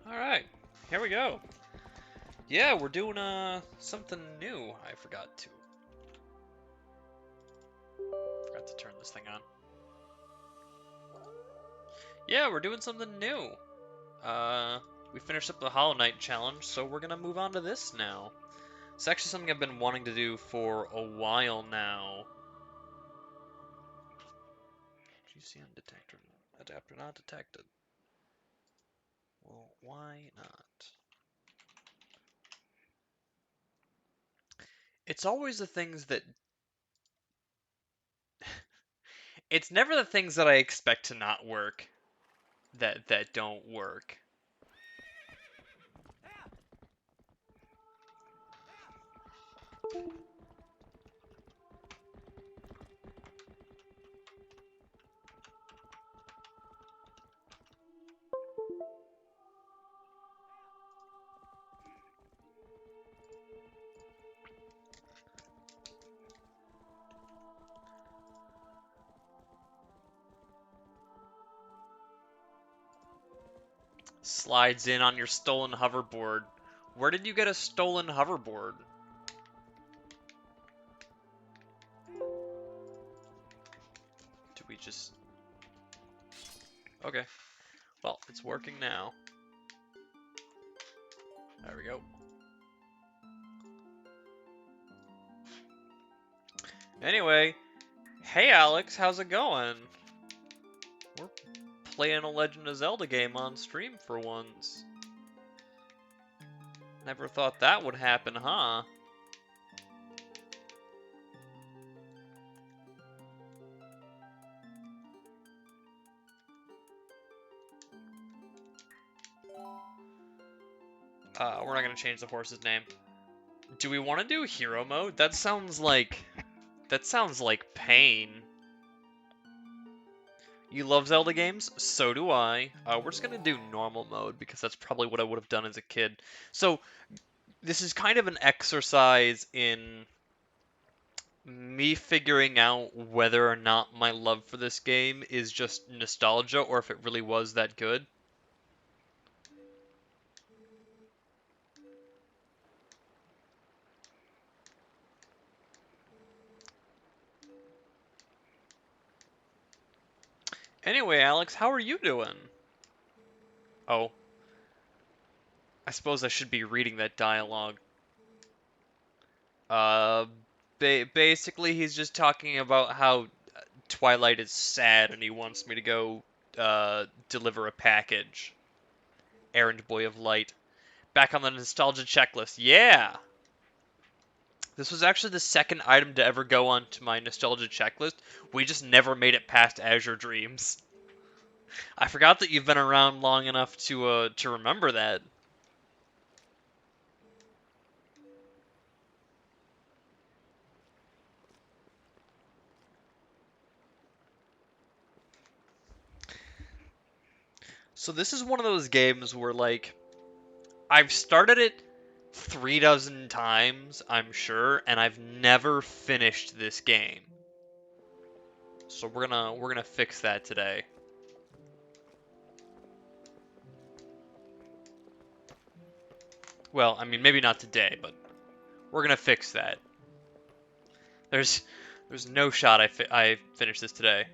Alright, here we go. Yeah, we're doing something new. I forgot to turn this thing on. Yeah, we're doing something new. We finished up the Hollow Knight challenge, so we're gonna move on to this now. It's actually something I've been wanting to do for a while now. GC undetected. Adapter not detected. Well, why not? It's always the things that... It's never the things that I expect to not work that don't work. Slides in on your stolen hoverboard. Where did you get a stolen hoverboard? Do we just... Okay. Well, it's working now. There we go. Anyway, hey Alex, how's it going? We're playing a Legend of Zelda game on stream for once. Never thought that would happen, huh? We're not gonna change the horse's name. Do we want to do hero mode? That sounds like pain. You love Zelda games? So do I. We're just gonna do normal mode because that's probably what I would have done as a kid. So this is kind of an exercise in me figuring out whether or not my love for this game is just nostalgia or if it really was that good. Anyway, Alex, how are you doing? Oh, I suppose I should be reading that dialogue. Uh, basically, he's just talking about how Twilight is sad and he wants me to go deliver a package. Errand Boy of Light. Back on the nostalgia checklist. Yeah! This was actually the second item to ever go onto my nostalgia checklist. We just never made it past Azure Dreams. I forgot that you've been around long enough to remember that. So this is one of those games where, like, I've started it 3 dozen times, I'm sure, and I've never finished this game. So we're gonna fix that today. Well, I mean, maybe not today, but we're gonna fix that. There's no shot I finish this today.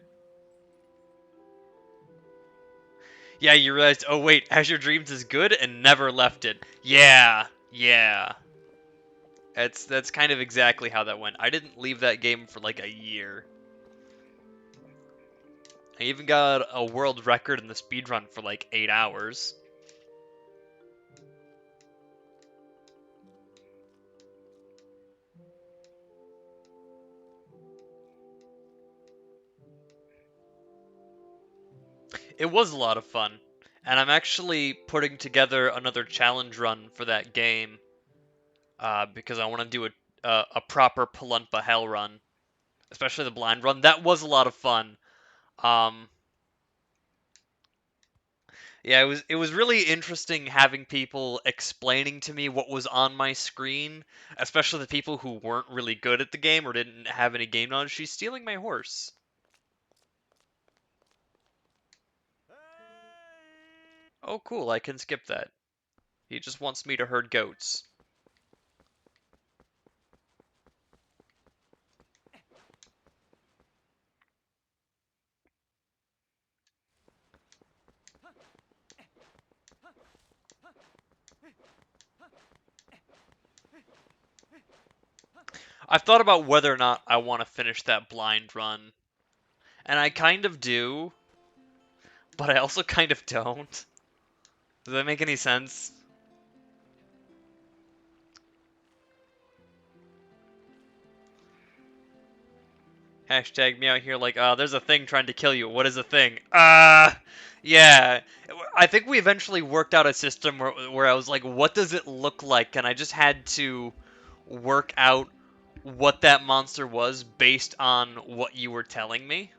Yeah, you realized, oh wait, Azure Dreams is good and never left it. Yeah, yeah. That's kind of exactly how that went. I didn't leave that game for like a year. I even got a world record in the speedrun for like 8 hours. It was a lot of fun. And I'm actually putting together another challenge run for that game. Because I want to do a proper Palumpa Hell run. Especially the blind run. That was a lot of fun. Um, yeah, it was really interesting having people explaining to me what was on my screen, especially the people who weren't really good at the game or didn't have any game knowledge. She's stealing my horse. Oh, cool, I can skip that. He just wants me to herd goats. I've thought about whether or not I want to finish that blind run. And I kind of do, but I also kind of don't. Does that make any sense? Hashtag me out here like, there's a thing trying to kill you. What is a thing? Yeah. I think we eventually worked out a system where I was like, what does it look like? And I just had to work out what that monster was based on what you were telling me.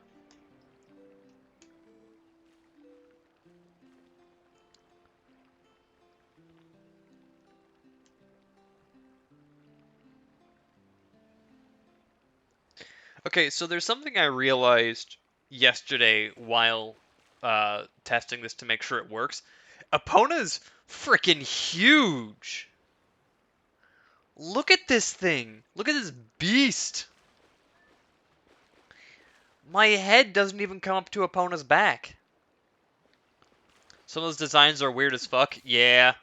Okay, so there's something I realized yesterday while testing this to make sure it works. Epona's freaking huge. Look at this thing. Look at this beast. My head doesn't even come up to Epona's back. Some of those designs are weird as fuck. Yeah.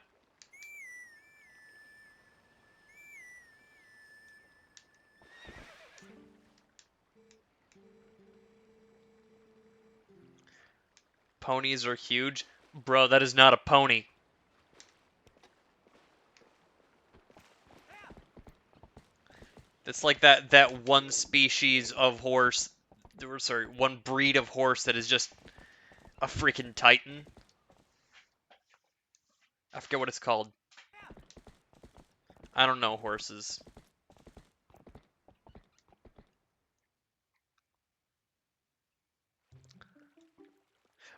Ponies are huge. Bro, that is not a pony. It's like that one species of horse, or sorry, one breed of horse that is just a freaking titan. I forget what it's called. I don't know horses.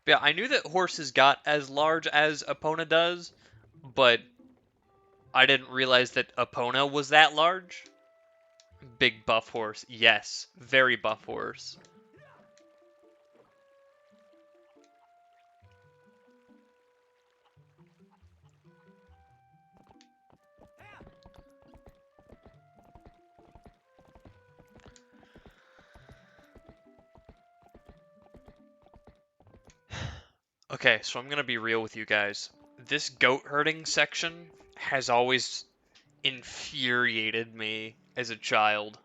But yeah, I knew that horses got as large as Epona does, but I didn't realize that Epona was that large. Big buff horse. Yes, very buff horse. Okay, so I'm gonna be real with you guys. This goat herding section has always infuriated me as a child.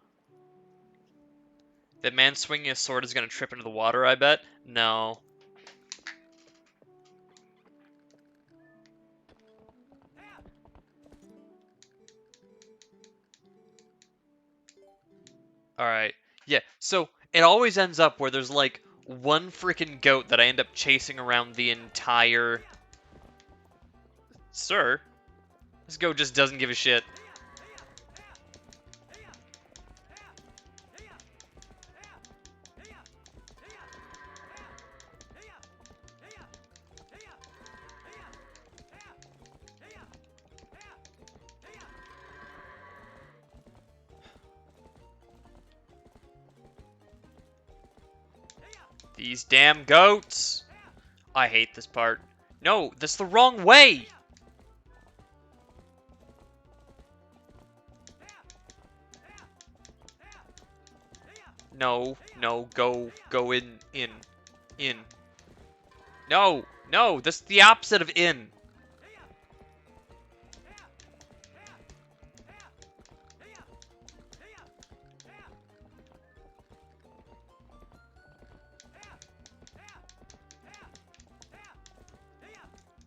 That man swinging a sword is gonna trip into the water, I bet? No. Alright. Yeah, so it always ends up where there's like one freaking goat that I end up chasing around the entire... Sir? This goat just doesn't give a shit. These damn goats! I hate this part. No, that's the wrong way! No, no, go in. No, no, that's the opposite of in.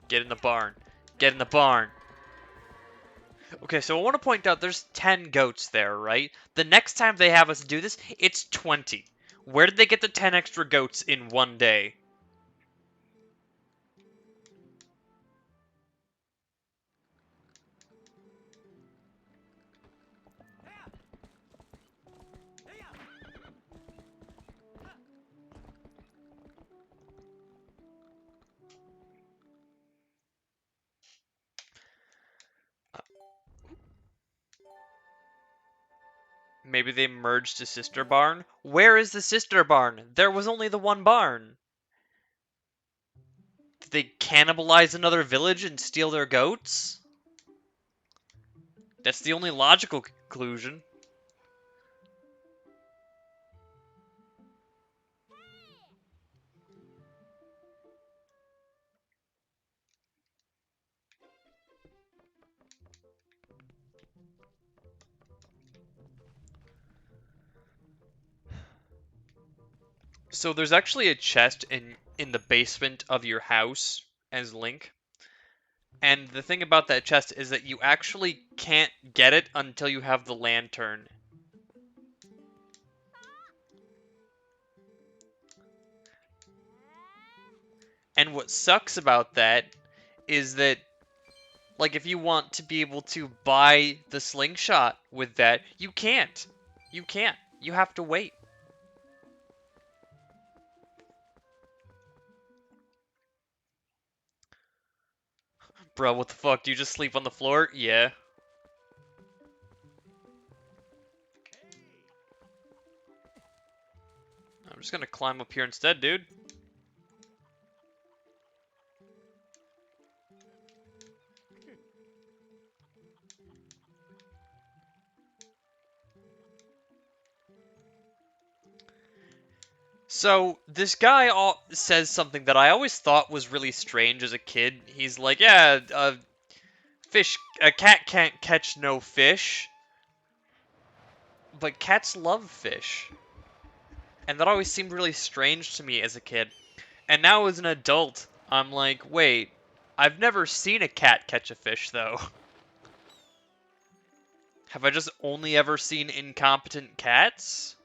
Get in the barn. Get in the barn. Okay, so I want to point out there's 10 goats there, right? The next time they have us do this, it's 20. Where did they get the 10 extra goats in one day? Maybe they merged a sister barn? Where is the sister barn? There was only the one barn. Did they cannibalize another village and steal their goats? That's the only logical conclusion. So there's actually a chest in the basement of your house as Link. And the thing about that chest is that you actually can't get it until you have the lantern. And what sucks about that is that, like, if you want to be able to buy the slingshot with that, you can't. You can't. You have to wait. Bro, what the fuck? Do you just sleep on the floor? Yeah. I'm just gonna climb up here instead, dude. So, this guy says something that I always thought was really strange as a kid. He's like, yeah, a cat can't catch no fish, but cats love fish. And that always seemed really strange to me as a kid. And now as an adult, I'm like, wait, I've never seen a cat catch a fish, though. Have I just only ever seen incompetent cats?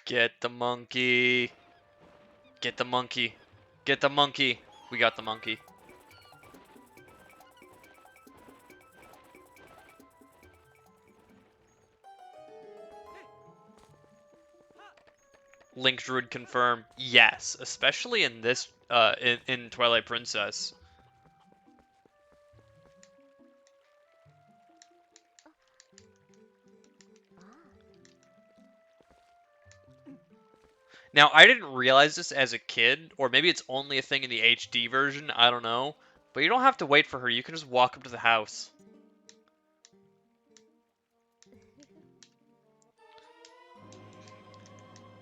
Get the monkey. Get the monkey. Get the monkey. We got the monkey. Link Druid confirm. Yes, especially in this, in Twilight Princess. Now, I didn't realize this as a kid, or maybe it's only a thing in the HD version, I don't know. But you don't have to wait for her, you can just walk up to the house.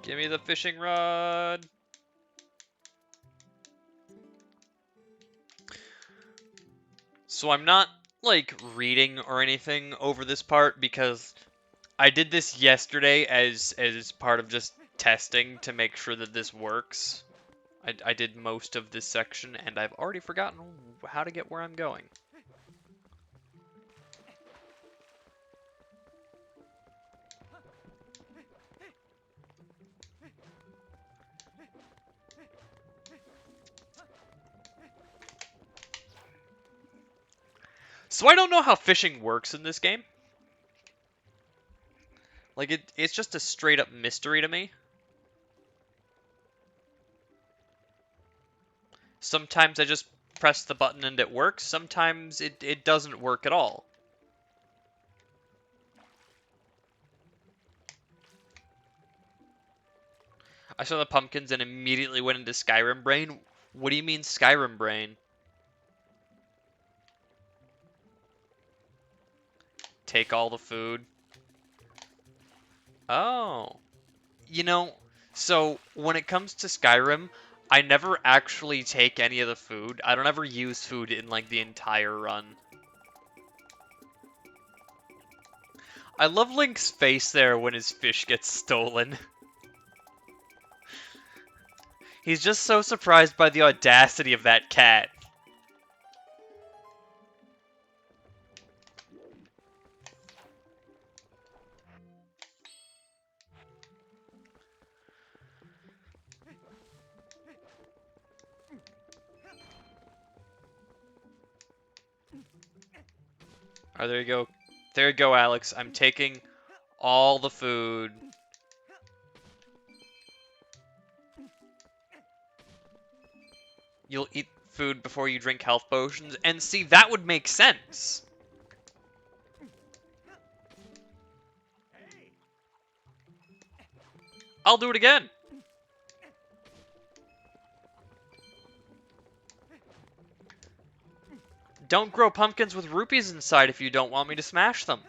Give me the fishing rod. So I'm not, like, reading or anything over this part because I did this yesterday as part of just testing to make sure that this works. I did most of this section, and I've already forgotten how to get where I'm going. So I don't know how fishing works in this game. Like, it's just a straight up mystery to me. Sometimes I just press the button and it works. Sometimes it doesn't work at all. I saw the pumpkins and immediately went into Skyrim brain. What do you mean Skyrim brain? Take all the food. Oh. You know, so when it comes to Skyrim, I never actually take any of the food. I don't ever use food in, like, the entire run. I love Link's face there when his fish gets stolen. He's just so surprised by the audacity of that cat. Alright, there you go. There you go, Alex. I'm taking All the food. You'll eat food before you drink health potions. And see, that would make sense. I'll do it again. Don't grow pumpkins with rupees inside if you don't want me to smash them.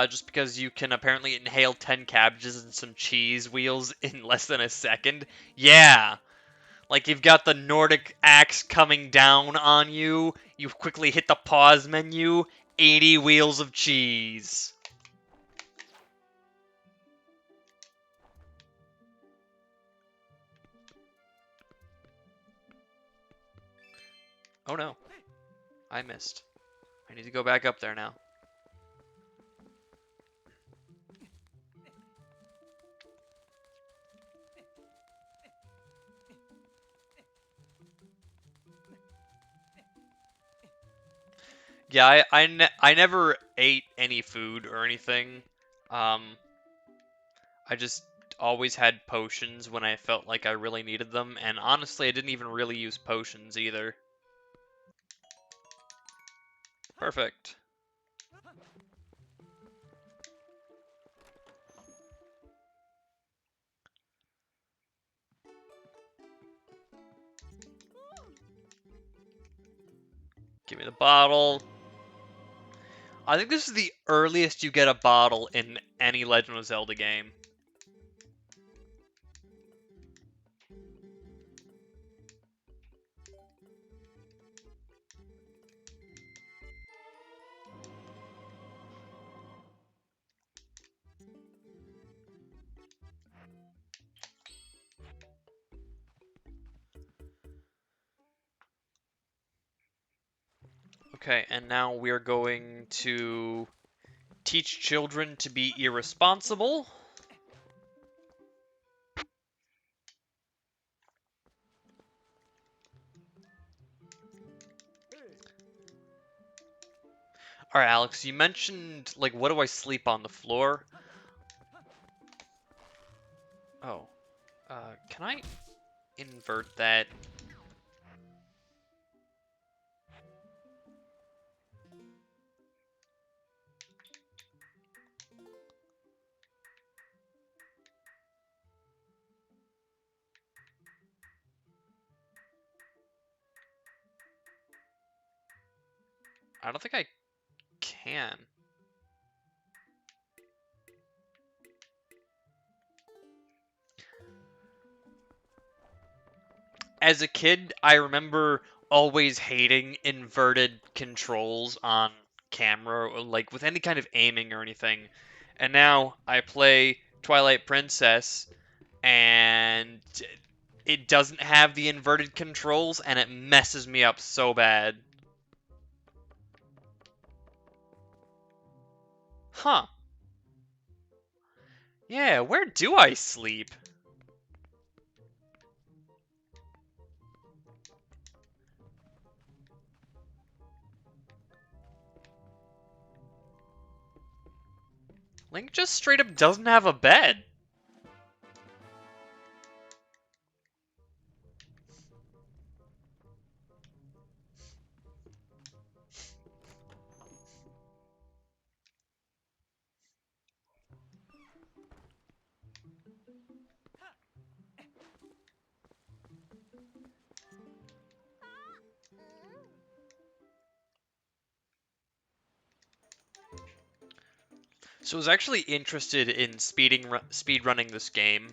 Just because you can apparently inhale 10 cabbages and some cheese wheels in less than a second. Yeah! Like, you've got the Nordic axe coming down on you, you quickly hit the pause menu, 80 wheels of cheese. Oh no. I missed. I need to go back up there now. Yeah, I never ate any food or anything. I just always had potions when I felt like I really needed them, and honestly, I didn't even really use potions either. Perfect. Give me the bottle. I think this is the earliest you get a bottle in any Legend of Zelda game. Okay, and now we're going to teach children to be irresponsible. Alright, Alex, you mentioned, like, what do I sleep on the floor? Oh. Can I invert that? I don't think I can. As a kid, I remember always hating inverted controls on camera, or like with any kind of aiming or anything. And now I play Twilight Princess, and it doesn't have the inverted controls, and it messes me up so bad. Huh. Yeah, where do I sleep? Link just straight up doesn't have a bed. So I was actually interested in speed running this game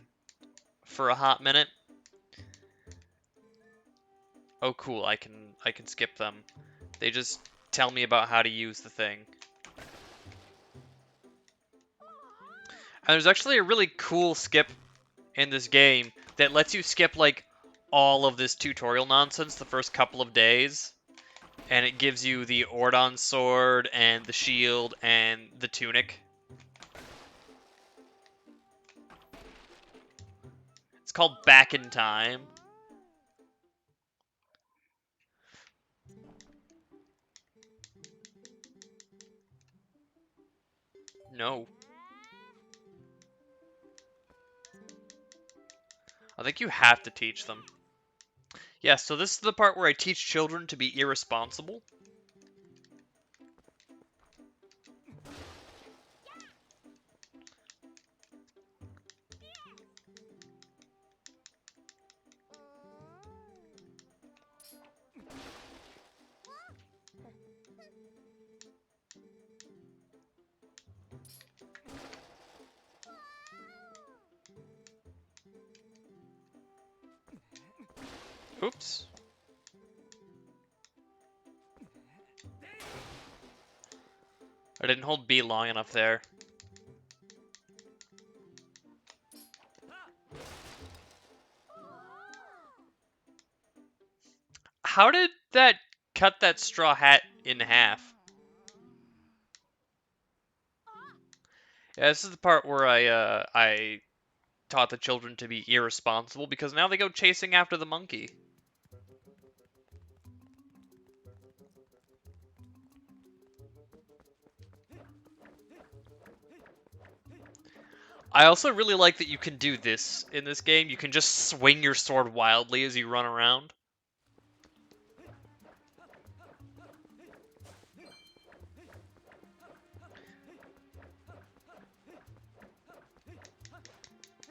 for a hot minute. Oh cool, I can skip them. They just tell me about how to use the thing. And there's actually a really cool skip in this game that lets you skip like all of this tutorial nonsense the first couple of days. And it gives you the Ordon sword and the shield and the tunic. It's called Back in Time. No. I think you have to teach them. Yeah, so this is the part where I teach children to be irresponsible. Oops. I didn't hold B long enough there. How did that cut that straw hat in half? Yeah, this is the part where I taught the children to be irresponsible because now they go chasing after the monkey. I also really like that you can do this in this game. You can just swing your sword wildly as you run around.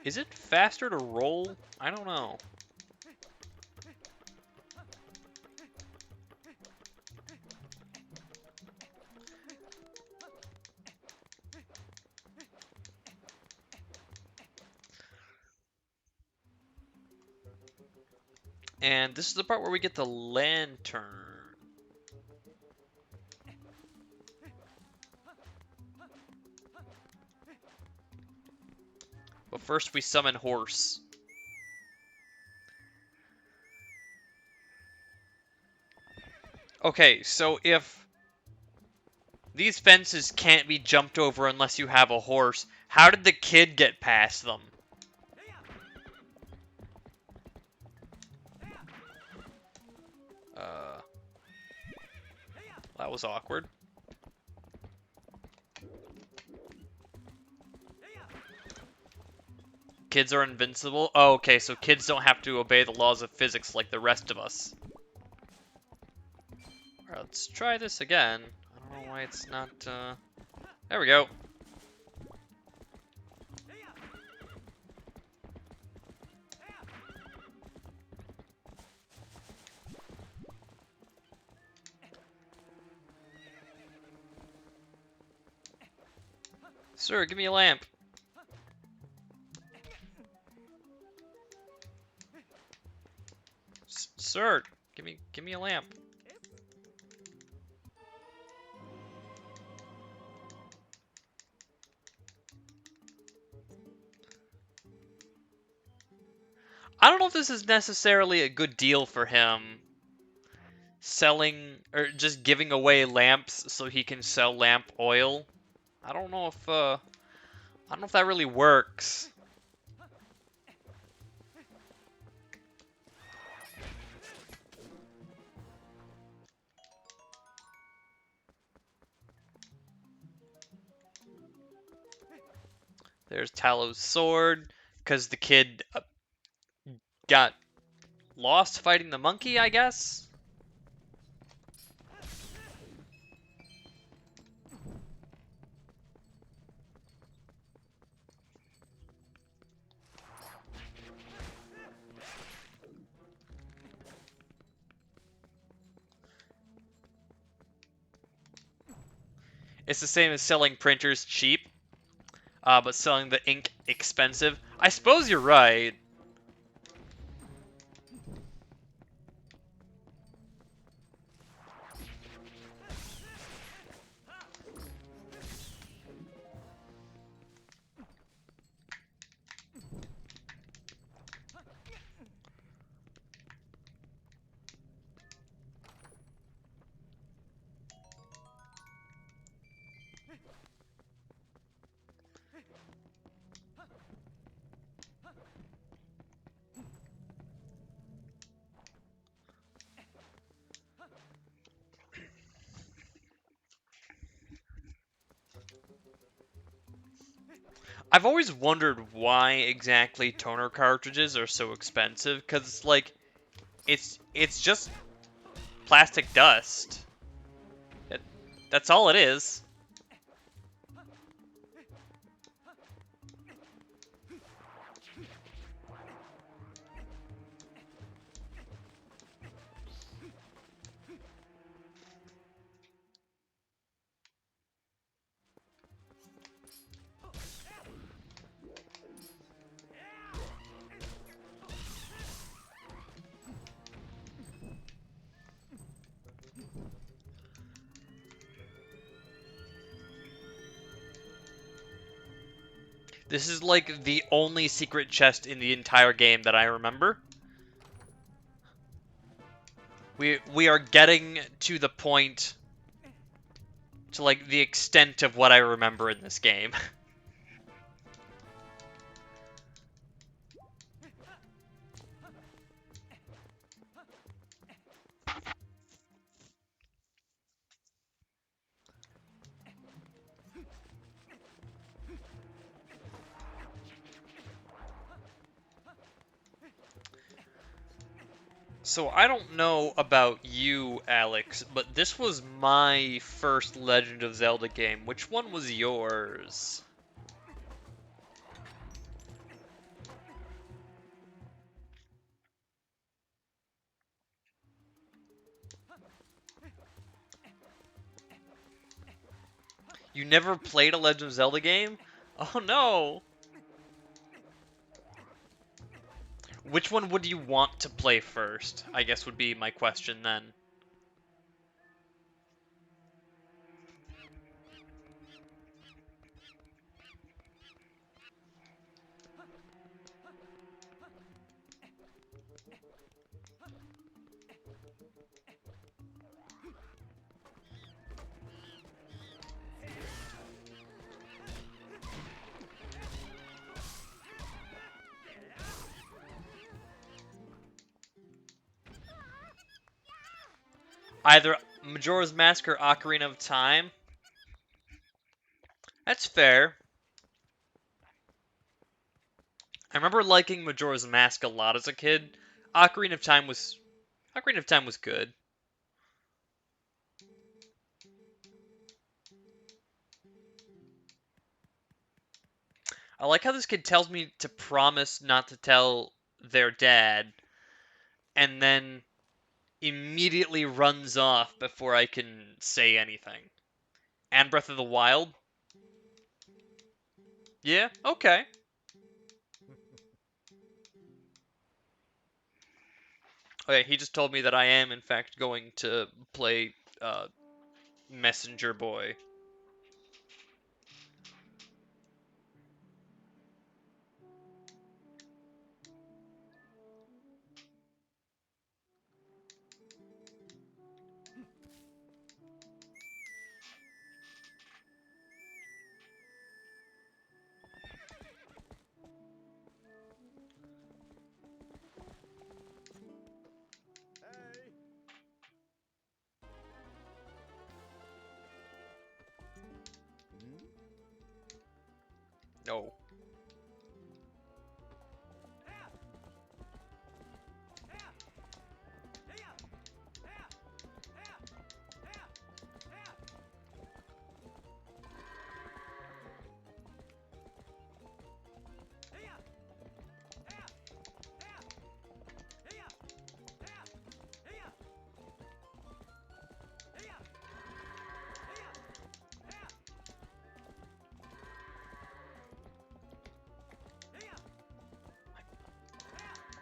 Is it faster to roll? I don't know. And this is the part where we get the lantern. But first we summon Horse. Okay, so if these fences can't be jumped over unless you have a horse, how did the kid get past them? That was awkward. Kids are invincible? Oh, okay, so kids don't have to obey the laws of physics like the rest of us. Alright, let's try this again. I don't know why it's not, There we go. Sir, give me a lamp. Sir, give me a lamp. I don't know if this is necessarily a good deal for him. Selling, or just giving away lamps so he can sell lamp oil. I don't know if that really works. There's Talos' sword, because the kid got lost fighting the monkey, I guess? It's the same as selling printers cheap, but selling the ink expensive. I suppose you're right. I've always wondered why exactly toner cartridges are so expensive, because, like, it's just plastic dust. It, that's all it is. This is like the only secret chest in the entire game that I remember. We are getting to the point, to like the extent of what I remember in this game. So I don't know about you, Alex, but this was my first Legend of Zelda game. Which one was yours? You never played a Legend of Zelda game? Oh no! Which one would you want to play first? I guess would be my question then. Either Majora's Mask or Ocarina of Time? That's fair. I remember liking Majora's Mask a lot as a kid. Ocarina of Time was good. I like how this kid tells me to promise not to tell their dad, and then immediately runs off before I can say anything. And Breath of the Wild? Yeah, okay. Okay, he just told me that I am, in fact, going to play Messenger Boy. No.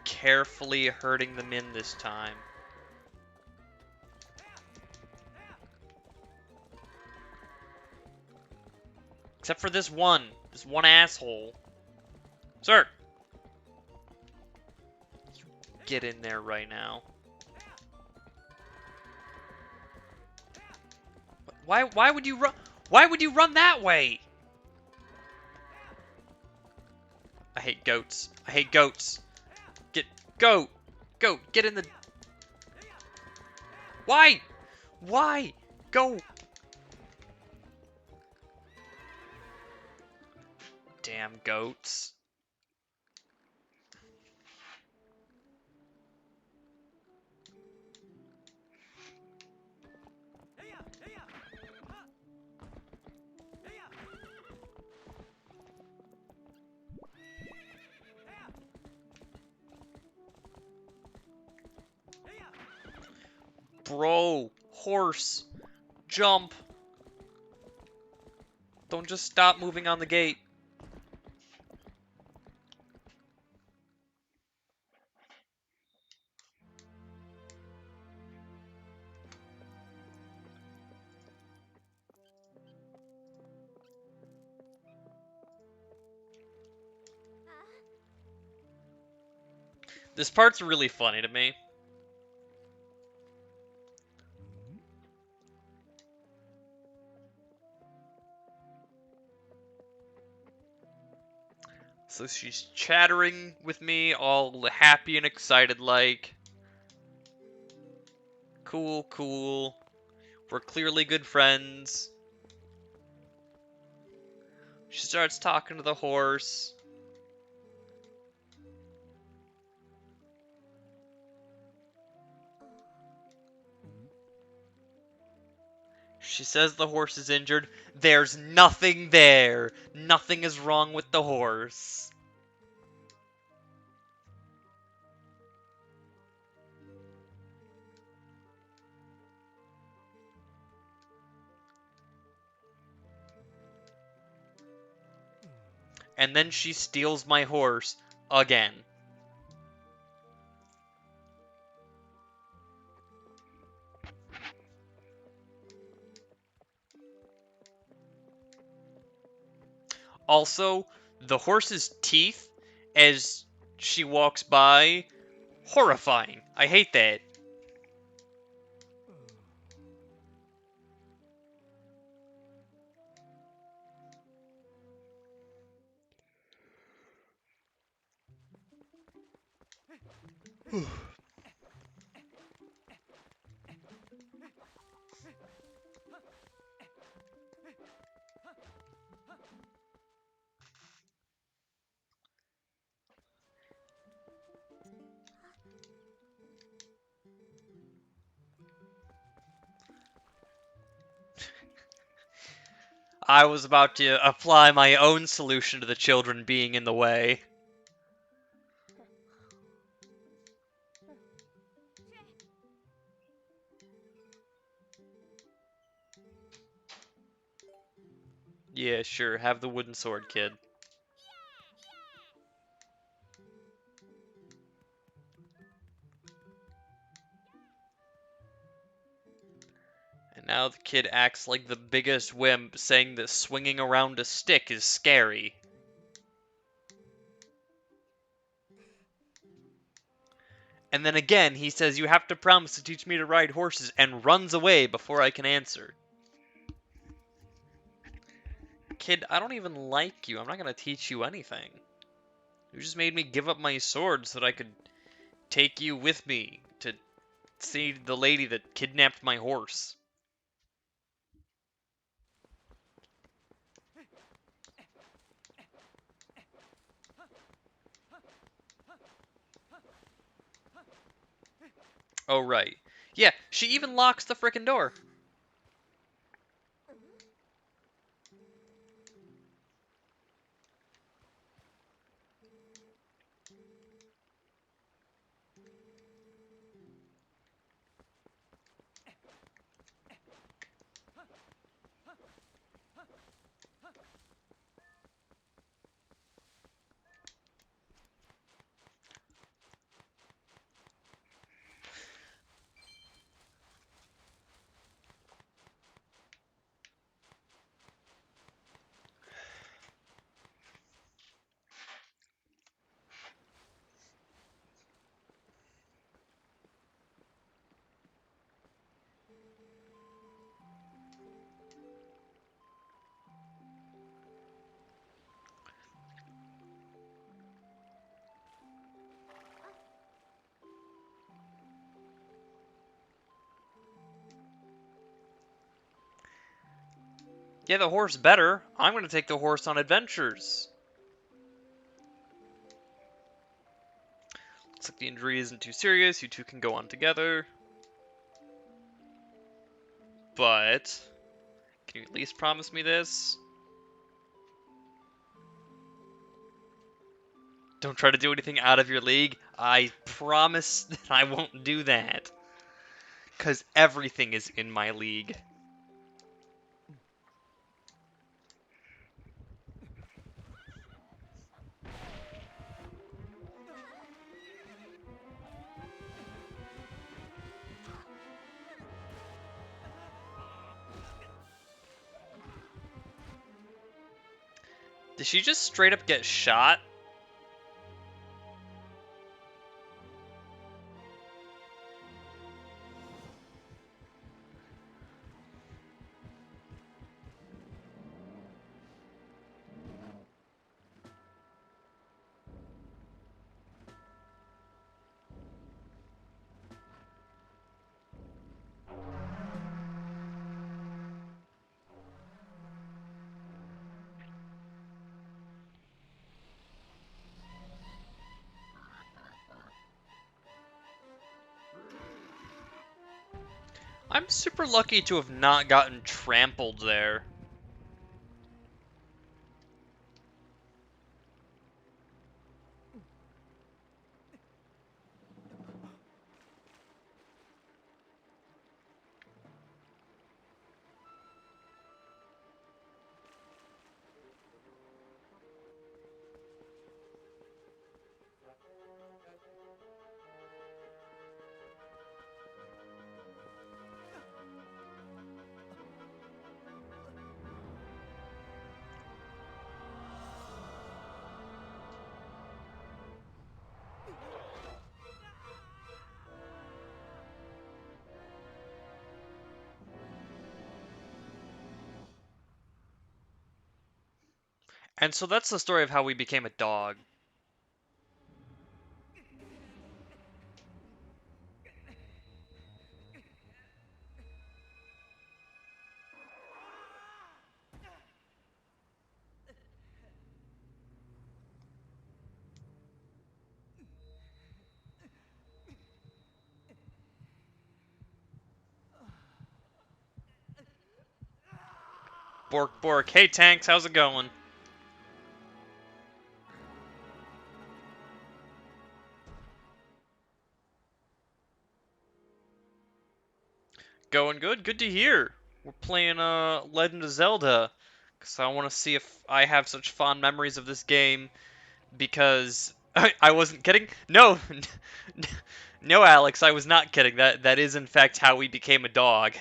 Carefully hurting them in this time. Except for this one asshole. Sir! Get in there right now. Why would you run? Why would you run that way? I hate goats. I hate goats. Go! Go! Get in the... Why? Why? Go! Damn goats. Bro, horse, jump. Don't just stop moving on the gate. This part's really funny to me. So she's chattering with me, all happy and excited like. Cool, cool. We're clearly good friends. She starts talking to the horse. She says the horse is injured. There's nothing there. Nothing is wrong with the horse. And then she steals my horse again. Also, the horse's teeth as she walks by, horrifying. I hate that. I was about to apply my own solution to the children being in the way. Yeah, sure, have the wooden sword, kid. And now the kid acts like the biggest wimp, saying that swinging around a stick is scary. And then again, he says, "You have to promise to teach me to ride horses," and runs away before I can answer. Kid, I don't even like you. I'm not gonna teach you anything. You just made me give up my sword so that I could take you with me to see the lady that kidnapped my horse. Oh, right. Yeah, she even locks the frickin' door. Yeah, the horse better. I'm gonna take the horse on adventures. looks like the injury isn't too serious. You two can go on together. But can you at least promise me this? Don't try to do anything out of your league. I promise that I won't do that. Because everything is in my league. Did she just straight up get shot? I'm super lucky to have not gotten trampled there. And so that's the story of how we became a dog. Bork Bork, hey Tanks, how's it going? Going good, good to hear. We're playing Legend of Zelda, because I want to see if I have such fond memories of this game, because I wasn't kidding. No, no, Alex, I was not kidding. That is in fact how we became a dog.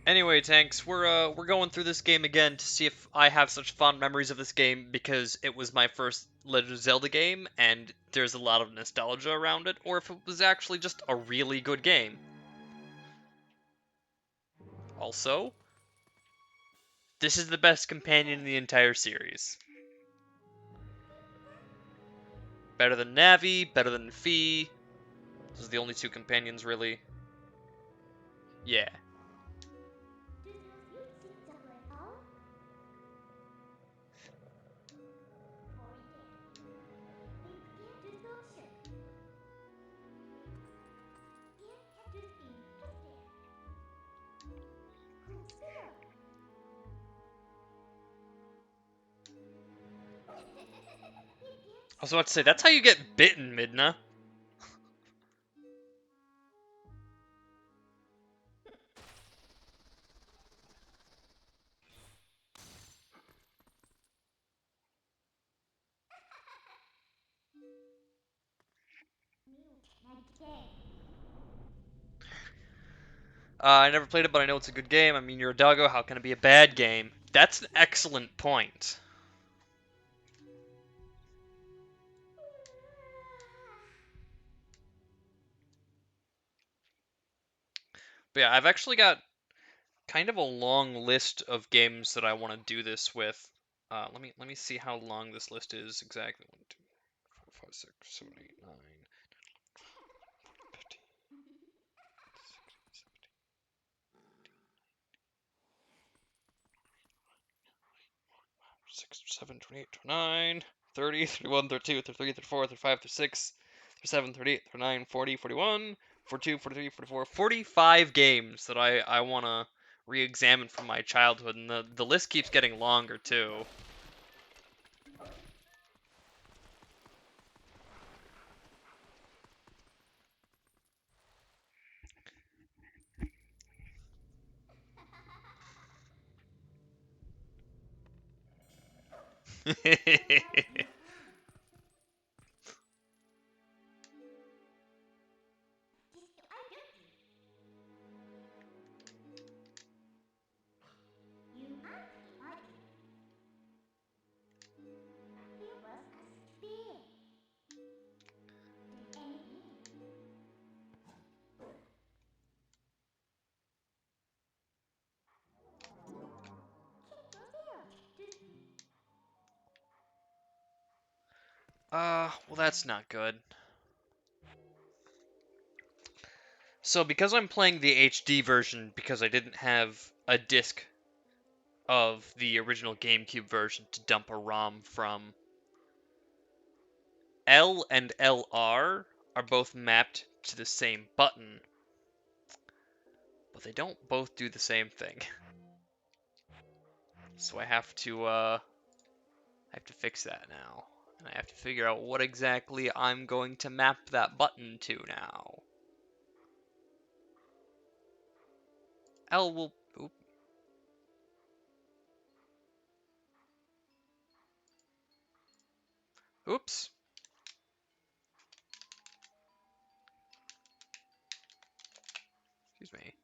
Anyway, Tanks, we're going through this game again to see if I have such fond memories of this game because it was my first Legend of Zelda game and there's a lot of nostalgia around it, or if it was actually just a really good game. Also, this is the best companion in the entire series. Better than Navi, better than Fi. Those are the only two companions, really. Yeah. I was about to say, that's how you get bitten, Midna. I never played it, but I know it's a good game. I mean, you're a doggo. How can it be a bad game? That's an excellent point. But yeah, I've actually got kind of a long list of games that I want to do this with. Let me see how long this list is exactly. 1, 2, 4, 5, 6, 7, 8, 9, 15, 6, 7, 28, 29, 30, 31, 32, 33, 34, 35, 36, 37, 38, 39, 40, 41, 42, 43, 44, 45 games that I want to re-examine from my childhood, and the list keeps getting longer too. Well, that's not good. So because I'm playing the HD version because I didn't have a disc of the original GameCube version to dump a ROM from, L and LR are both mapped to the same button, but they don't both do the same thing. So I have to fix that now. And I have to figure out what exactly I'm going to map that button to now. L will oops. Excuse me.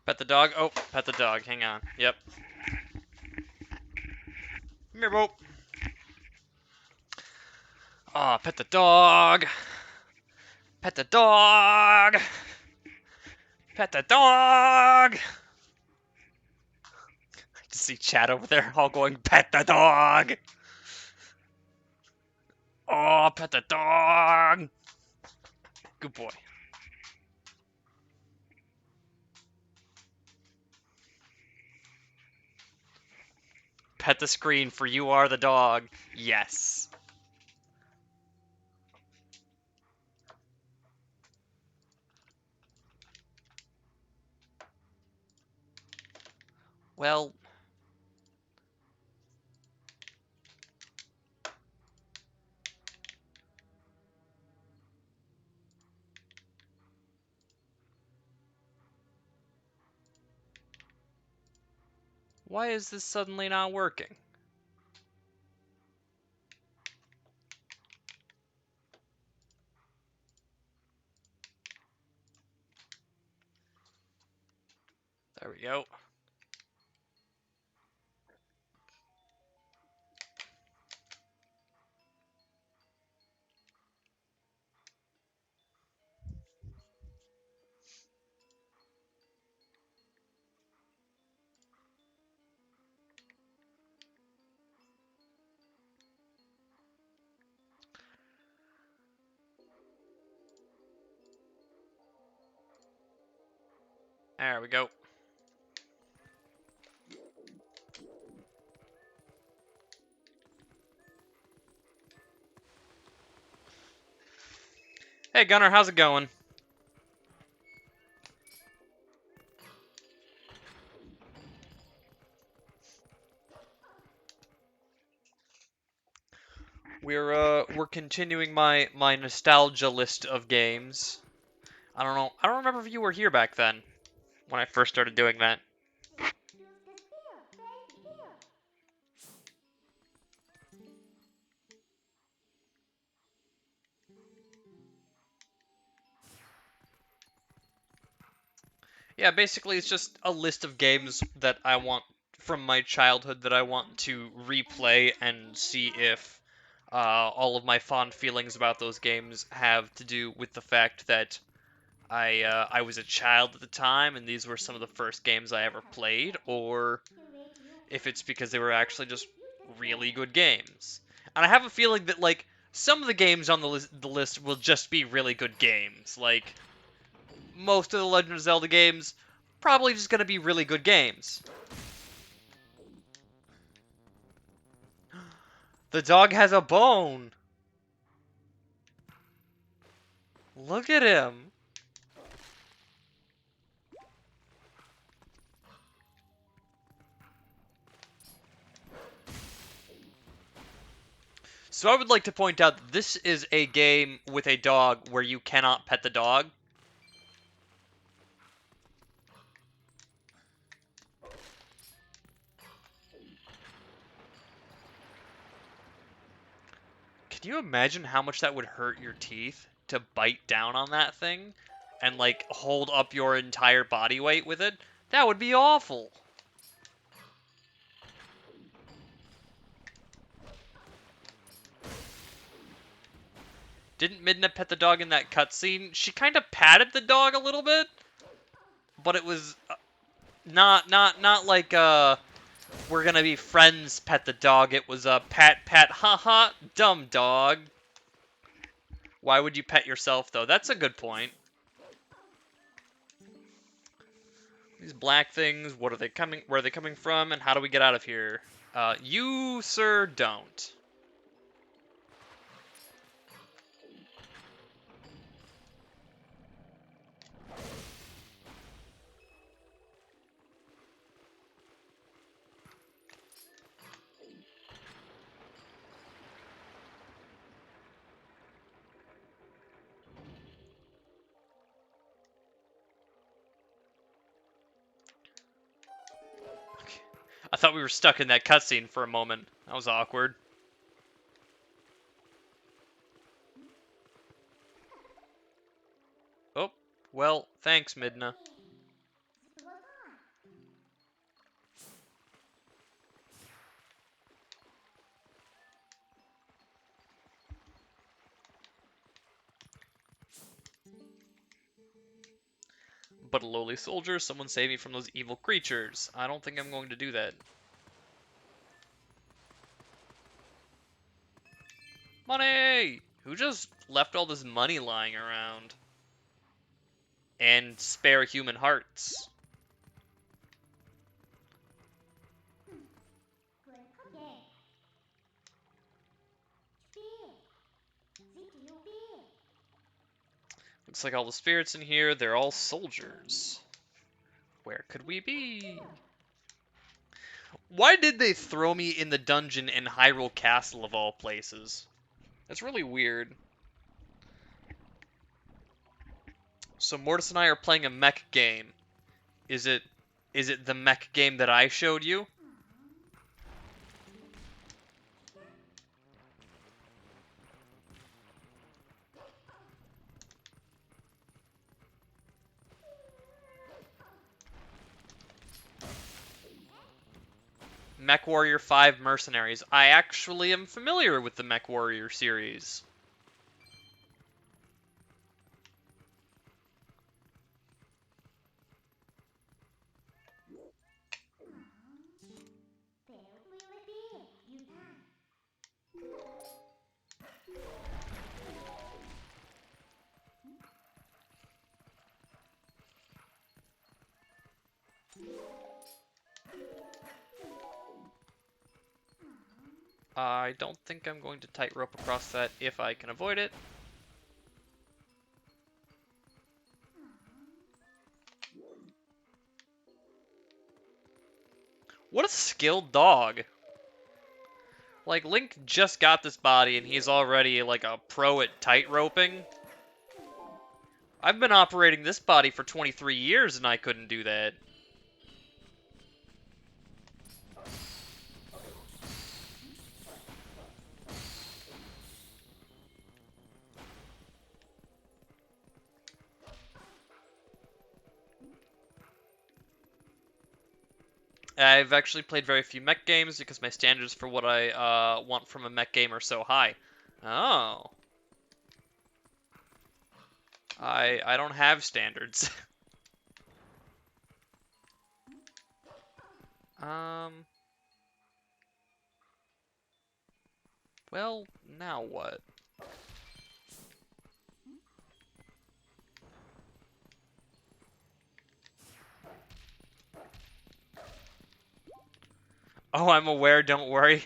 Pet the dog. Oh, pet the dog. Hang on. Yep. Come here, Bo. Ah, pet the dog. Pet the dog. Pet the dog. I just see Chad over there all going, pet the dog. Oh, pet the dog. Good boy. Pet the screen for you are the dog. Yes. Well, why is this suddenly not working? There we go. There we go. Hey, Gunnar, how's it going? We're continuing my nostalgia list of games. I don't know. I don't remember if you were here back then. when I first started doing that. Yeah, basically it's just a list of games that I want from my childhood that I want to replay and see if all of my fond feelings about those games have to do with the fact that I was a child at the time and these were some of the first games I ever played, or if it's because they were actually just really good games. And I have a feeling that like some of the games on the list will just be really good games. Like most of the Legend of Zelda games, probably just gonna be really good games. The dog has a bone. Look at him. So I would like to point out that this is a game with a dog where you cannot pet the dog. Can you imagine how much that would hurt your teeth to bite down on that thing and like hold up your entire body weight with it? That would be awful. Didn't Midna pet the dog in that cutscene? She kind of patted the dog a little bit, but it was not like we're gonna be friends pet the dog. It was a pat haha dumb dog. Why would you pet yourself though? That's a good point. These black things, what are they coming? Where are they coming from? And how do we get out of here? You, sir, don't. I thought we were stuck in that cutscene for a moment. That was awkward. Oh, well, thanks, Midna. But a lowly soldier, someone save me from those evil creatures. I don't think I'm going to do that. Money! Who just left all this money lying around? And spare human hearts. Looks like all the spirits in here, they're all soldiers. Where could we be? Why did they throw me in the dungeon in Hyrule Castle of all places? That's really weird. So Mortis and I are playing a mech game. Is it the mech game that I showed you? Mech Warrior 5 Mercenaries. I actually am familiar with the Mech Warrior series. I don't think I'm going to tightrope across that if I can avoid it. What a skilled dog. Like, Link just got this body and he's already like a pro at tightroping. I've been operating this body for 23 years and I couldn't do that. I've actually played very few mech games because my standards for what I want from a mech game are so high. Oh. I don't have standards. um, well, now what? Oh, I'm aware, don't worry.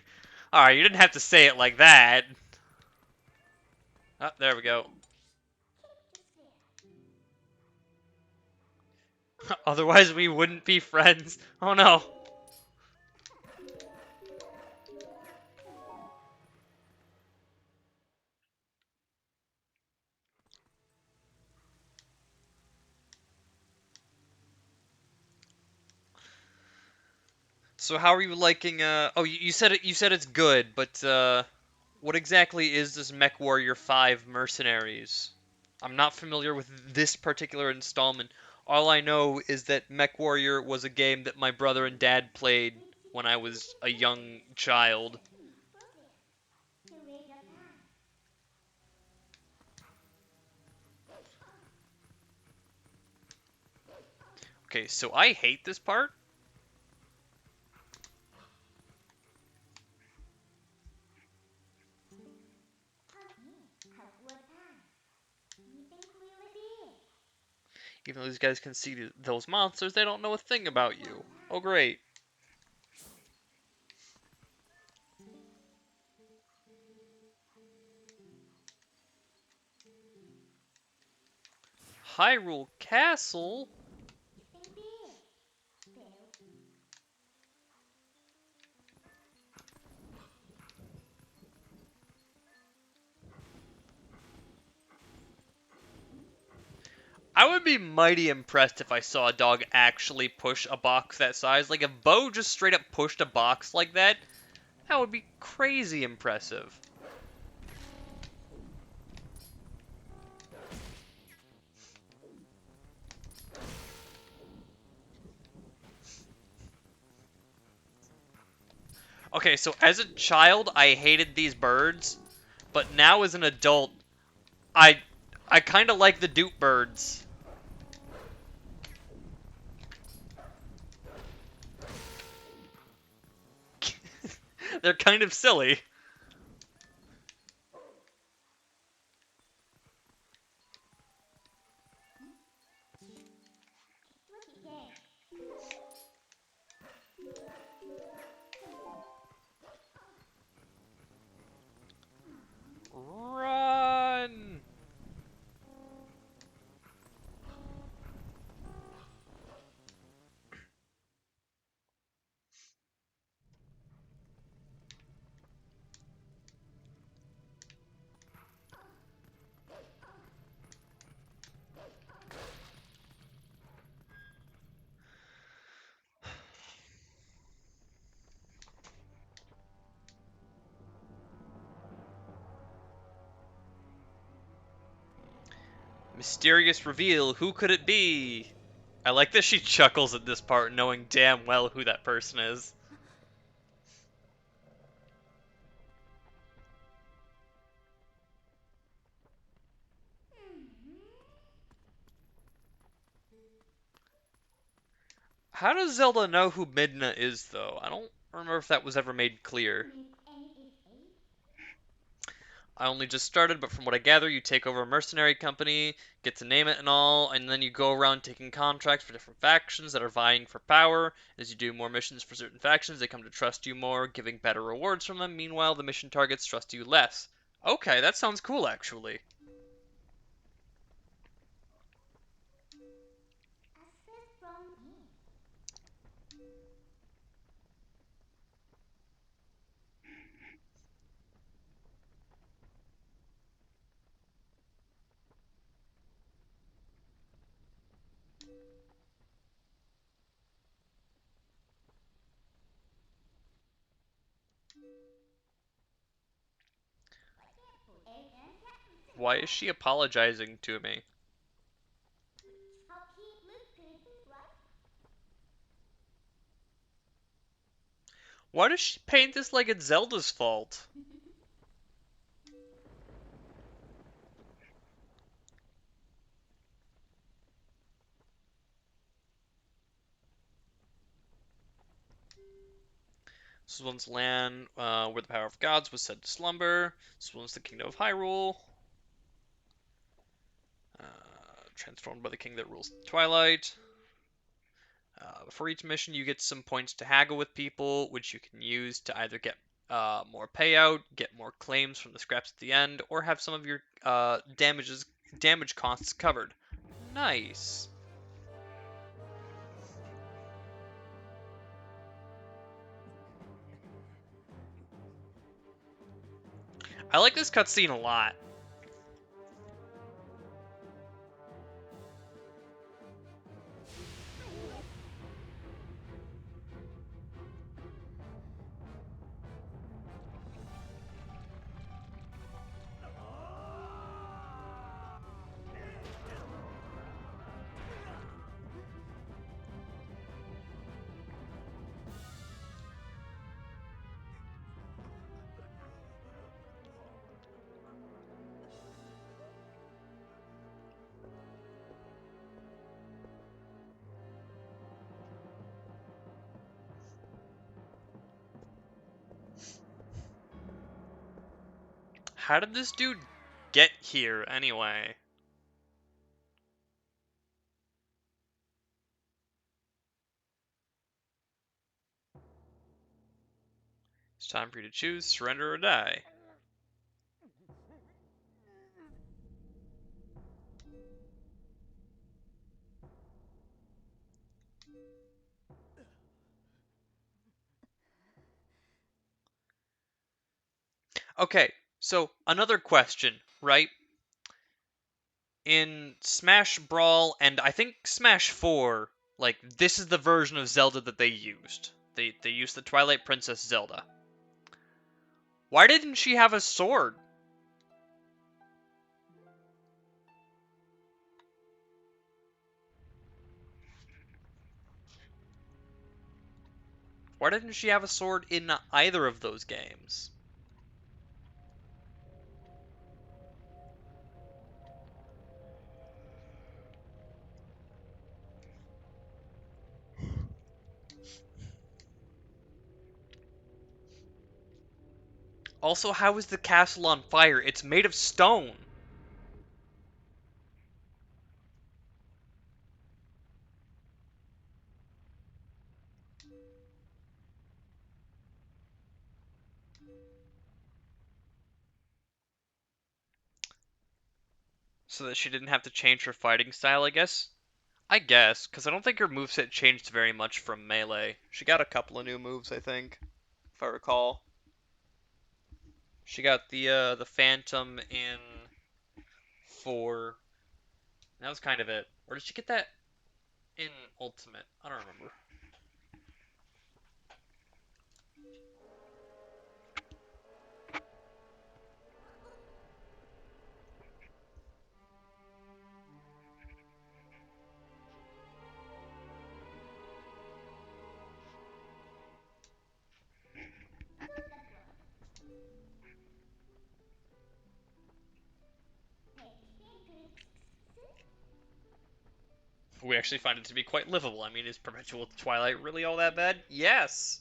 Alright, you didn't have to say it like that. Oh, there we go. Otherwise, we wouldn't be friends. Oh no. So how are you liking, oh, you said it, you said it's good, but, what exactly is this MechWarrior 5 Mercenaries? I'm not familiar with this particular installment. All I know is that MechWarrior was a game that my brother and dad played when I was a young child. Okay, so I hate this part. Even though these guys can see those monsters, they don't know a thing about you. Oh, great. Hyrule Castle? I would be mighty impressed if I saw a dog actually push a box that size. Like, if Bo just straight up pushed a box like that, that would be crazy impressive. Okay, so as a child, I hated these birds, but now as an adult, I I kind of like the dupe birds. They're kind of silly. Run! Mysterious reveal, who could it be? I like that she chuckles at this part, knowing damn well who that person is. How does Zelda know who Midna is, though? I don't remember if that was ever made clear. I only just started, but from what I gather, you take over a mercenary company, get to name it and all, and then you go around taking contracts for different factions that are vying for power. As you do more missions for certain factions, they come to trust you more, giving better rewards from them. Meanwhile, the mission targets trust you less. Okay, that sounds cool, actually. Why is she apologizing to me? Why does she paint this like it's Zelda's fault? This is once land where the power of gods was said to slumber. This one's the kingdom of Hyrule. Transformed by the king that rules Twilight. For each mission, you get some points to haggle with people, which you can use to either get more payout, get more claims from the scraps at the end, or have some of your damage costs covered. Nice. I like this cutscene a lot. How did this dude get here anyway? It's time for you to choose, surrender or die. Okay, so another question, right? In Smash Brawl and I think Smash 4, like this is the version of Zelda that they used. They used the Twilight Princess Zelda. Why didn't she have a sword? Why didn't she have a sword in either of those games? Also, how is the castle on fire? It's made of stone. So that she didn't have to change her fighting style, I guess? I guess, because I don't think her moveset changed very much from Melee. She got a couple of new moves, I think, if I recall. She got the Phantom in 4. That was kind of it. Or did she get that in Ultimate? I don't remember. We actually find it to be quite livable. I mean, is Perpetual Twilight really all that bad? Yes!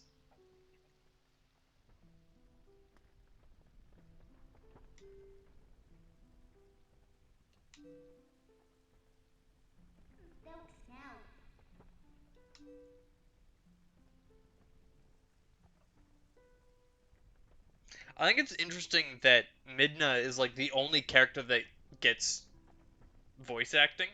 I think it's interesting that Midna is like the only character that gets voice acting.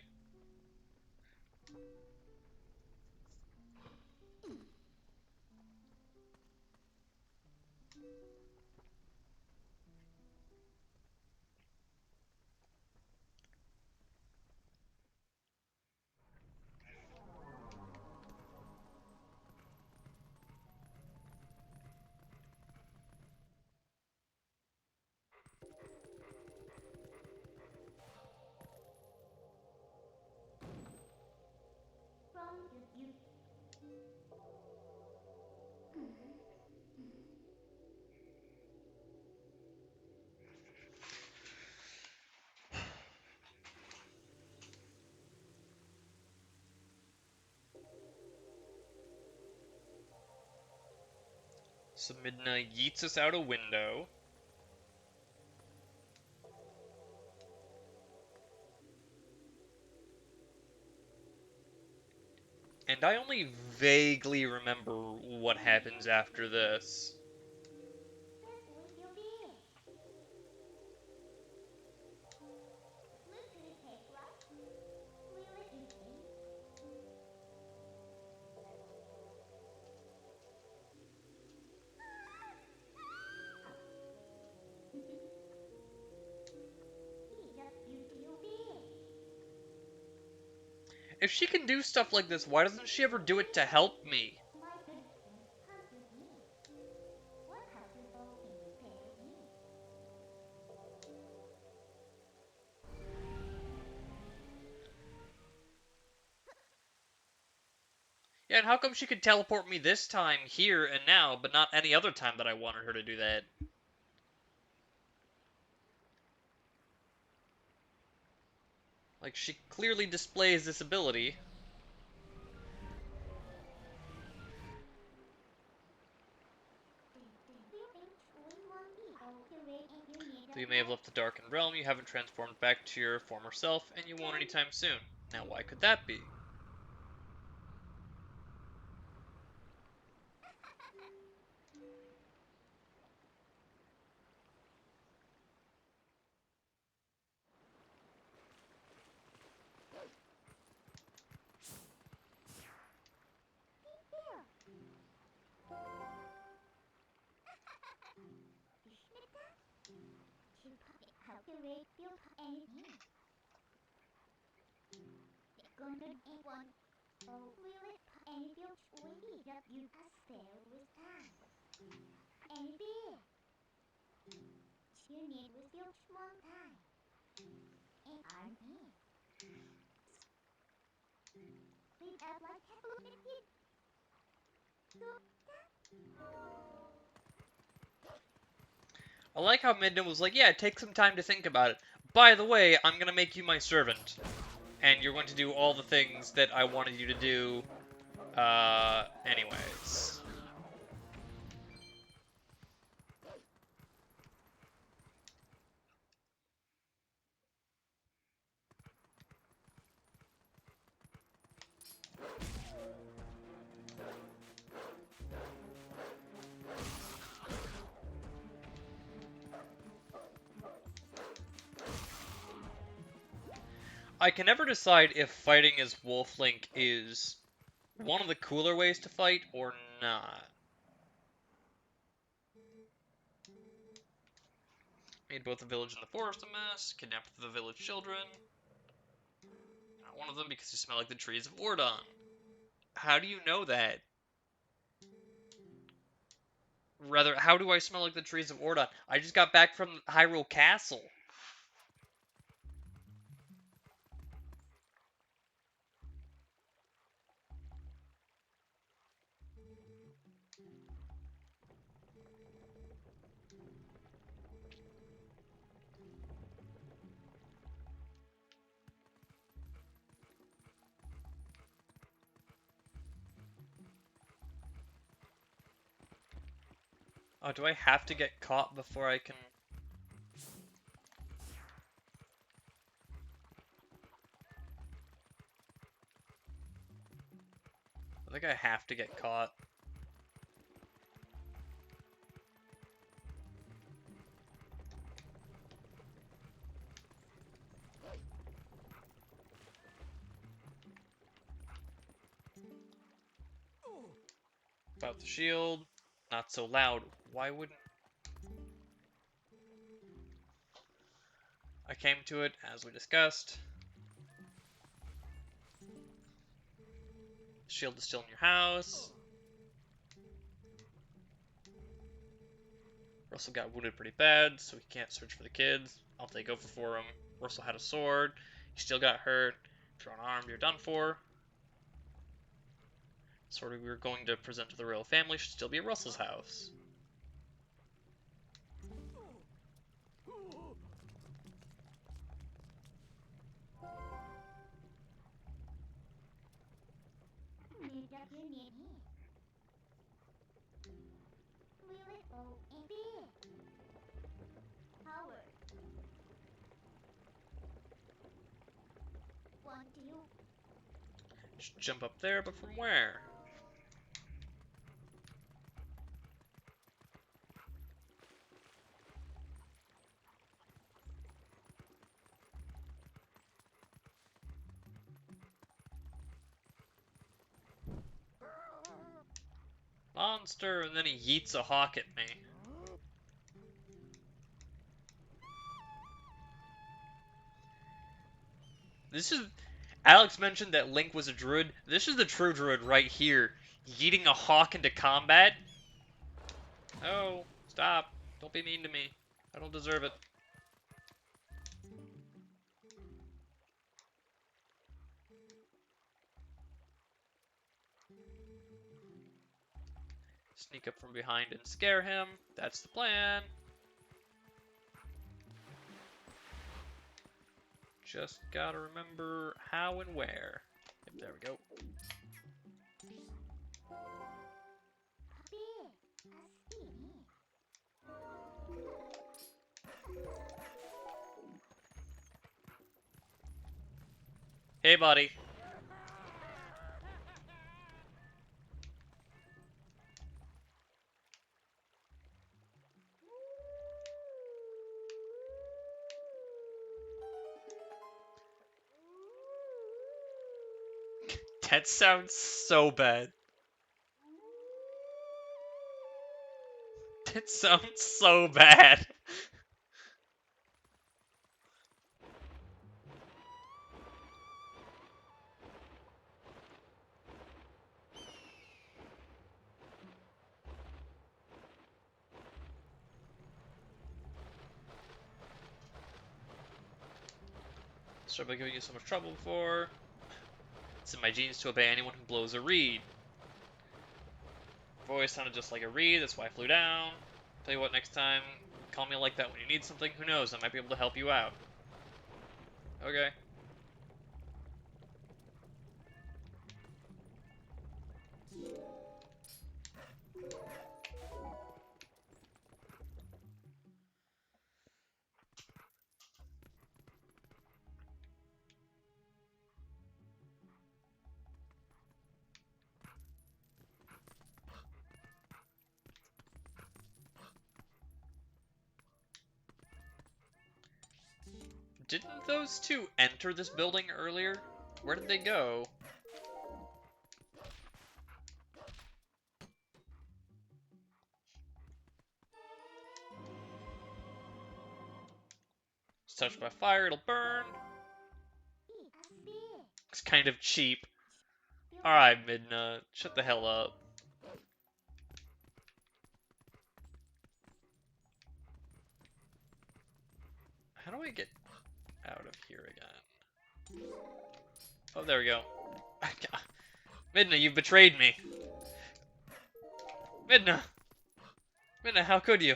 So Midna yeets us out a window. And I only vaguely remember what happens after this. If she can do stuff like this, why doesn't she ever do it to help me? Yeah, and how come she could teleport me this time, here, and now, but not any other time that I wanted her to do that? Like, she clearly displays this ability. Though you may have left the darkened realm, you haven't transformed back to your former self, and you won't anytime soon. Now, why could that be? I like how Midna was like, yeah, take some time to think about it. By the way, I'm gonna make you my servant, and you're going to do all the things that I wanted you to do, anyways. I can never decide if fighting as Wolf Link is one of the cooler ways to fight or not. Made both the village and the forest a mess, kidnapped the village children. Not one of them because you smell like the trees of Ordon. How do you know that? Rather, how do I smell like the trees of Ordon? I just got back from Hyrule Castle. Oh, do I have to get caught before I can... I think I have to get caught. About the shield. Not so loud. Why wouldn't... I came to it, as we discussed. The shield is still in your house. Russell got wounded pretty bad, so he can't search for the kids. I'll take over for him. Russell had a sword. He still got hurt. If you're unarmed, you're done for. Sort of we were going to present to the royal family should still be at Russell's house. Just jump up there, but from where? Monster, and then he yeets a hawk at me. This is... Alex mentioned that Link was a druid. This is the true druid right here. Yeeting a hawk into combat. Oh, stop. Don't be mean to me. I don't deserve it. Sneak up from behind and scare him. That's the plan. Just gotta remember how and where. Yep, there we go. Hey, buddy. That sounds so bad. That sounds so bad. So I've been giving you so much trouble before. It's in my genes to obey anyone who blows a reed. Voice sounded just like a reed, that's why I flew down. Tell you what, next time, call me like that when you need something. Who knows, I might be able to help you out. Okay. Didn't those two enter this building earlier? Where did they go? It's touched by fire, it'll burn. It's kind of cheap. Alright, Midna, shut the hell up. How do I get out of here again? Oh, there we go. Midna, you've betrayed me. Midna! Midna, how could you?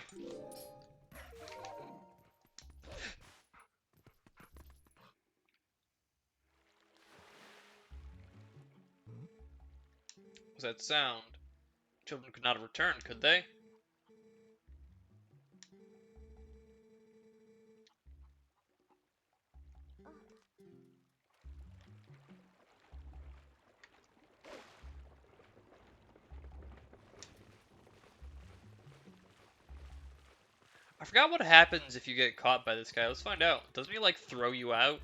What was that sound? Children could not have returned, could they? I forgot what happens if you get caught by this guy. Let's find out. Doesn't he, like, throw you out?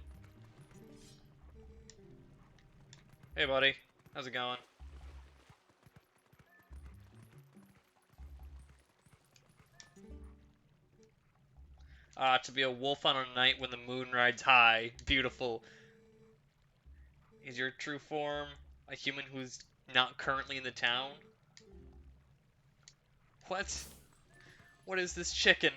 Hey, buddy. How's it going? To be a wolf on a night when the moon rides high. Beautiful. Is your true form a human who's not currently in the town? What? What is this chicken?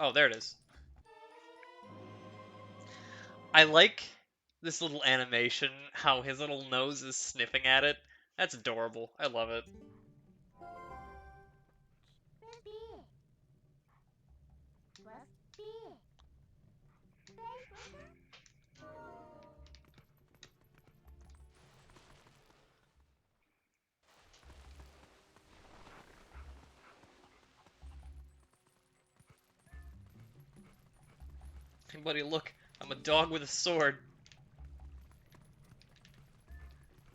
Oh, there it is. I like this little animation, how his little nose is sniffing at it. That's adorable. I love it. Hey, buddy, look. I'm a dog with a sword.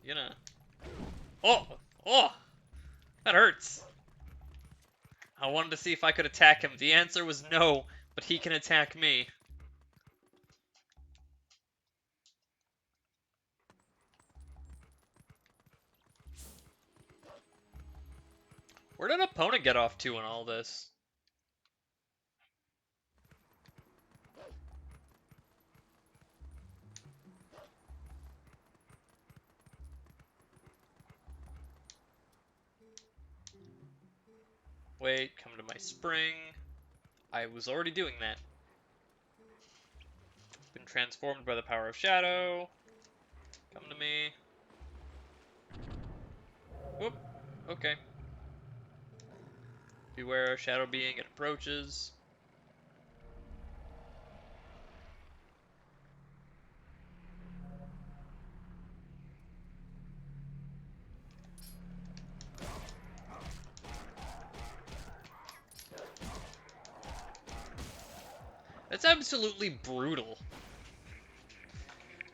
You know. Oh! Oh! That hurts. I wanted to see if I could attack him. The answer was no, but he can attack me. Where did opponent get off to in all this? Wait, come to my spring. I was already doing that. Been transformed by the power of shadow. Come to me. Whoop. Okay. Beware of shadow being, it approaches. That's absolutely brutal.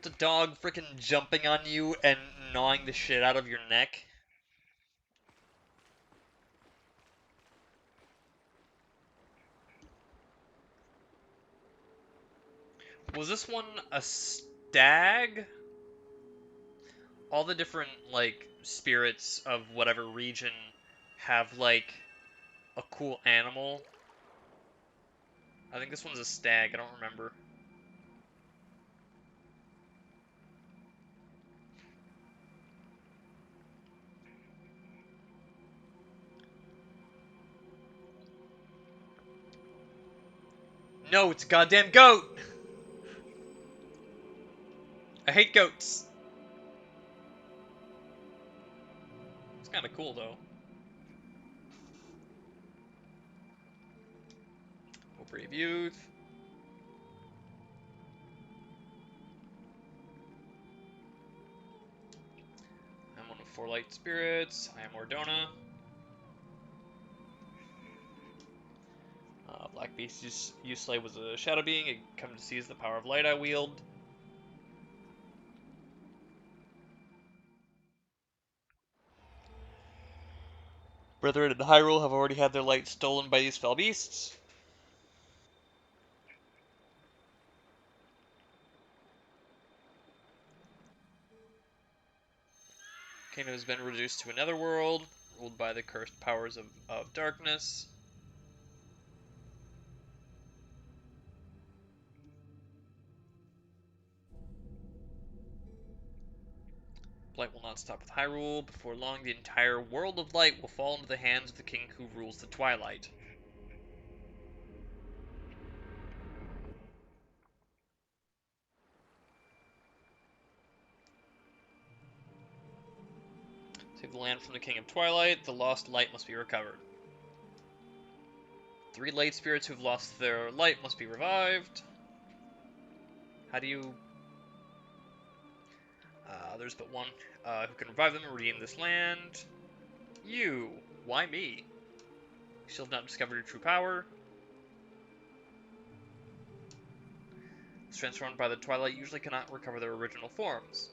The dog freaking jumping on you and gnawing the shit out of your neck. Was this one a stag? All the different, like, spirits of whatever region have, like, a cool animal. I think this one's a stag, I don't remember. No, it's a goddamn goat! I hate goats. It's kinda cool, though. Oh, brave youth. I'm one of 4 light spirits. I am Ordona. Black Beast you slay was a shadow being. It come to seize the power of light I wield. Brethren in Hyrule have already had their light stolen by these fell beasts. Kingdom has been reduced to another world, ruled by the cursed powers of darkness. Blight will not stop with Hyrule. Before long, the entire world of light will fall into the hands of the king who rules the Twilight. Save the land from the king of Twilight. The lost light must be recovered. 3 light spirits who've lost their light must be revived. How do you... there's but one who can revive them and redeem this land. You. Why me? You still have not discovered your true power. Those transformed by the Twilight usually cannot recover their original forms.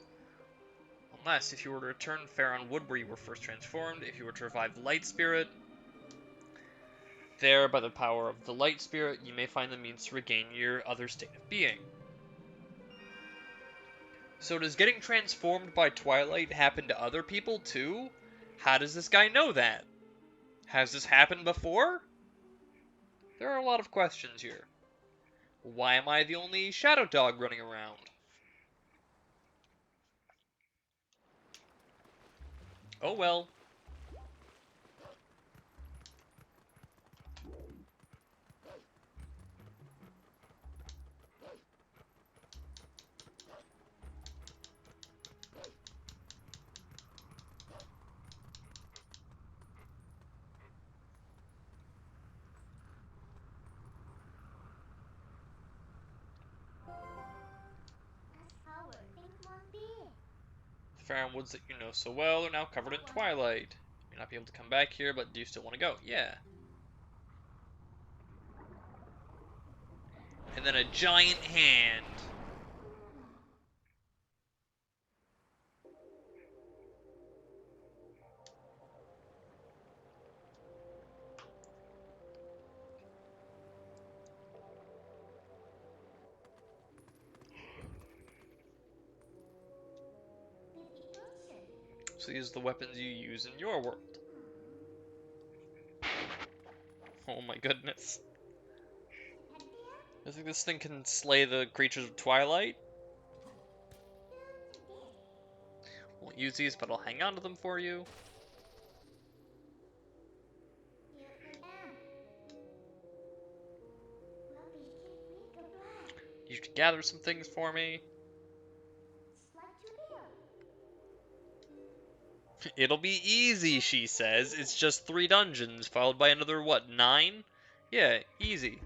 Unless, if you were to return Faron Wood where you were first transformed, if you were to revive the Light Spirit, there, by the power of the Light Spirit, you may find the means to regain your other state of being. So does getting transformed by Twilight happen to other people too? How does this guy know that? Has this happened before? There are a lot of questions here. Why am I the only shadow dog running around? Oh well. Fair woods that you know so well are now covered in twilight. You may not be able to come back here, but do you still want to go? Yeah. And then a giant hand. So these are the weapons you use in your world. Oh my goodness. I think this thing can slay the creatures of Twilight. Won't use these, but I'll hang on to them for you. You should gather some things for me. It'll be easy, she says. It's just 3 dungeons, followed by another, what, 9? Yeah, easy.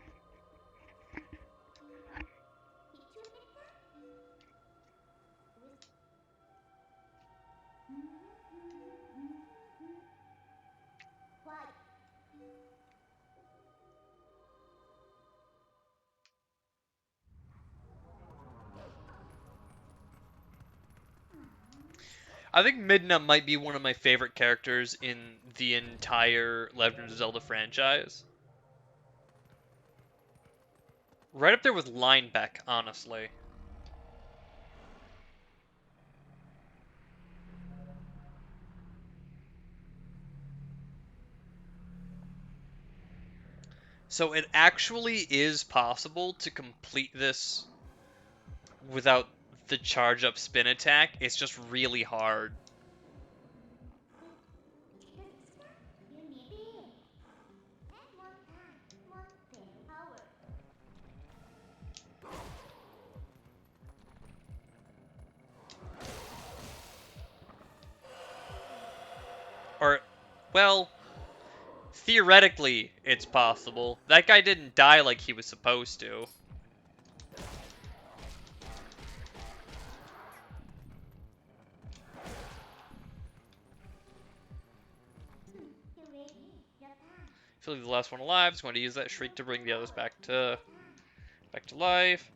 I think Midna might be one of my favorite characters in the entire Legend of Zelda franchise. Right up there with Linebeck, honestly. So it actually is possible to complete this without the charge up spin attack. It's just really hard. Or, well, theoretically, it's possible. That guy didn't die like he was supposed to. I feel like the last one alive is going to use that shriek to bring the others back to life.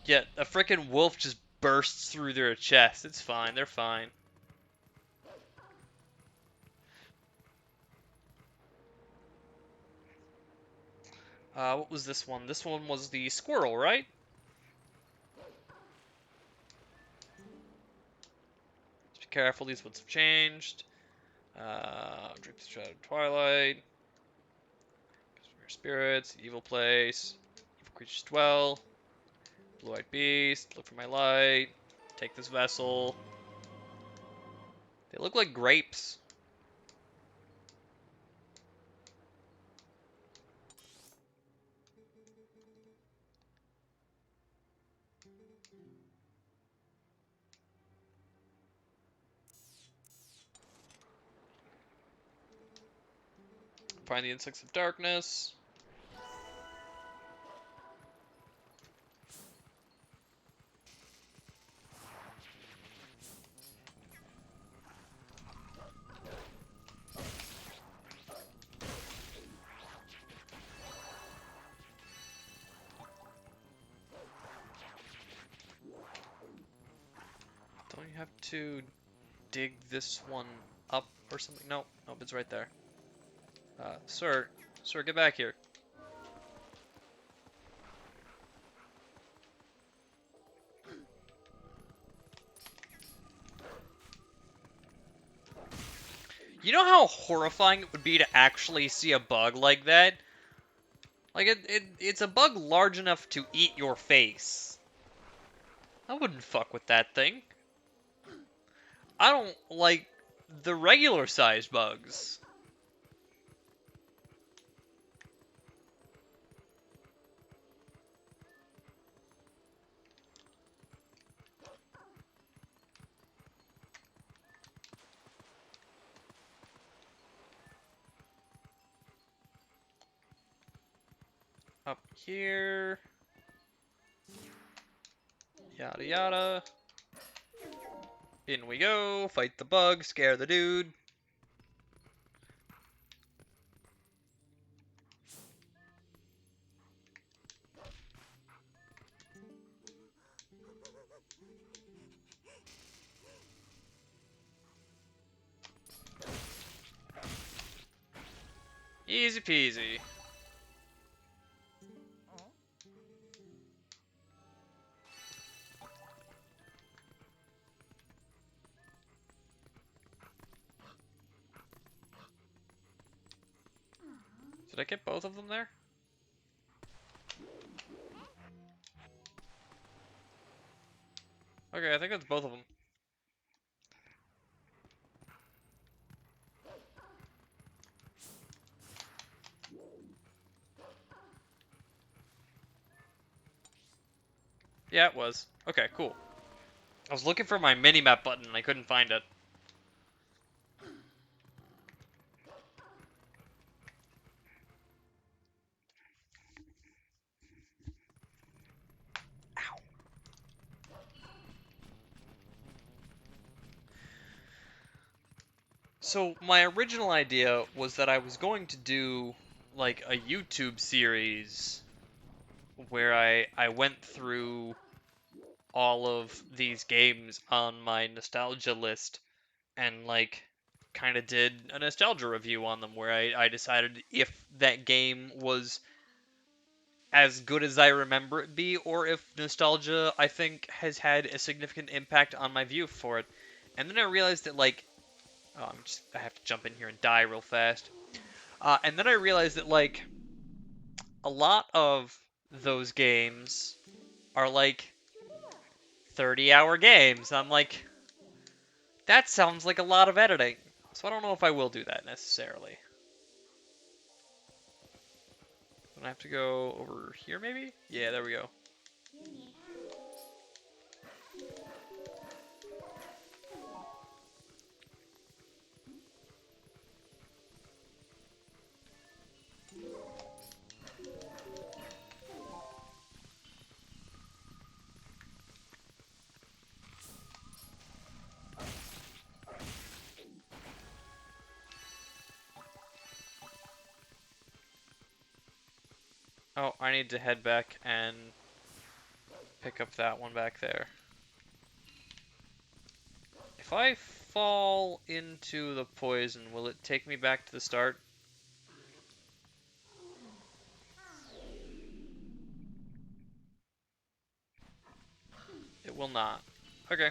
Yet a freaking wolf just bursts through their chest. It's fine. They're fine. What was this one? This one was the squirrel, right? Just be careful. These ones have changed. Drink the Shadow of Twilight. Your spirits. Evil place. Evil creatures dwell. Blue-eyed beast. Look for my light. Take this vessel. They look like grapes. Find the insects of darkness. Don't you have to dig this one up or something? Nope, nope, it's right there. Sir, get back here. You know how horrifying it would be to actually see a bug like that? Like, it's a bug large enough to eat your face. I wouldn't fuck with that thing. I don't like the regular sized bugs. Up here. Yada yada. In we go. Fight the bug. Scare the dude. Easy peasy. Did I get both of them there? Okay, I think that's both of them. Yeah, it was. Okay, cool. I was looking for my mini-map button and I couldn't find it. Ow. So, my original idea was that I was going to do, like, a YouTube series where I went through all of these games on my nostalgia list and, like, kind of did a nostalgia review on them where I decided if that game was as good as I remember it be, or if nostalgia, I think, has had a significant impact on my view for it. And then I realized that, like, oh, I have to jump in here and die real fast. And then I realized that, like, a lot of those games are, like, 30-hour games. I'm like, that sounds like a lot of editing. So I don't know if I will do that necessarily. I'm gonna have to go over here, maybe? Yeah, there we go. Oh, I need to head back and pick up that one back there. If I fall into the poison, will it take me back to the start? It will not. Okay.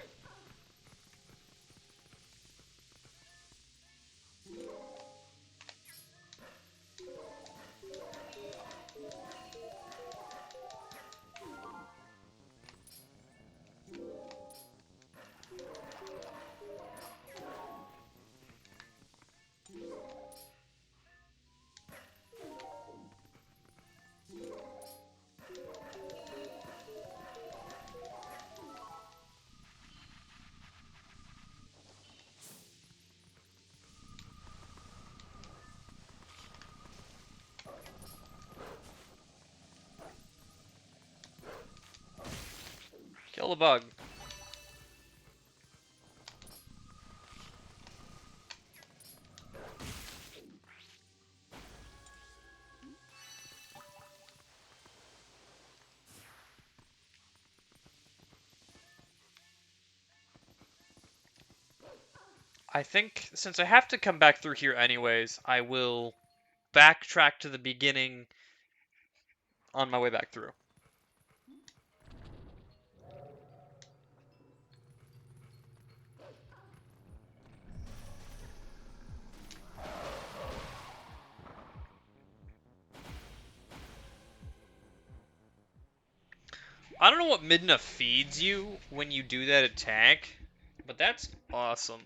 Kill the bug. I think, since I have to come back through here anyways, I will backtrack to the beginning on my way back through. I don't know what Midna feeds you when you do that attack, but that's awesome.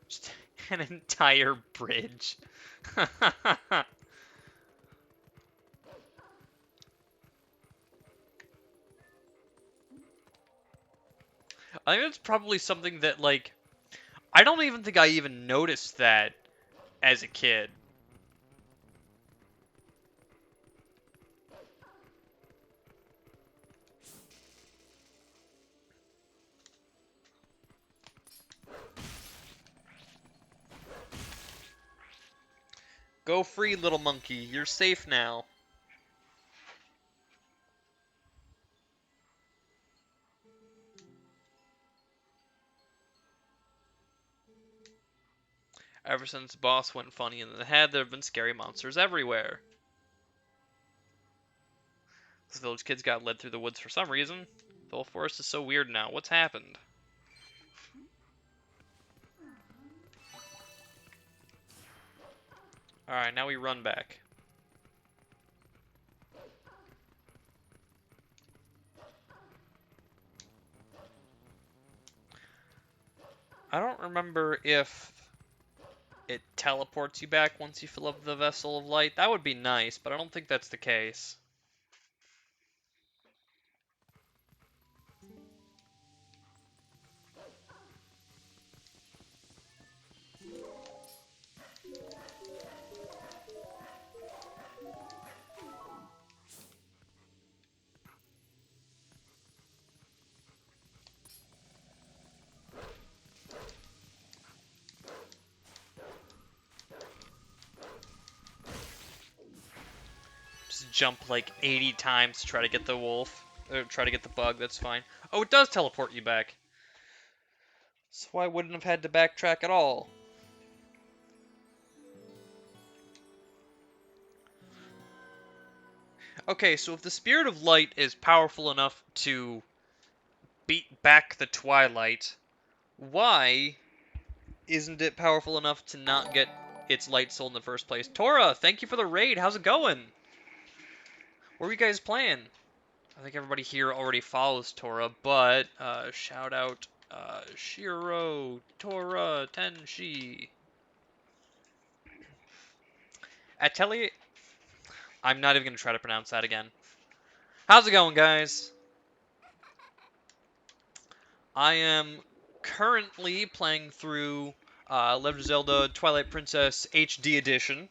Just an entire bridge. I think that's probably something that, like, I don't even think I even noticed that as a kid. Go free, little monkey. You're safe now. Ever since Boss went funny in the head, there have been scary monsters everywhere. This village kids got led through the woods for some reason. The whole forest is so weird now. What's happened? Alright, now we run back. I don't remember if it teleports you back once you fill up the Vessel of Light. That would be nice, but I don't think that's the case. Just jump like 80 times to try to get the wolf. Or try to get the bug, that's fine. Oh, it does teleport you back. So I wouldn't have had to backtrack at all. Okay, so if the Spirit of Light is powerful enough to beat back the Twilight, why isn't it powerful enough to not get its light soul in the first place? Tora, thank you for the raid. How's it going? What were you guys playing? I think everybody here already follows Tora, but shout out Shiro, Tora, Tenshi. Atelier. I'm not even going to try to pronounce that again. How's it going, guys? I am currently playing through Legend of Zelda Twilight Princess HD Edition.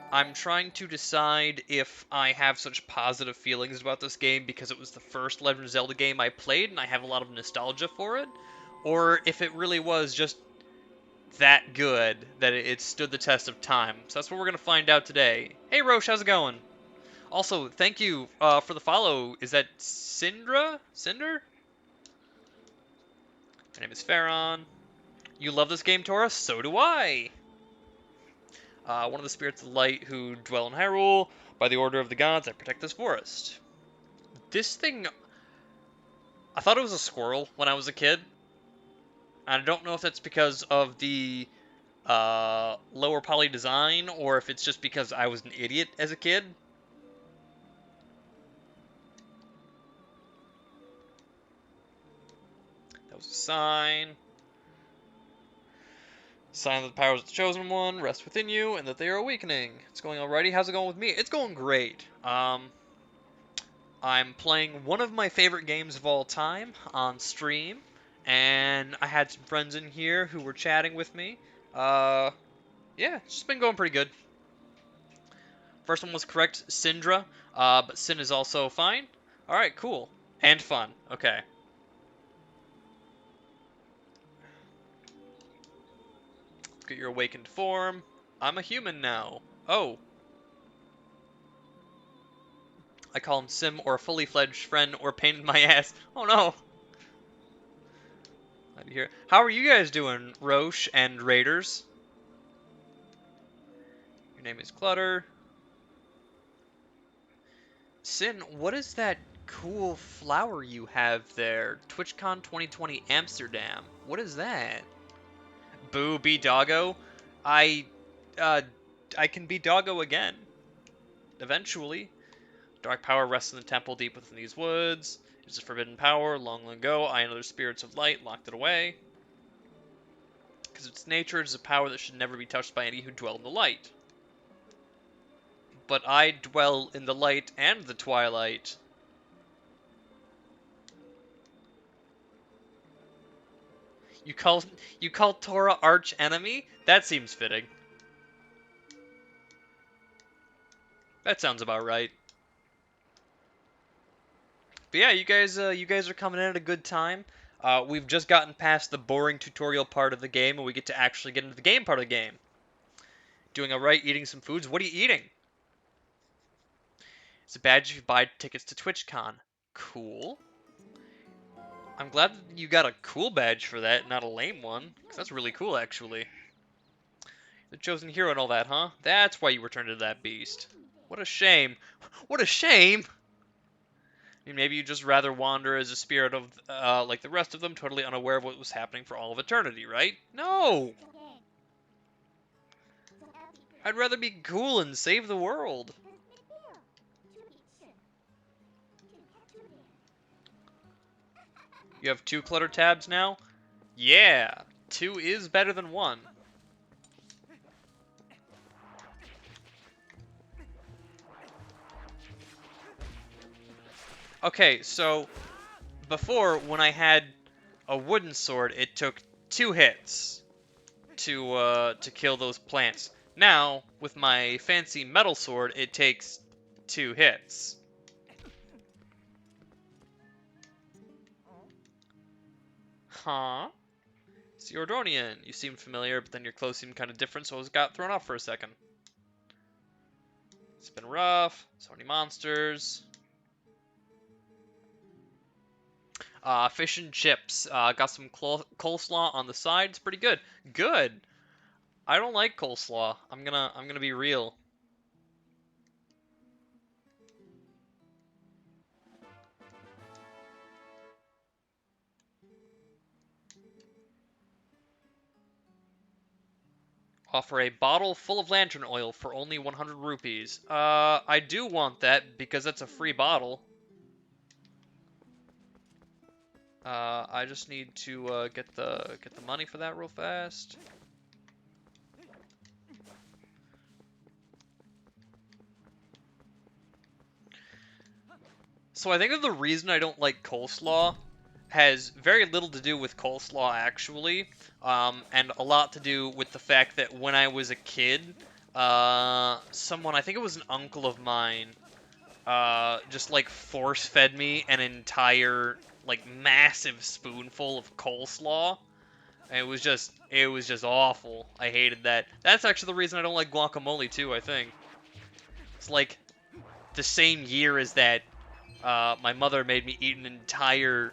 I'm trying to decide if I have such positive feelings about this game because it was the first Legend of Zelda game I played and I have a lot of nostalgia for it, or if it really was just that good that it stood the test of time. So that's what we're going to find out today. Hey Roche, how's it going? Also, thank you for the follow. Is that Syndra? Cinder? My name is Farron. You love this game, Tora? So do I! One of the spirits of light who dwell in Hyrule. By the order of the gods, I protect this forest. This thing... I thought it was a squirrel when I was a kid. I don't know if that's because of the lower poly design, or if it's just because I was an idiot as a kid. That was a sign. Sign that the powers of the Chosen One rest within you, and that they are awakening. It's going alrighty. How's it going with me? It's going great. I'm playing one of my favorite games of all time on stream, and I had some friends in here who were chatting with me. Yeah, it's just been going pretty good. First one was correct, Syndra, but Sin is also fine. Alright, cool. And fun. Okay. Look at your awakened form. I'm a human now. Oh. I call him Sim or a fully fledged friend or pain in my ass. Oh no. Glad to hear. How are you guys doing, Roche and Raiders? Your name is Clutter. Sin, what is that cool flower you have there? TwitchCon 2020 Amsterdam. What is that? Boo, be doggo. I, uh, I can be doggo again. Eventually. Dark power rests in the temple deep within these woods. It's a forbidden power. Long ago, I and other spirits of light locked it away. Because its nature is a power that should never be touched by any who dwell in the light. But I dwell in the light and the twilight. You call Tora arch enemy? That seems fitting. That sounds about right. But yeah, you guys are coming in at a good time. We've just gotten past the boring tutorial part of the game, and we get to actually get into the game part of the game. Doing alright, eating some foods. What are you eating? It's a badge if you buy tickets to TwitchCon. Cool. I'm glad that you got a cool badge for that, not a lame one. Because that's really cool, actually. The chosen hero and all that, huh? That's why you returned to that beast. What a shame. What a shame! I mean, maybe you'd just rather wander as a spirit of, like the rest of them, totally unaware of what was happening for all of eternity, right? No! I'd rather be cool and save the world. You have 2 clutter tabs now? Yeah! 2 is better than 1. Okay, so before, when I had a wooden sword, it took 2 hits to kill those plants. Now, with my fancy metal sword, it takes 2 hits. Huh? It's Yordonian. You seemed familiar, but then your clothes seemed kind of different, so I got thrown off for a second. It's been rough. So many monsters. Fish and chips. Got some coleslaw on the side. It's pretty good. Good. I don't like coleslaw. I'm gonna be real. Offer a bottle full of lantern oil for only 100 rupees. I do want that because that's a free bottle. I just need to get the money for that real fast. So I think that the reason I don't like coleslaw has very little to do with coleslaw actually, and a lot to do with the fact that when I was a kid, someone, I think it was an uncle of mine, just like force-fed me an entire, like, massive spoonful of coleslaw. And it was just awful. I hated that. That's actually the reason I don't like guacamole too, I think. It's like the same year as that, my mother made me eat an entire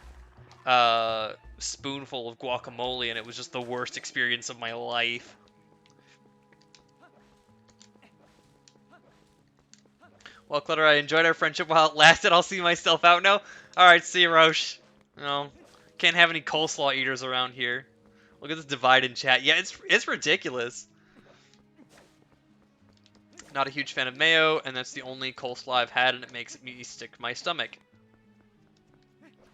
spoonful of guacamole, and it was just the worst experience of my life. Well, Clutter, I enjoyed our friendship while it lasted. I'll see myself out now. Alright, see you, Roche. No, can't have any coleslaw eaters around here. Look at this divide in chat. Yeah, it's ridiculous. Not a huge fan of mayo, and that's the only coleslaw I've had, and it makes me sick to my stomach.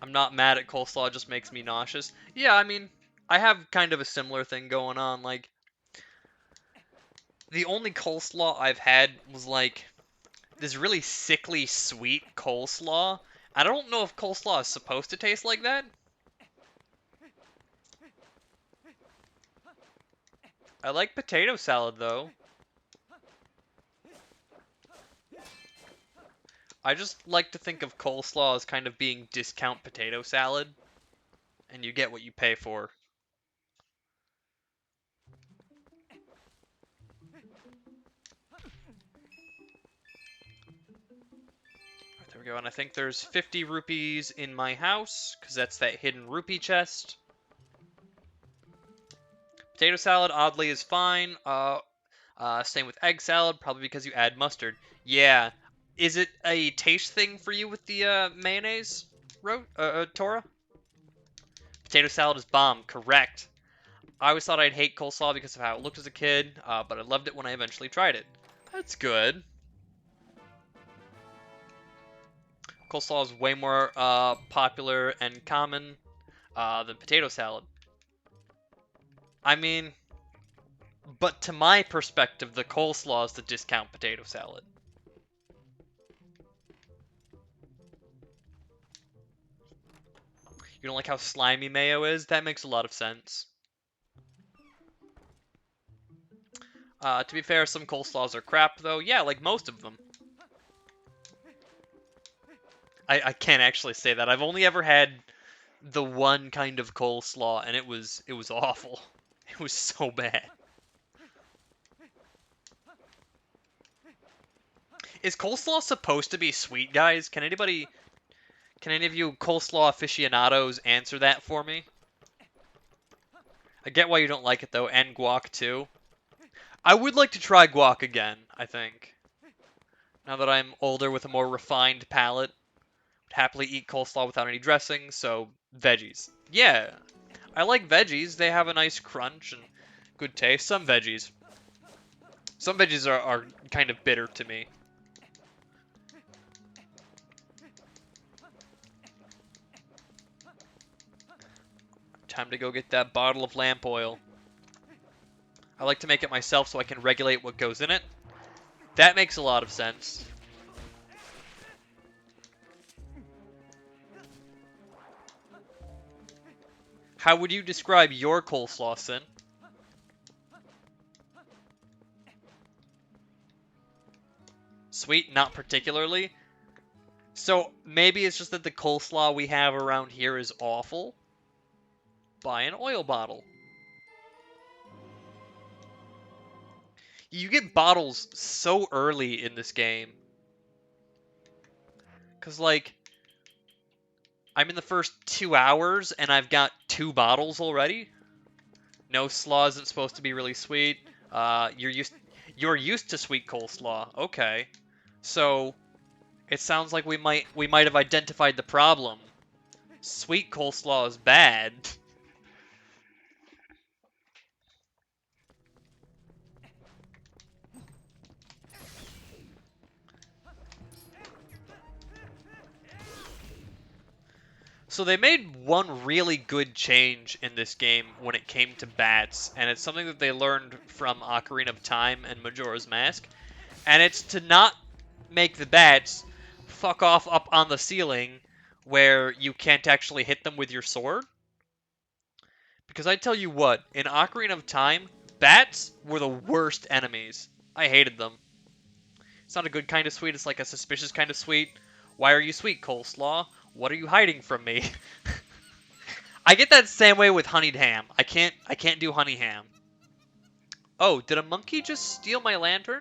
I'm not mad at coleslaw, it just makes me nauseous. Yeah, I mean, I have kind of a similar thing going on. Like, the only coleslaw I've had was, like, this really sickly sweet coleslaw. I don't know if coleslaw is supposed to taste like that. I like potato salad, though. I just like to think of coleslaw as kind of being discount potato salad, and you get what you pay for. There we go, and I think there's 50 rupees in my house, because that's that hidden rupee chest. Potato salad, oddly, is fine. Same with egg salad, probably because you add mustard. Yeah. Is it a taste thing for you with the mayonnaise, Tora? Potato salad is bomb, correct. I always thought I'd hate coleslaw because of how it looked as a kid, but I loved it when I eventually tried it. That's good. Coleslaw is way more popular and common than potato salad. I mean, but to my perspective, the coleslaw is the discount potato salad. You don't like how slimy mayo is? That makes a lot of sense. To be fair, some coleslaws are crap, though. Yeah, like most of them. I can't actually say that. I've only ever had the one kind of coleslaw, and it was awful. It was so bad. Is coleslaw supposed to be sweet, guys? Can any of you coleslaw aficionados answer that for me? I get why you don't like it though, and guac too. I would like to try guac again, I think. Now that I'm older with a more refined palate, would happily eat coleslaw without any dressing, so veggies. Yeah, I like veggies. They have a nice crunch and good taste. Some veggies. Some veggies are kind of bitter to me. Time to go get that bottle of lamp oil. I like to make it myself so I can regulate what goes in it. That makes a lot of sense. How would you describe your coleslaw, Sin? Sweet, not particularly. So maybe it's just that the coleslaw we have around here is awful. Buy an oil bottle. You get bottles so early in this game. Because, like, I'm in the first 2 hours and I've got 2 bottles already. No slaw isn't supposed to be really sweet. You're used to sweet coleslaw. Okay. So it sounds like we might have identified the problem. Sweet coleslaw is bad. So they made one really good change in this game when it came to bats, and it's something that they learned from Ocarina of Time and Majora's Mask, and it's to not make the bats fuck off up on the ceiling where you can't actually hit them with your sword. Because I tell you what, in Ocarina of Time, bats were the worst enemies. I hated them. It's not a good kind of sweet, it's like a suspicious kind of sweet. Why are you sweet, coleslaw? What are you hiding from me? I get that same way with honeyed ham. I can't do honey ham. Oh, did a monkey just steal my lantern?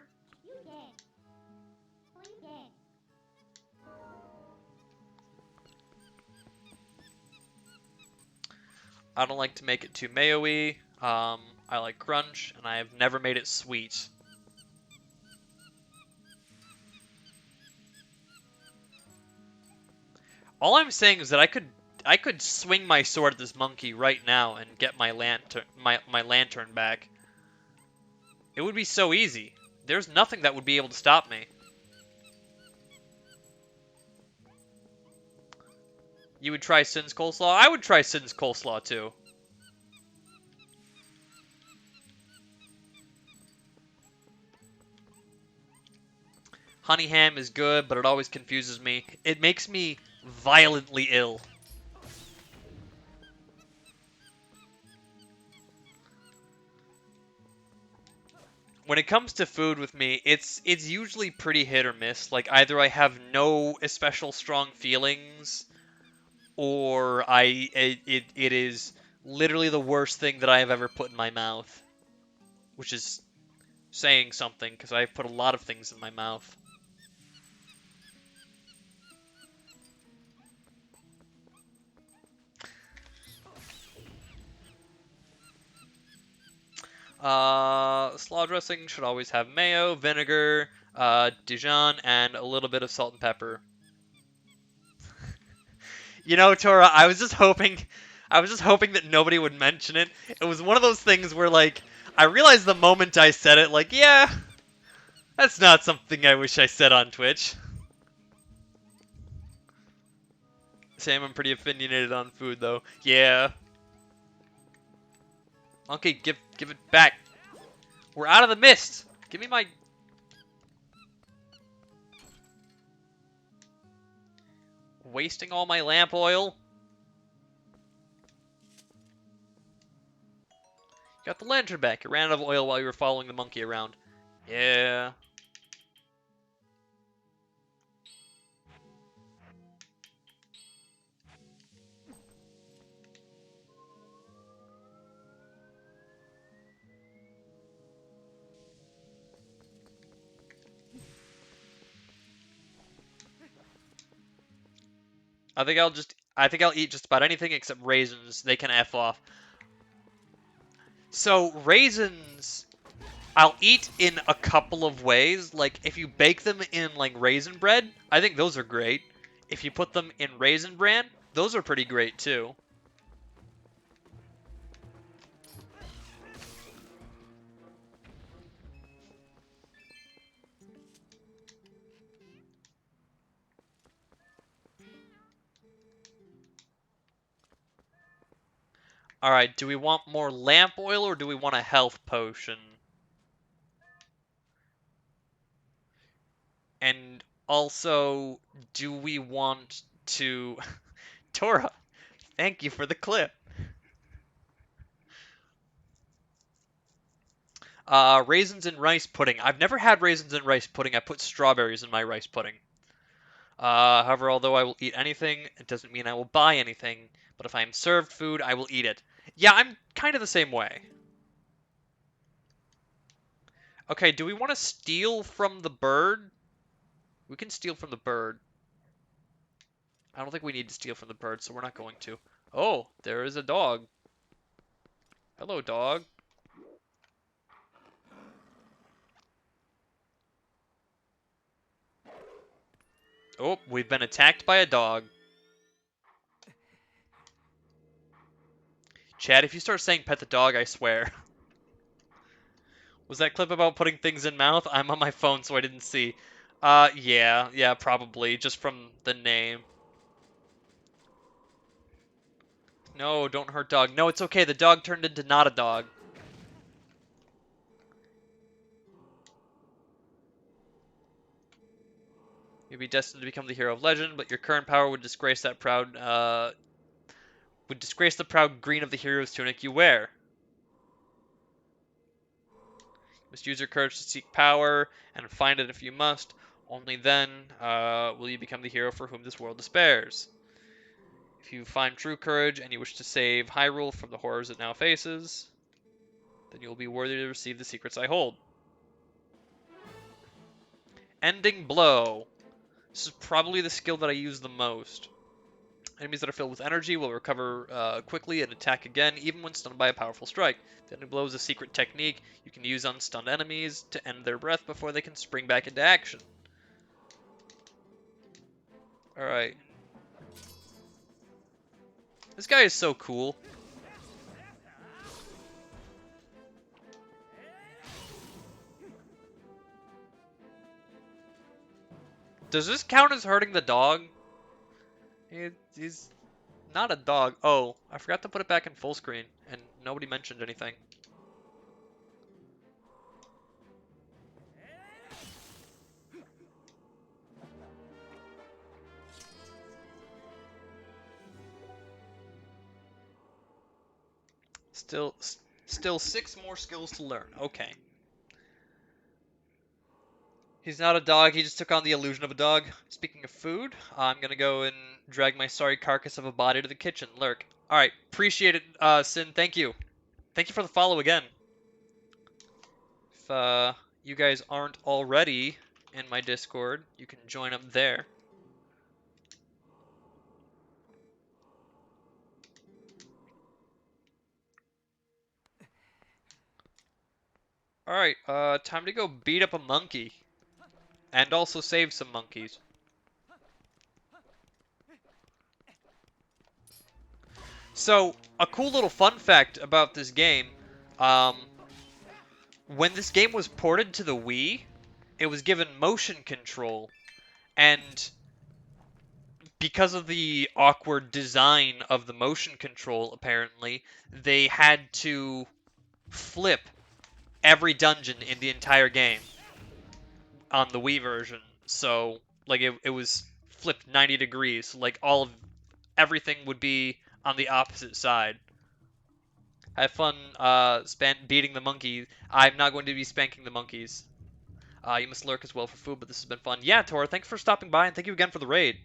I don't like to make it too mayo-y. I like crunch, and I have never made it sweet. All I'm saying is that I could swing my sword at this monkey right now and get my lantern back. It would be so easy. There's nothing that would be able to stop me. You would try Sin's coleslaw? I would try Sin's coleslaw too. Honey ham is good, but it always confuses me. It makes me violently ill. When it comes to food with me, it's usually pretty hit or miss. Like either I have no especial strong feelings, or it is literally the worst thing that I have ever put in my mouth, which is saying something because I've put a lot of things in my mouth. Slaw dressing should always have mayo, vinegar, Dijon, and a little bit of salt and pepper. You know, Tora, I was just hoping that nobody would mention it. It was one of those things where, like, I realized the moment I said it, like, yeah, that's not something I wish I said on Twitch. Sam, I'm pretty opinionated on food, though. Yeah. Okay, give it back. We're out of the mist. Give me my... Wasting all my lamp oil. Got the lantern back. You ran out of oil while you were following the monkey around. Yeah. I think I'll eat just about anything except raisins. They can F off. So raisins, I'll eat in a couple of ways. Like if you bake them in like raisin bread, I think those are great. If you put them in raisin bran, those are pretty great too. Alright, do we want more lamp oil or do we want a health potion? And also, do we want to... Tora, thank you for the clip. Raisins and rice pudding. I've never had raisins and rice pudding. I put strawberries in my rice pudding. However, although I will eat anything, it doesn't mean I will buy anything. But if I am served food, I will eat it. Yeah, I'm kind of the same way. Okay, do we want to steal from the bird? We can steal from the bird. I don't think we need to steal from the bird, so we're not going to. Oh, there is a dog. Hello, dog. Oh, we've been attacked by a dog. Chad, if you start saying pet the dog, I swear. Was that clip about putting things in mouth? I'm on my phone, so I didn't see. Yeah, probably, just from the name. No, don't hurt dog. No, it's okay, the dog turned into not a dog. You'd be destined to become the hero of legend, but your current power would disgrace that proud, would disgrace the proud green of the hero's tunic you wear. You must use your courage to seek power, and find it if you must. Only then, will you become the hero for whom this world despairs. If you find true courage and you wish to save Hyrule from the horrors it now faces, then you will be worthy to receive the secrets I hold. Ending Blow. This is probably the skill that I use the most. Enemies that are filled with energy will recover quickly and attack again, even when stunned by a powerful strike. The ending blow is a secret technique you can use on stunned enemies to end their breath before they can spring back into action. Alright. This guy is so cool. Does this count as hurting the dog? He's not a dog. Oh, I forgot to put it back in full screen, and nobody mentioned anything. Still 6 more skills to learn. Okay. He's not a dog, he just took on the illusion of a dog. Speaking of food, I'm gonna go and drag my sorry carcass of a body to the kitchen. Lurk. Alright, appreciate it, Sin. Thank you. Thank you for the follow again. If you guys aren't already in my Discord, you can join up there. Alright, time to go beat up a monkey. And also save some monkeys. So, a cool little fun fact about this game, when this game was ported to the Wii, it was given motion control, and because of the awkward design of the motion control, apparently, they had to flip every dungeon in the entire game on the Wii version. So, like, it was flipped 90 degrees. Like, everything would be on the opposite side. Have fun beating the monkey. I'm not going to be spanking the monkeys. You must lurk as well for food, but this has been fun. Yeah, Tora, thanks for stopping by, and thank you again for the raid.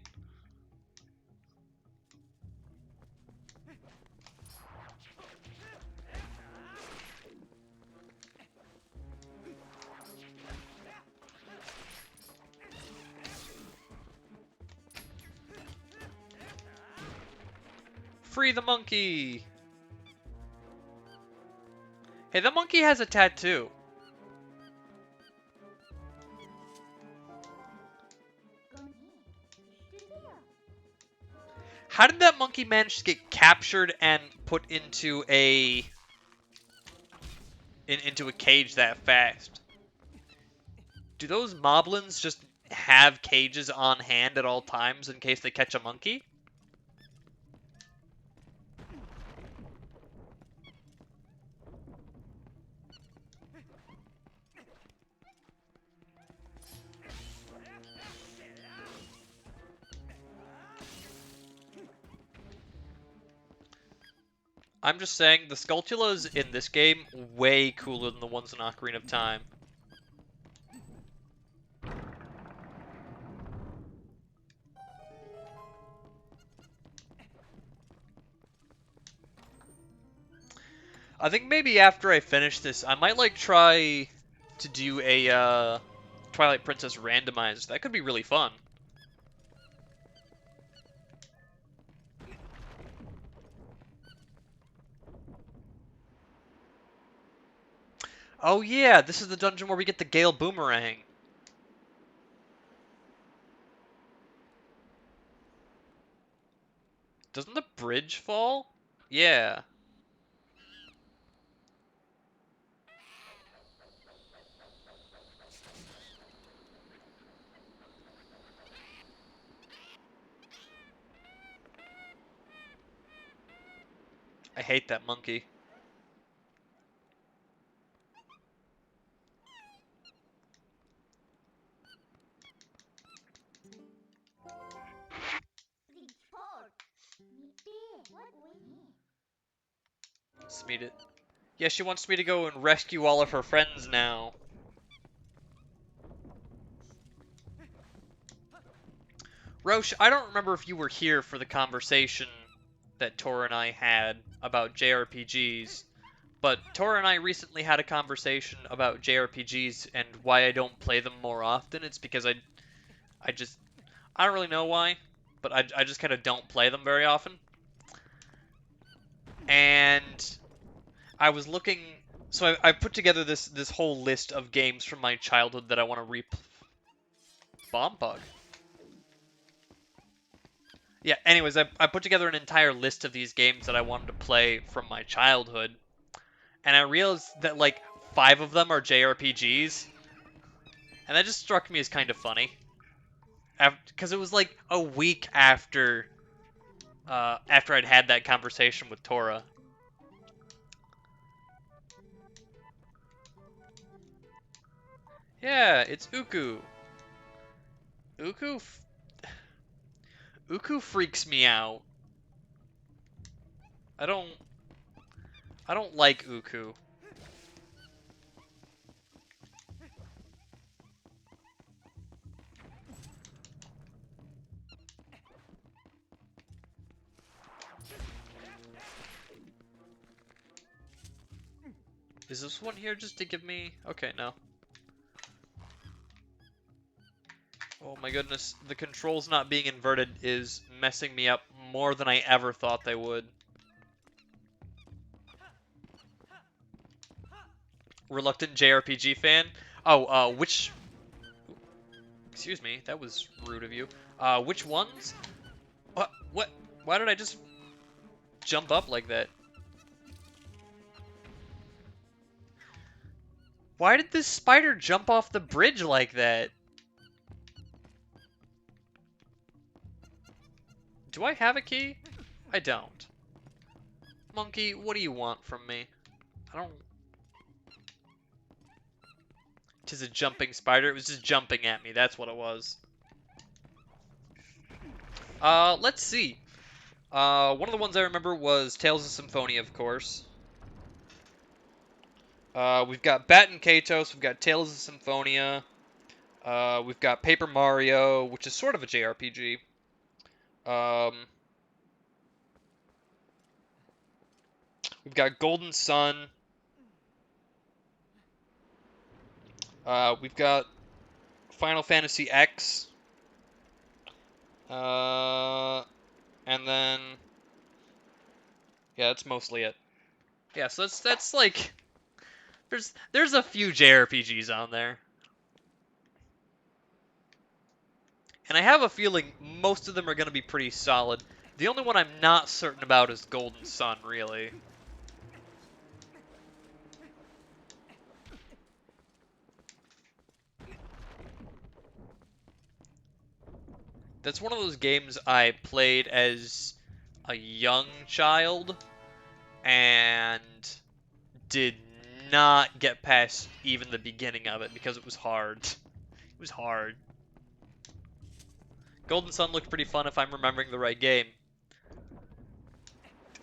Free the monkey! Hey, the monkey has a tattoo. How did that monkey manage to get captured and put into a cage that fast? Do those moblins just have cages on hand at all times in case they catch a monkey? I'm just saying, the Skulltulas in this game, way cooler than the ones in Ocarina of Time. I think maybe after I finish this, I might like try to do a Twilight Princess randomized. That could be really fun. Oh yeah, this is the dungeon where we get the Gale Boomerang. Doesn't the bridge fall? Yeah. I hate that monkey. Smeed it. Yeah, she wants me to go and rescue all of her friends now. Roche, I don't remember if you were here for the conversation that Tora and I had about JRPGs, but Tora and I recently had a conversation about JRPGs and why I don't play them more often. It's because I just, I don't really know why, but I just kind of don't play them very often. And I was looking, so I put together this whole list of games from my childhood that I want to Bomb bug. Yeah, anyways, I put together an entire list of these games that I wanted to play from my childhood, and I realized that, like, 5 of them are JRPGs, and that just struck me as kind of funny. Because it was, like, a week after I'd had that conversation with Tora. Yeah, it's Uku. Uku... Uku freaks me out. I don't... I don't like Uku. Is this one here just to give me... Okay, no. Oh my goodness, the controls not being inverted is messing me up more than I ever thought they would. Reluctant JRPG fan? Oh, which... Excuse me, that was rude of you. Which ones? What? What? Why did I just jump up like that? Why did this spider jump off the bridge like that? Do I have a key? I don't. Monkey, what do you want from me? I don't... Tis a jumping spider. It was just jumping at me. That's what it was. Let's see. One of the ones I remember was Tales of Symphonia, of course. We've got Baton Kaitos, we've got Tales of Symphonia, we've got Paper Mario, which is sort of a JRPG. We've got Golden Sun. We've got Final Fantasy X. And then Yeah, that's mostly it. Yeah, so that's like there's a few JRPGs on there. And I have a feeling most of them are going to be pretty solid. The only one I'm not certain about is Golden Sun, really. That's one of those games I played as a young child and did not get past even the beginning of it because it was hard. It was hard. Golden Sun looked pretty fun if I'm remembering the right game.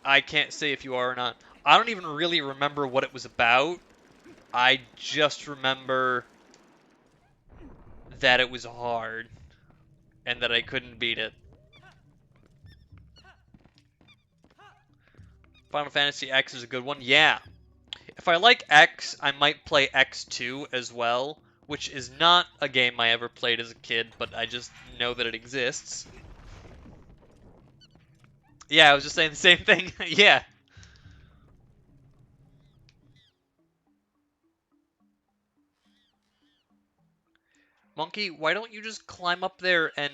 I can't say if you are or not. I don't even really remember what it was about. I just remember that it was hard and that I couldn't beat it. Final Fantasy X is a good one. Yeah. If I like X, I might play X2 as well, which is not a game I ever played as a kid, but I just know that it exists. Yeah, I was just saying the same thing. Yeah. Monkey, why don't you just climb up there and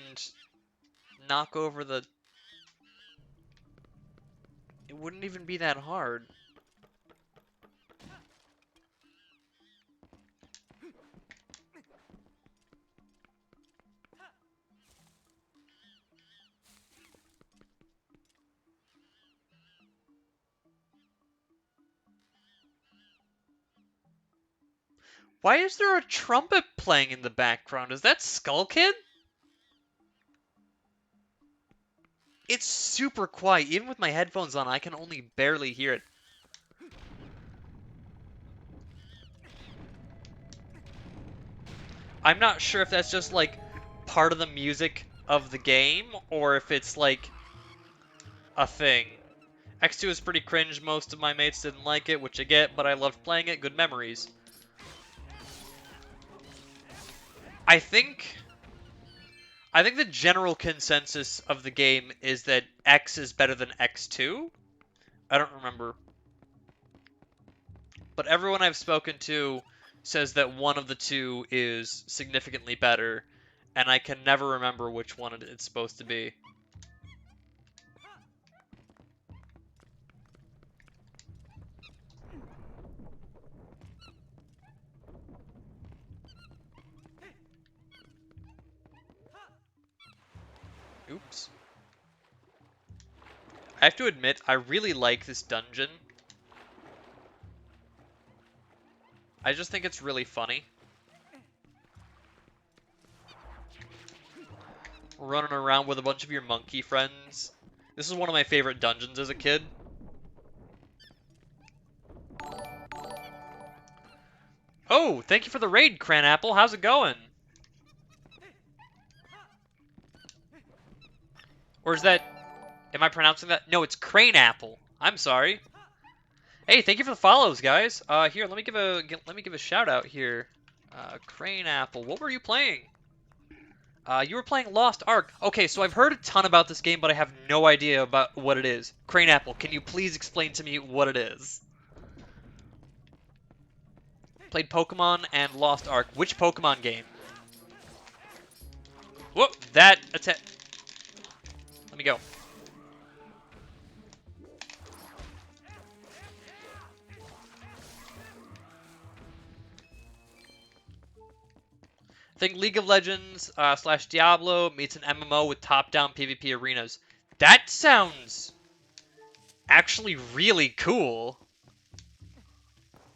knock over the... It wouldn't even be that hard. Why is there a trumpet playing in the background? Is that Skull Kid? It's super quiet. Even with my headphones on, I can only barely hear it. I'm not sure if that's just, like, part of the music of the game, or if it's, like, a thing. X2 is pretty cringe. Most of my mates didn't like it, which I get, but I loved playing it. Good memories. I think... I think the general consensus of the game is that X is better than X2. I don't remember. But everyone I've spoken to says that one of the two is significantly better, and I can never remember which one it's supposed to be. Oops. I have to admit, I really like this dungeon. I just think it's really funny. Running around with a bunch of your monkey friends. This is one of my favorite dungeons as a kid. Oh, thank you for the raid, Cranapple. How's it going? Or is that... Am I pronouncing that? No, it's Craneapple. I'm sorry. Hey, thank you for the follows, guys. Here, let me give a shout out here. Craneapple, what were you playing? You were playing Lost Ark. Okay, so I've heard a ton about this game, but I have no idea about what it is. Craneapple, can you please explain to me what it is? Played Pokemon and Lost Ark. Which Pokemon game? Whoop! That attack. Let me go. I think League of Legends slash Diablo meets an MMO with top-down PvP arenas. That sounds actually really cool.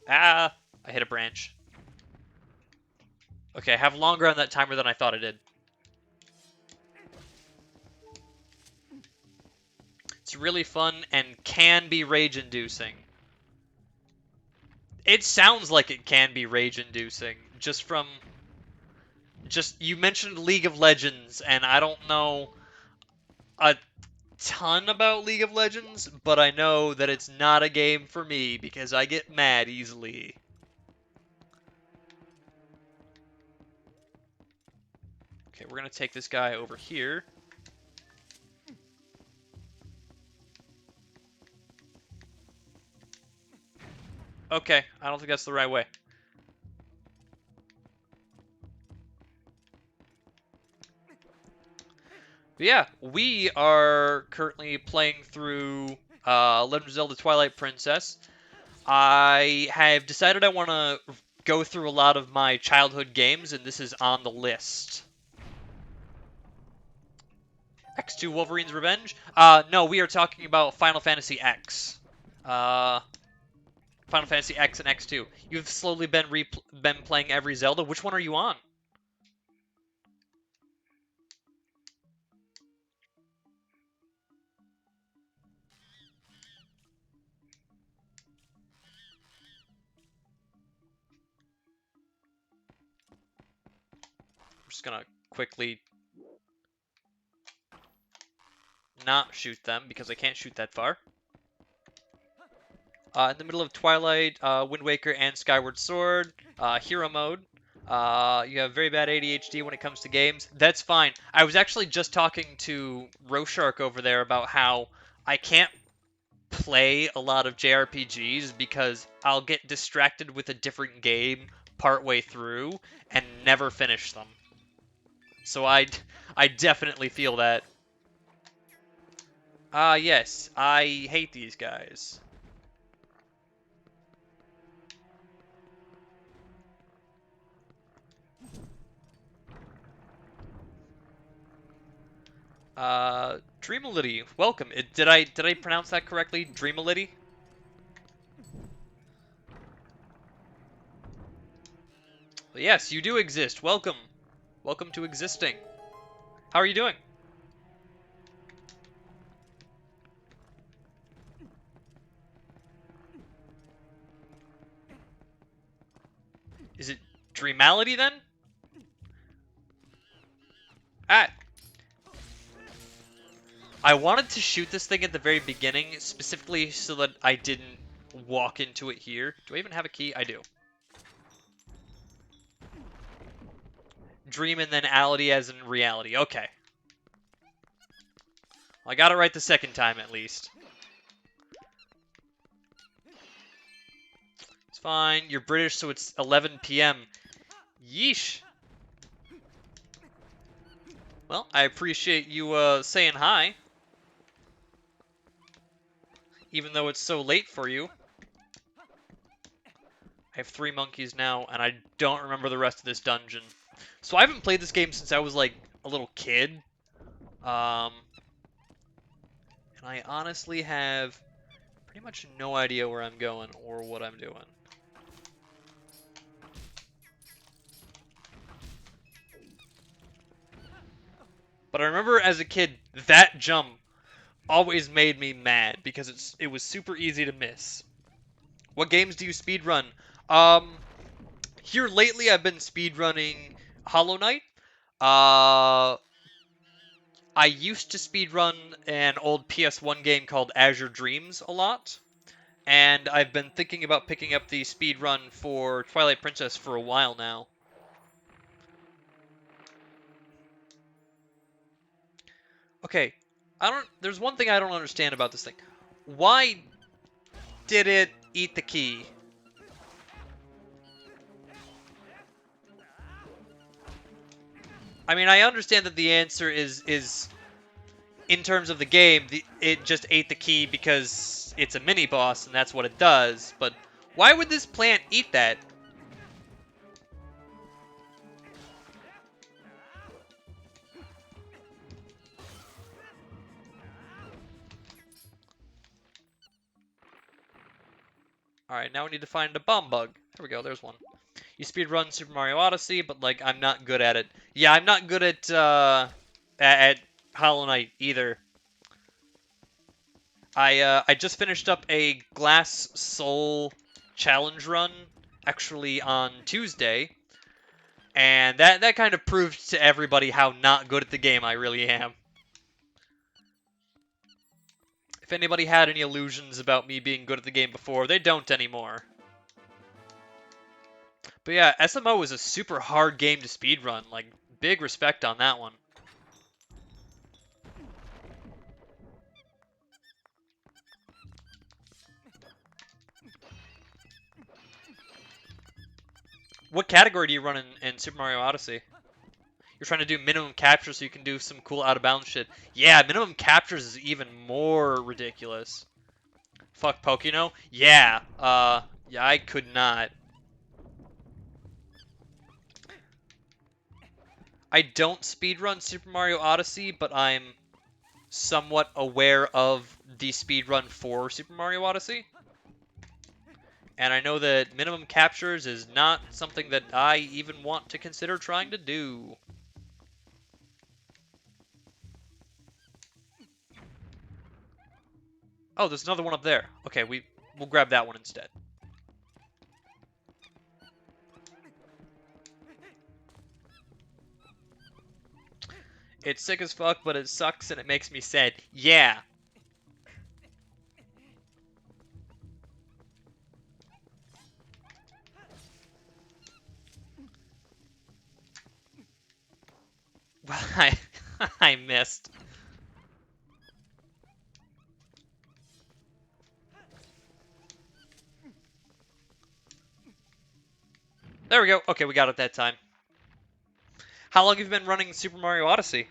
Ah, I hit a branch. Okay, I have longer on that timer than I thought I did. It's really fun and can be rage-inducing. It sounds like it can be rage-inducing, just from... you mentioned League of Legends, and I don't know a ton about League of Legends, but I know that it's not a game for me because I get mad easily. Okay, we're gonna take this guy over here. Okay, I don't think that's the right way. But yeah, we are currently playing through Legend of Zelda Twilight Princess. I have decided I want to go through a lot of my childhood games, and this is on the list. X2 Wolverine's Revenge? No, we are talking about Final Fantasy X. Uh, Final Fantasy X and X2. You've slowly been playing every Zelda. Which one are you on? I'm just gonna quickly not shoot them because I can't shoot that far. In the middle of Twilight, Wind Waker, and Skyward Sword, Hero Mode. You have very bad ADHD when it comes to games. That's fine. I was actually just talking to Roshark over there about how I can't play a lot of JRPGs because I'll get distracted with a different game partway through and never finish them. So I definitely feel that. Yes, I hate these guys. Dreamality, welcome. Did I pronounce that correctly? Dreamality? Yes, you do exist. Welcome. Welcome to existing. How are you doing? Is it Dreamality then? Ah, I wanted to shoot this thing at the very beginning, specifically so that I didn't walk into it here. Do I even have a key? I do. Dream and then ality as in reality. Okay. Well, I got it right the second time at least. It's fine. You're British, so it's 11 p.m. Yeesh. Well, I appreciate you saying hi. Even though it's so late for you. I have 3 monkeys now, and I don't remember the rest of this dungeon. So I haven't played this game since I was, like, a little kid. And I honestly have pretty much no idea where I'm going or what I'm doing. But I remember as a kid, that jump always made me mad because it was super easy to miss. What games do you speedrun? Here lately I've been speedrunning Hollow Knight. Uh, I used to speedrun an old PS1 game called Azure Dreams a lot. And I've been thinking about picking up the speedrun for Twilight Princess for a while now. Okay, there's one thing I don't understand about this thing. Why did it eat the key? I mean, I understand that the answer is in terms of the game, it just ate the key because it's a mini boss and that's what it does. But why would this plant eat that? Alright, now we need to find a bomb bug. There we go, there's one. You speedrun Super Mario Odyssey, but, like, I'm not good at it. Yeah, I'm not good at Hollow Knight either. I just finished up a Glass Soul challenge run, actually on Tuesday, and that kind of proved to everybody how not good at the game I really am. If anybody had any illusions about me being good at the game before, they don't anymore. But yeah, SMO is a super hard game to speedrun, like, big respect on that one. What category do you run in Super Mario Odyssey? You're trying to do minimum capture so you can do some cool out-of-bounds shit. Yeah, minimum captures is even more ridiculous. Fuck Pokino? Yeah, yeah, I could not. I don't speedrun Super Mario Odyssey, but I'm somewhat aware of the speedrun for Super Mario Odyssey. And I know that minimum captures is not something that I even want to consider trying to do. Oh, there's another one up there. Okay, we'll grab that one instead. It's sick as fuck, but it sucks and it makes me sad. Yeah. Well, I missed. There we go. Okay, we got it that time. How long have you been running Super Mario Odyssey?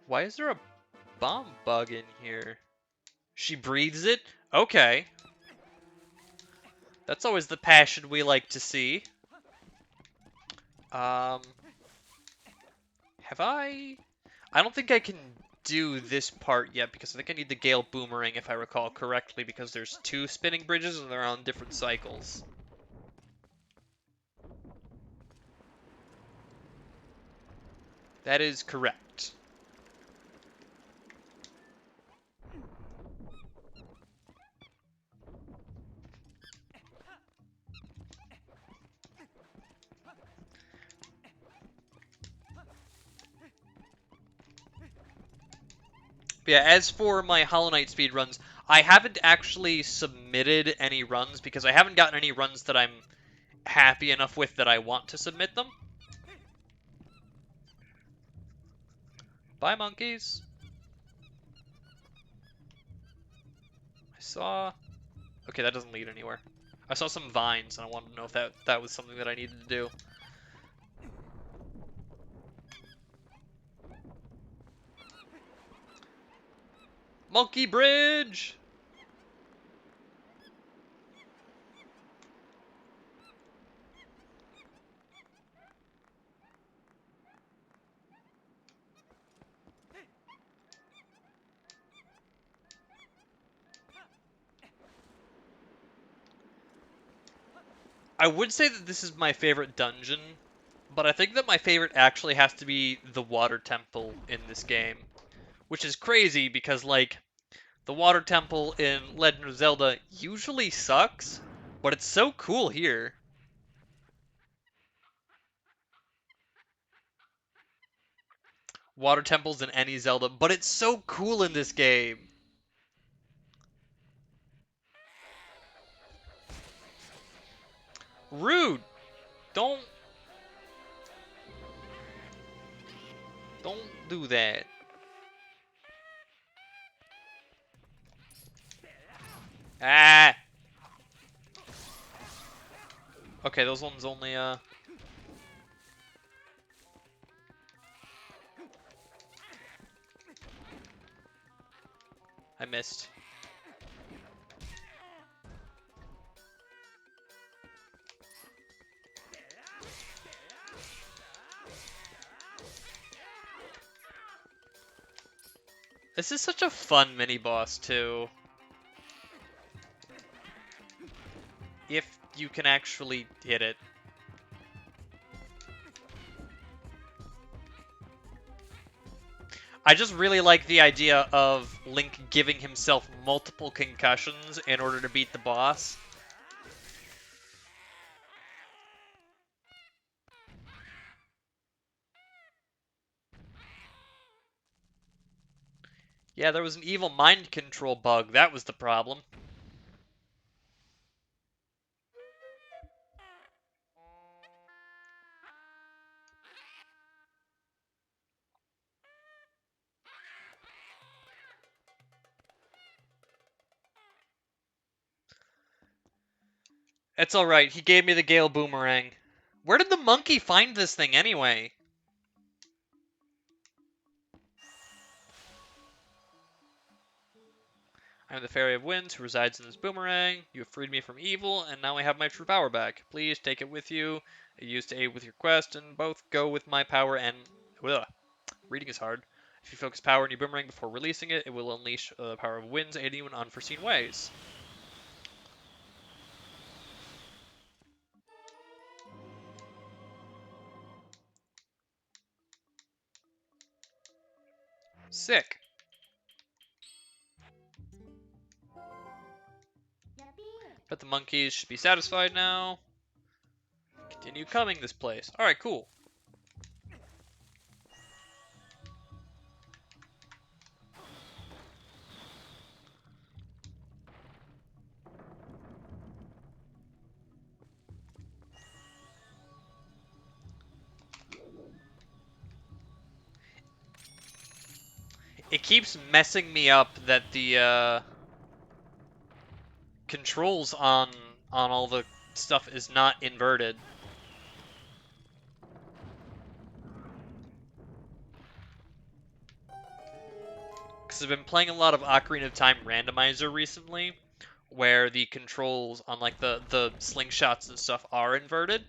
Why is there a bomb bug in here? She breathes it? Okay. That's always the passion we like to see. Have I... I don't think I can do this part yet because I think I need the Gale Boomerang if I recall correctly because there's two spinning bridges and they're on different cycles. That is correct. But yeah, as for my Hollow Knight speedruns, I haven't actually submitted any runs because I haven't gotten any runs that I'm happy enough with that I want to submit them. Bye, monkeys. I saw... Okay, that doesn't lead anywhere. I saw some vines, and I wanted to know if that was something that I needed to do. Monkey Bridge! I would say that this is my favorite dungeon, but I think that my favorite actually has to be the Water Temple in this game. Which is crazy because, like, the Water Temple in Legend of Zelda usually sucks, but it's so cool here. Water temples in any Zelda, but it's so cool in this game. Rude. Don't don't do that. Ah. Okay, those ones only I missed. This is such a fun mini boss too. If you can actually hit it. I just really like the idea of Link giving himself multiple concussions in order to beat the boss. Yeah, there was an evil mind control bug. That was the problem. It's alright, he gave me the Gale Boomerang. Where did the monkey find this thing anyway? I am the Fairy of Winds who resides in this boomerang. You have freed me from evil, and now I have my true power back. Please take it with you. I used to aid with your quest, and both go with my power and... Ugh, reading is hard. If you focus power in your boomerang before releasing it, it will unleash the power of winds, aiding you in unforeseen ways. Sick. But the monkeys should be satisfied now. Continue coming this place. Alright, cool. It keeps messing me up that the controls on all the stuff is not inverted. Because I've been playing a lot of Ocarina of Time Randomizer recently, where the controls on like the slingshots and stuff are inverted.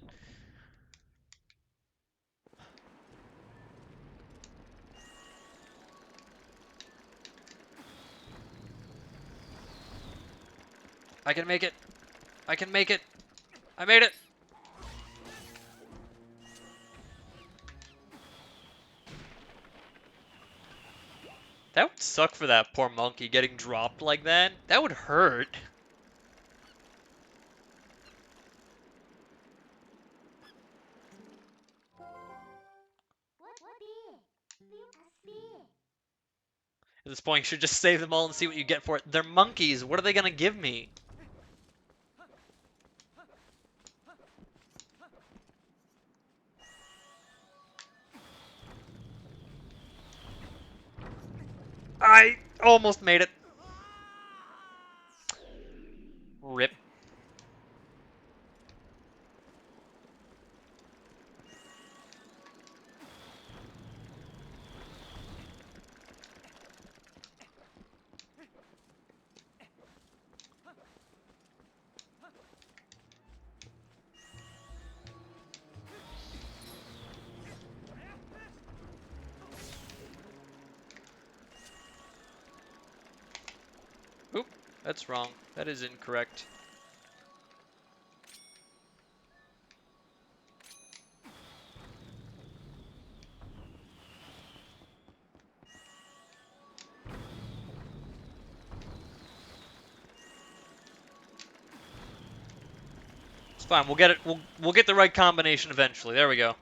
I can make it. I can make it. I made it. That would suck for that poor monkey getting dropped like that. That would hurt. At this point, you should just save them all and see what you get for it. They're monkeys. What are they gonna give me? I almost made it. Rip. Oop, that's wrong. That is incorrect. It's fine. We'll get it. We'll get the right combination eventually. There we go.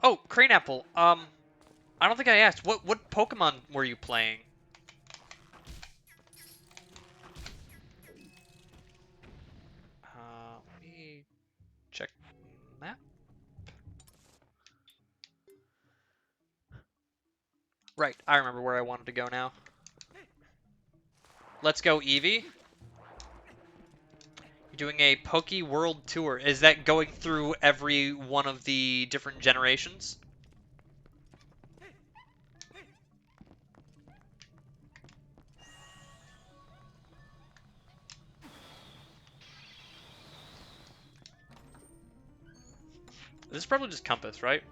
Oh, Crane Apple. I don't think I asked. What Pokemon were you playing? Let me check map. Right, I remember where I wanted to go now. Let's go, Eevee. You're doing a Poke World Tour. Is that going through every one of the different generations? This is probably just Compass, right?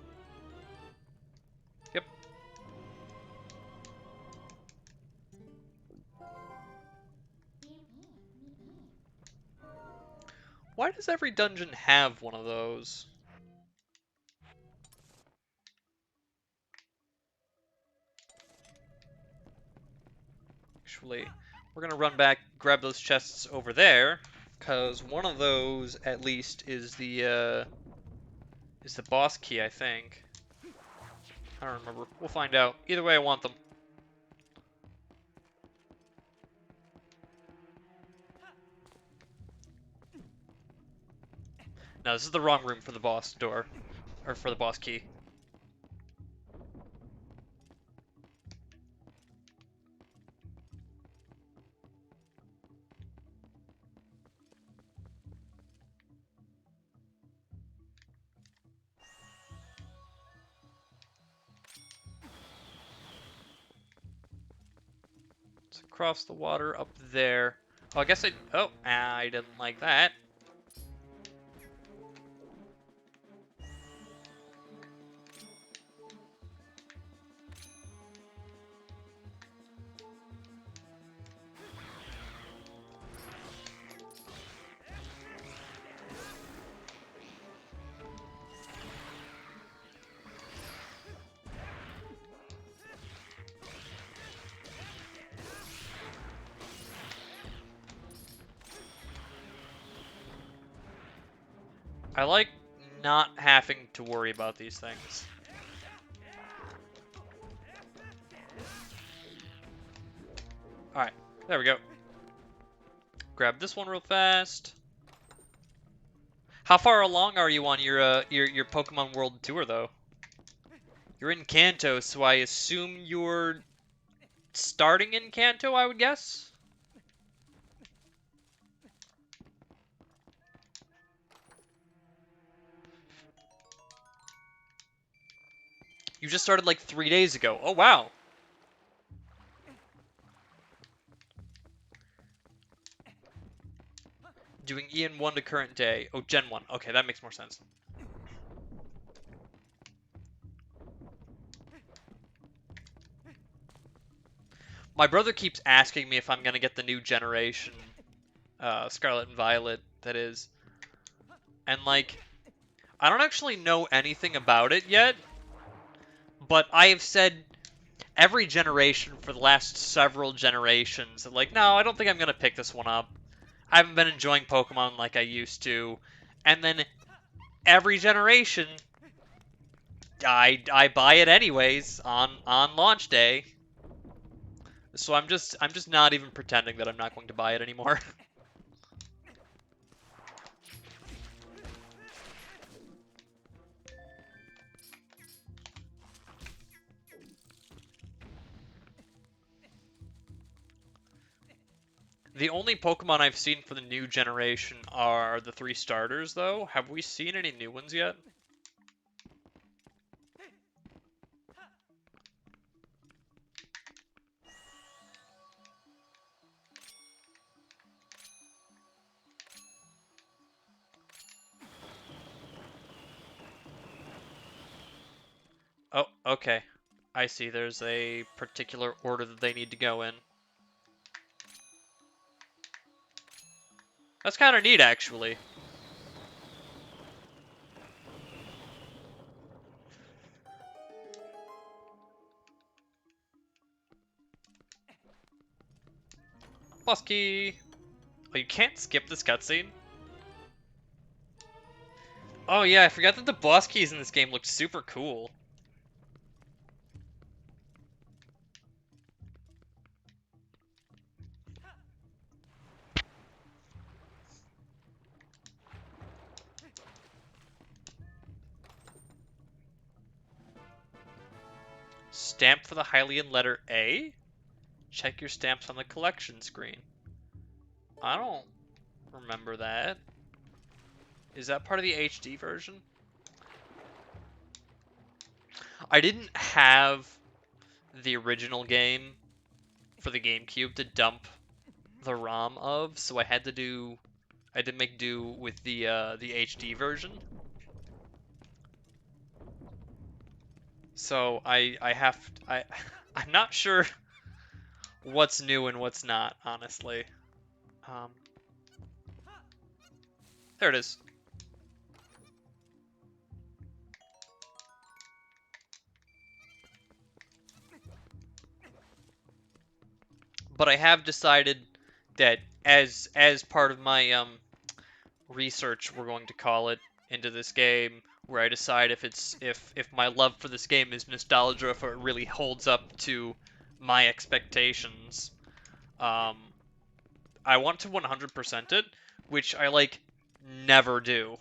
Yep. Why does every dungeon have one of those? Actually, we're gonna run back, grab those chests over there, because one of those, at least, is the boss key, I think. I don't remember. We'll find out. Either way, I want them. No, this is the wrong room for the boss door. Or for the boss key. It's across the water up there. Oh, I guess I didn't like that. I like not having to worry about these things. Alright, there we go. Grab this one real fast. How far along are you on your Pokemon World Tour, though? You're in Kanto, so I assume you're starting in Kanto, I would guess? You just started like 3 days ago. Oh, wow. Doing EN 1 to current day. Oh, Gen 1. Okay, that makes more sense. My brother keeps asking me if I'm going to get the new generation, Scarlet and Violet, that is. And, like, I don't actually know anything about it yet, but I have said every generation for the last several generations that, like, no, I don't think I'm going to pick this one up. I haven't been enjoying Pokemon like I used to. And then every generation, I buy it anyways on launch day. So I'm just not even pretending that I'm not going to buy it anymore. The only Pokemon I've seen for the new generation are the 3 starters, though. Have we seen any new ones yet? Oh, okay. I see. There's a particular order that they need to go in. That's kind of neat, actually. Boss key! Oh, you can't skip this cutscene? Oh yeah, I forgot that the boss keys in this game looked super cool. Stamp for the Hylian letter A? Check your stamps on the collection screen. I don't remember that. Is that part of the HD version? I didn't have the original game for the GameCube to dump the ROM of, so I had to make do with the HD version. So I'm not sure what's new and what's not, honestly. Um, there it is. But I have decided that as part of my research, we're going to call it, into this game, where I decide if my love for this game is nostalgia, if it really holds up to my expectations. Um, I want to 100% it, which I like never do.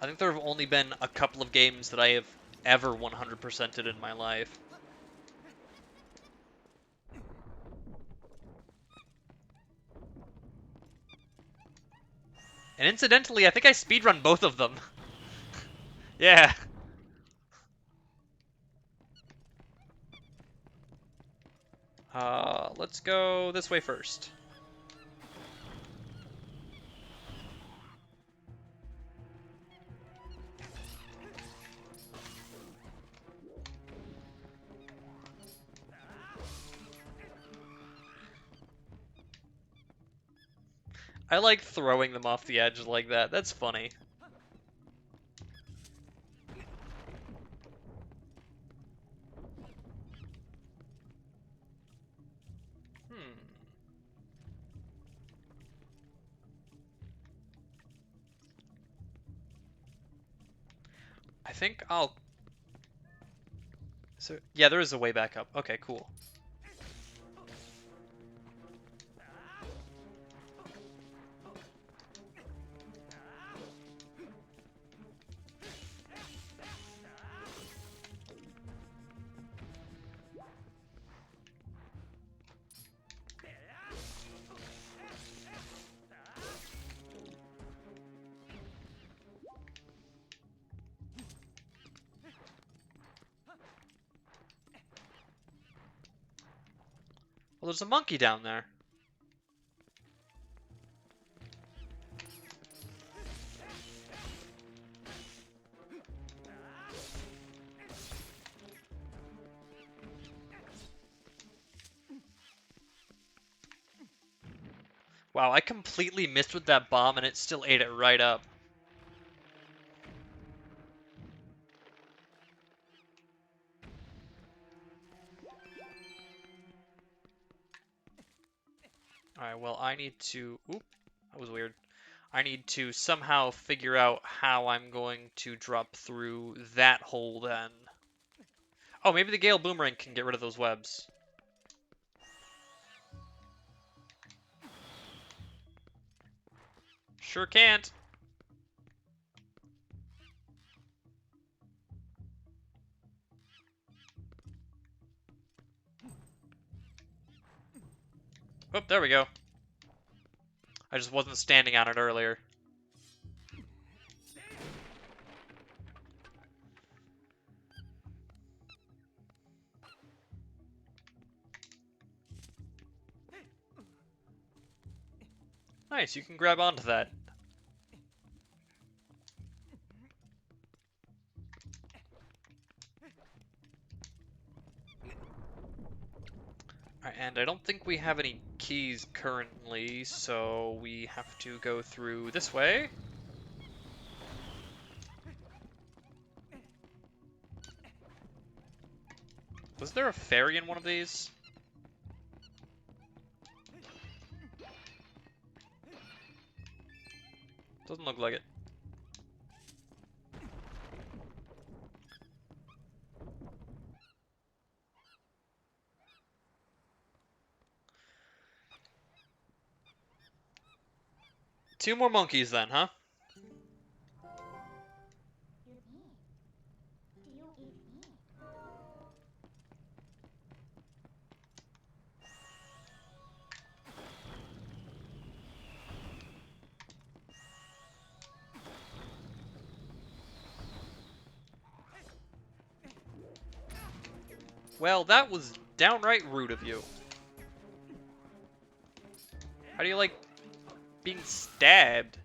I think there have only been a couple of games that I have ever 100%ed in my life. And incidentally, I think I speedrun both of them. Yeah. Let's go this way first. I like throwing them off the edge like that. That's funny. Hmm. I think I'll... So, yeah, there is a way back up. Okay, cool. Well, there's a monkey down there. Wow, I completely missed with that bomb and it still ate it right up. Alright, well, I need to... Oop, that was weird. I need to somehow figure out how I'm going to drop through that hole then. Oh, maybe the Gale Boomerang can get rid of those webs. Sure can't. Oh, there we go. I just wasn't standing on it earlier. Nice, you can grab onto that. Alright, and I don't think we have any keys currently, so we have to go through this way. Was there a fairy in one of these? Doesn't look like it. Two more monkeys then, huh? Well, that was downright rude of you. How do you like being stabbed?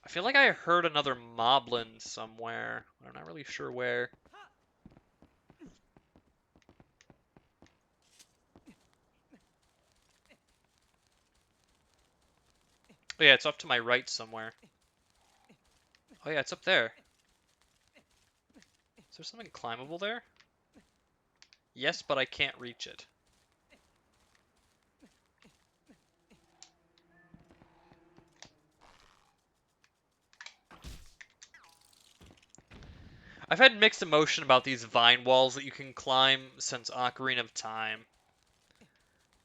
I feel like I heard another moblin somewhere. I'm not really sure where. Oh yeah, it's up to my right somewhere. Oh yeah, it's up there. Is there something climbable there? Yes, but I can't reach it. I've had mixed emotion about these vine walls that you can climb since Ocarina of Time.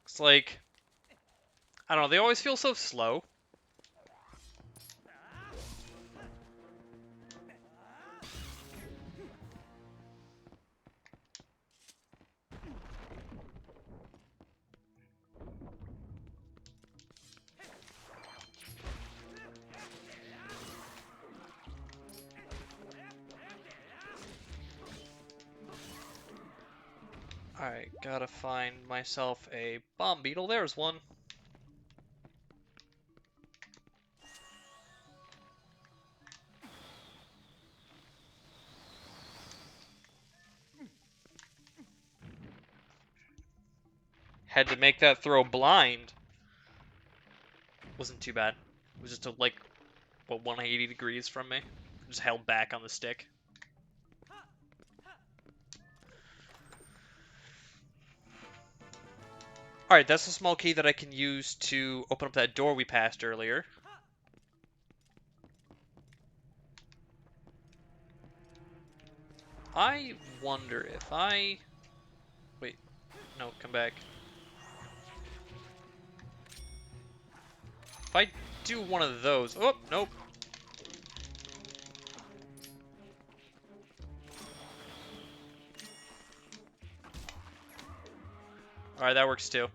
It's like, I don't know, they always feel so slow. Alright, gotta find myself a bomb beetle. There's one. Had to make that throw blind. Wasn't too bad. It was just like, what, 180 degrees from me. Just held back on the stick. Alright, that's a small key that I can use to open up that door we passed earlier. I wonder if I... Wait, no, come back. If I do one of those... Oh, nope. Alright, that works too.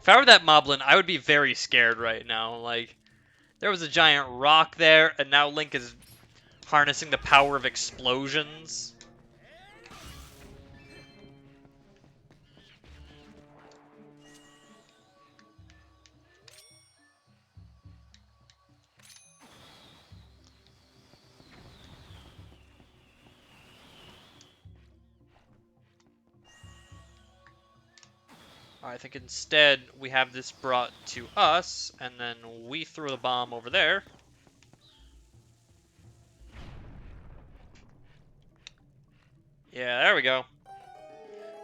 If I were that moblin, I would be very scared right now. Like, there was a giant rock there, and now Link is harnessing the power of explosions. I think instead we have this brought to us, and then we throw the bomb over there. Yeah, there we go.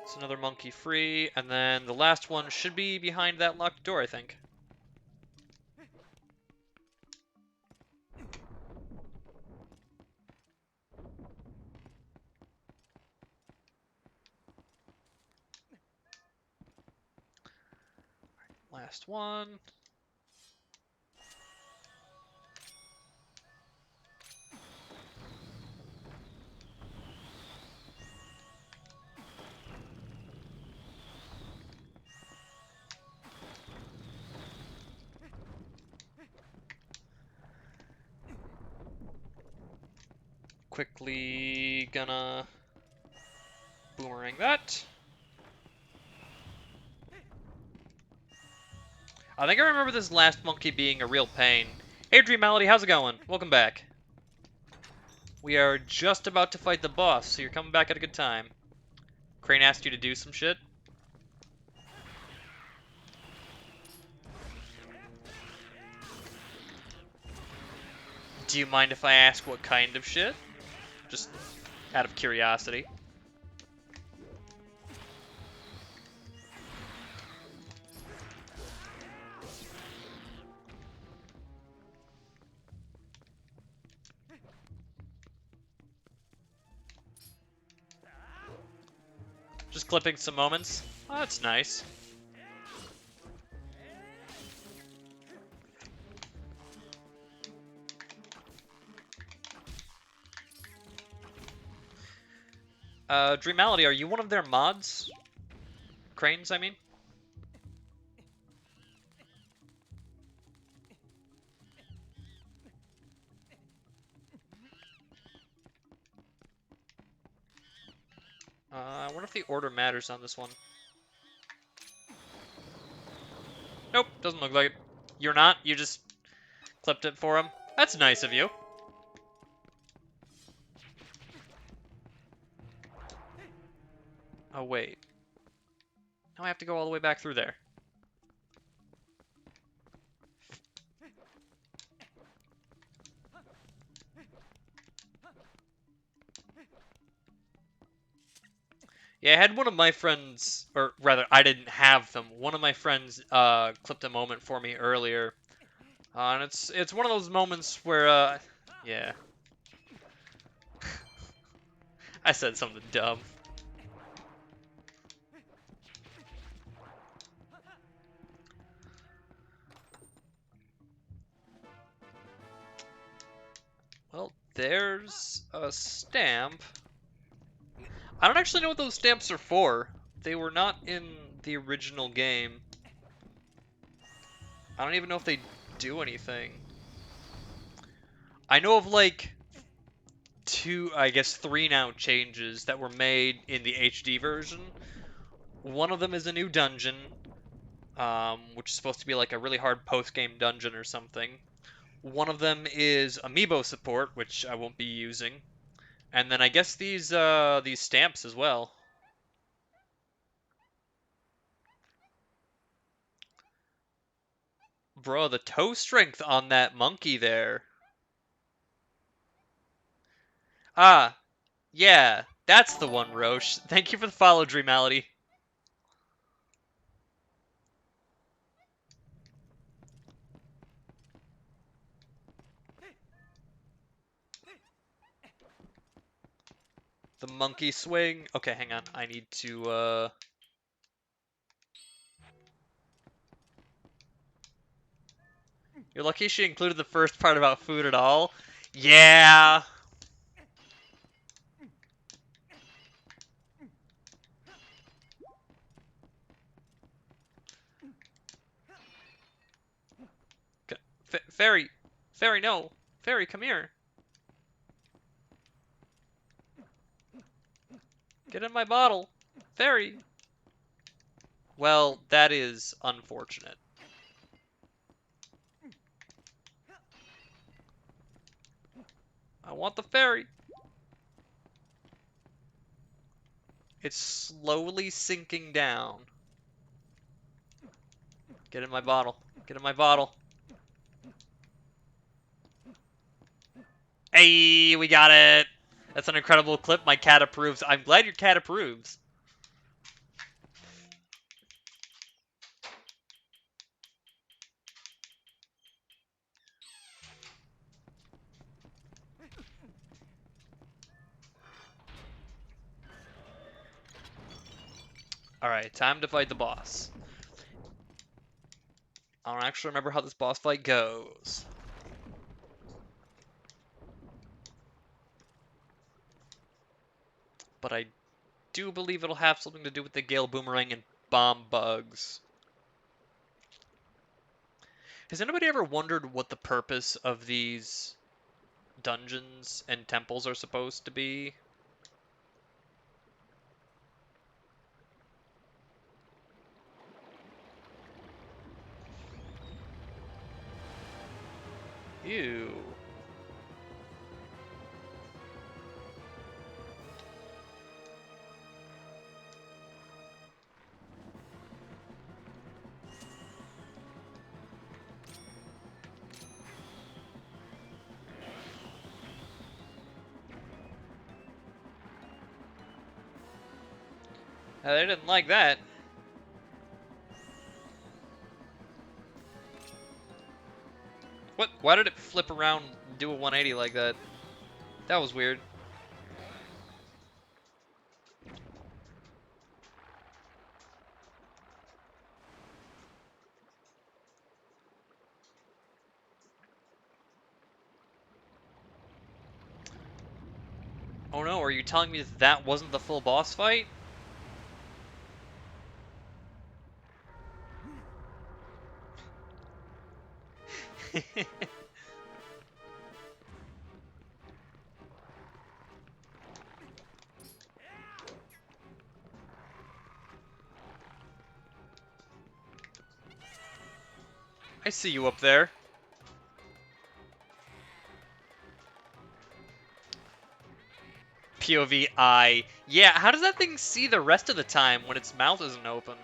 It's another monkey free, and then the last one should be behind that locked door, I think. Last one. Quickly gonna boomerang that. I think I remember this last monkey being a real pain. Hey, Dream Malady, how's it going? Welcome back. We are just about to fight the boss, so you're coming back at a good time. Crane asked you to do some shit? Do you mind if I ask what kind of shit? Just out of curiosity. Just clipping some moments. Oh, that's nice. Dreamality, are you one of their mods? Cranes, I mean? I wonder if the order matters on this one. Nope, doesn't look like it. You're not? You just clipped it for him? That's nice of you. Oh, wait. Now I have to go all the way back through there. Yeah, I had one of my friends, or rather, I didn't have them. One of my friends clipped a moment for me earlier, and it's one of those moments where yeah, I said something dumb. Well, there's a stamp. I don't actually know what those stamps are for. They were not in the original game. I don't even know if they do anything. I know of like two, I guess three now changes that were made in the HD version. One of them is a new dungeon, which is supposed to be like a really hard post-game dungeon or something. One of them is amiibo support, which I won't be using, and then I guess these stamps as well. Bro, the toe strength on that monkey there. Ah, yeah, that's the one, Roche. Thank you for the follow, Dreamality. The monkey swing. Okay, hang on. I need to, You're lucky she included the first part about food at all. Yeah. Fairy. Fairy, no. Fairy, come here. Get in my bottle. Fairy. Well, that is unfortunate. I want the fairy. It's slowly sinking down. Get in my bottle. Get in my bottle. Hey, we got it. That's an incredible clip. My cat approves. I'm glad your cat approves. Alright, time to fight the boss. I don't actually remember how this boss fight goes. But I do believe it'll have something to do with the Gale Boomerang and bomb bugs. Has anybody ever wondered what the purpose of these dungeons and temples are supposed to be? Ew. They didn't like that. What? Why did it flip around and do a 180 like that? That was weird. Oh no, are you telling me that that wasn't the full boss fight? I see you up there. POV eye. Yeah, how does that thing see the rest of the time when its mouth isn't open?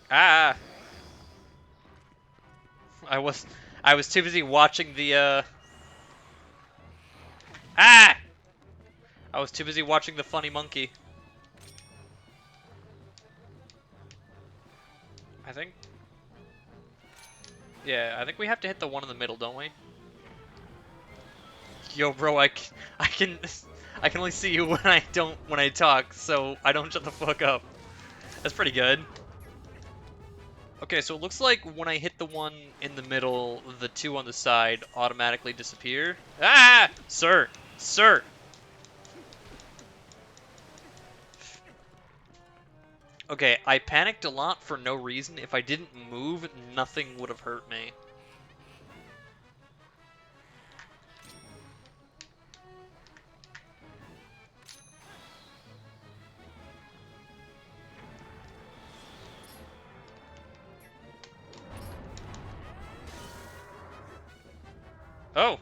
Ah! I was I was too busy watching the Ah! I was too busy watching the funny monkey. I think Yeah, I think we have to hit the one in the middle, don't we? Yo, bro, I can I can only see you when I talk, so I don't shut the fuck up. That's pretty good. Okay, so it looks like when I hit the one in the middle, the two on the side automatically disappear. Ah! Sir! Sir! Okay, I panicked a lot for no reason. If I didn't move, nothing would have hurt me. Oh!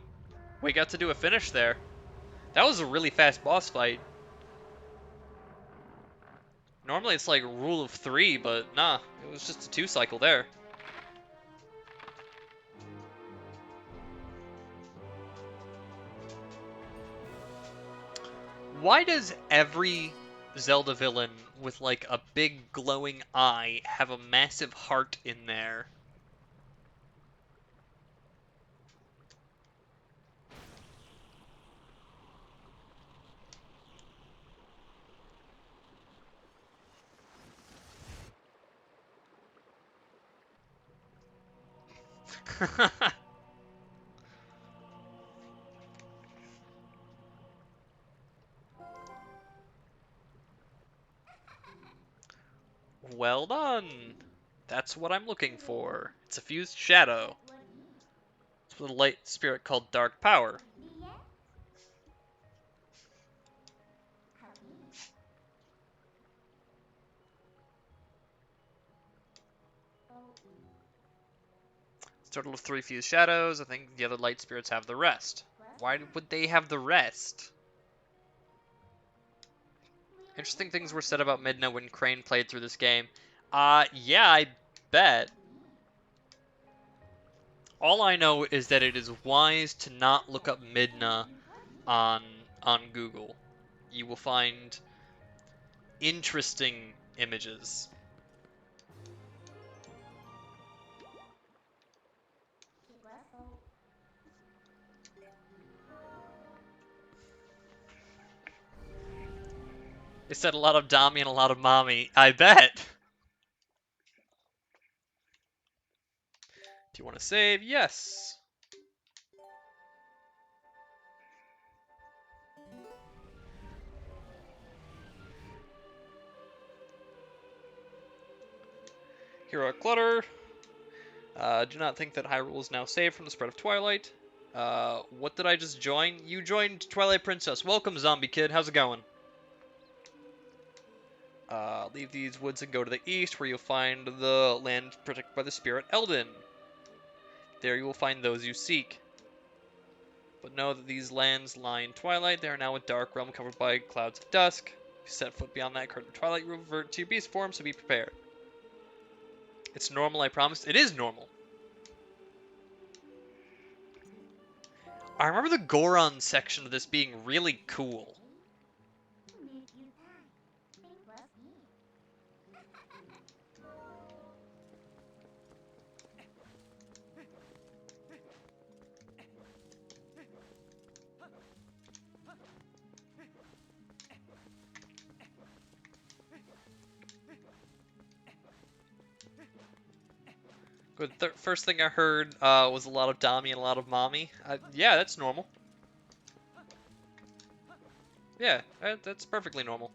We got to do a finish there. That was a really fast boss fight. Normally it's like rule of 3, but nah, it was just a 2 cycle there. Why does every Zelda villain with like a big glowing eye have a massive heart in there? Well done! That's what I'm looking for. It's a fused shadow. It's with a light spirit called Dark Power. It's a total of 3 fused shadows. I think the other light spirits have the rest. Why would they have the rest? Interesting things were said about Midna when Crane played through this game. Yeah, I bet. All I know is that it is wise to not look up Midna on Google. You will find interesting images. It said a lot of Dami and a lot of Mommy. I bet. Do you want to save? Yes. Hero Clutter. Do not think that Hyrule is now saved from the spread of Twilight. What did I just join? You joined Twilight Princess. Welcome, zombie kid. How's it going? Leave these woods and go to the east, where you'll find the land protected by the spirit Eldin. There you will find those you seek. But know that these lands lie in Twilight. They are now a dark realm covered by clouds of dusk. If you set foot beyond that curtain of Twilight, you will revert to your beast form, so be prepared. It's normal, I promise. It is normal. I remember the Goron section of this being really cool. Good. First thing I heard was a lot of Dami and a lot of Mommy. Yeah, that's normal. Yeah, that's perfectly normal.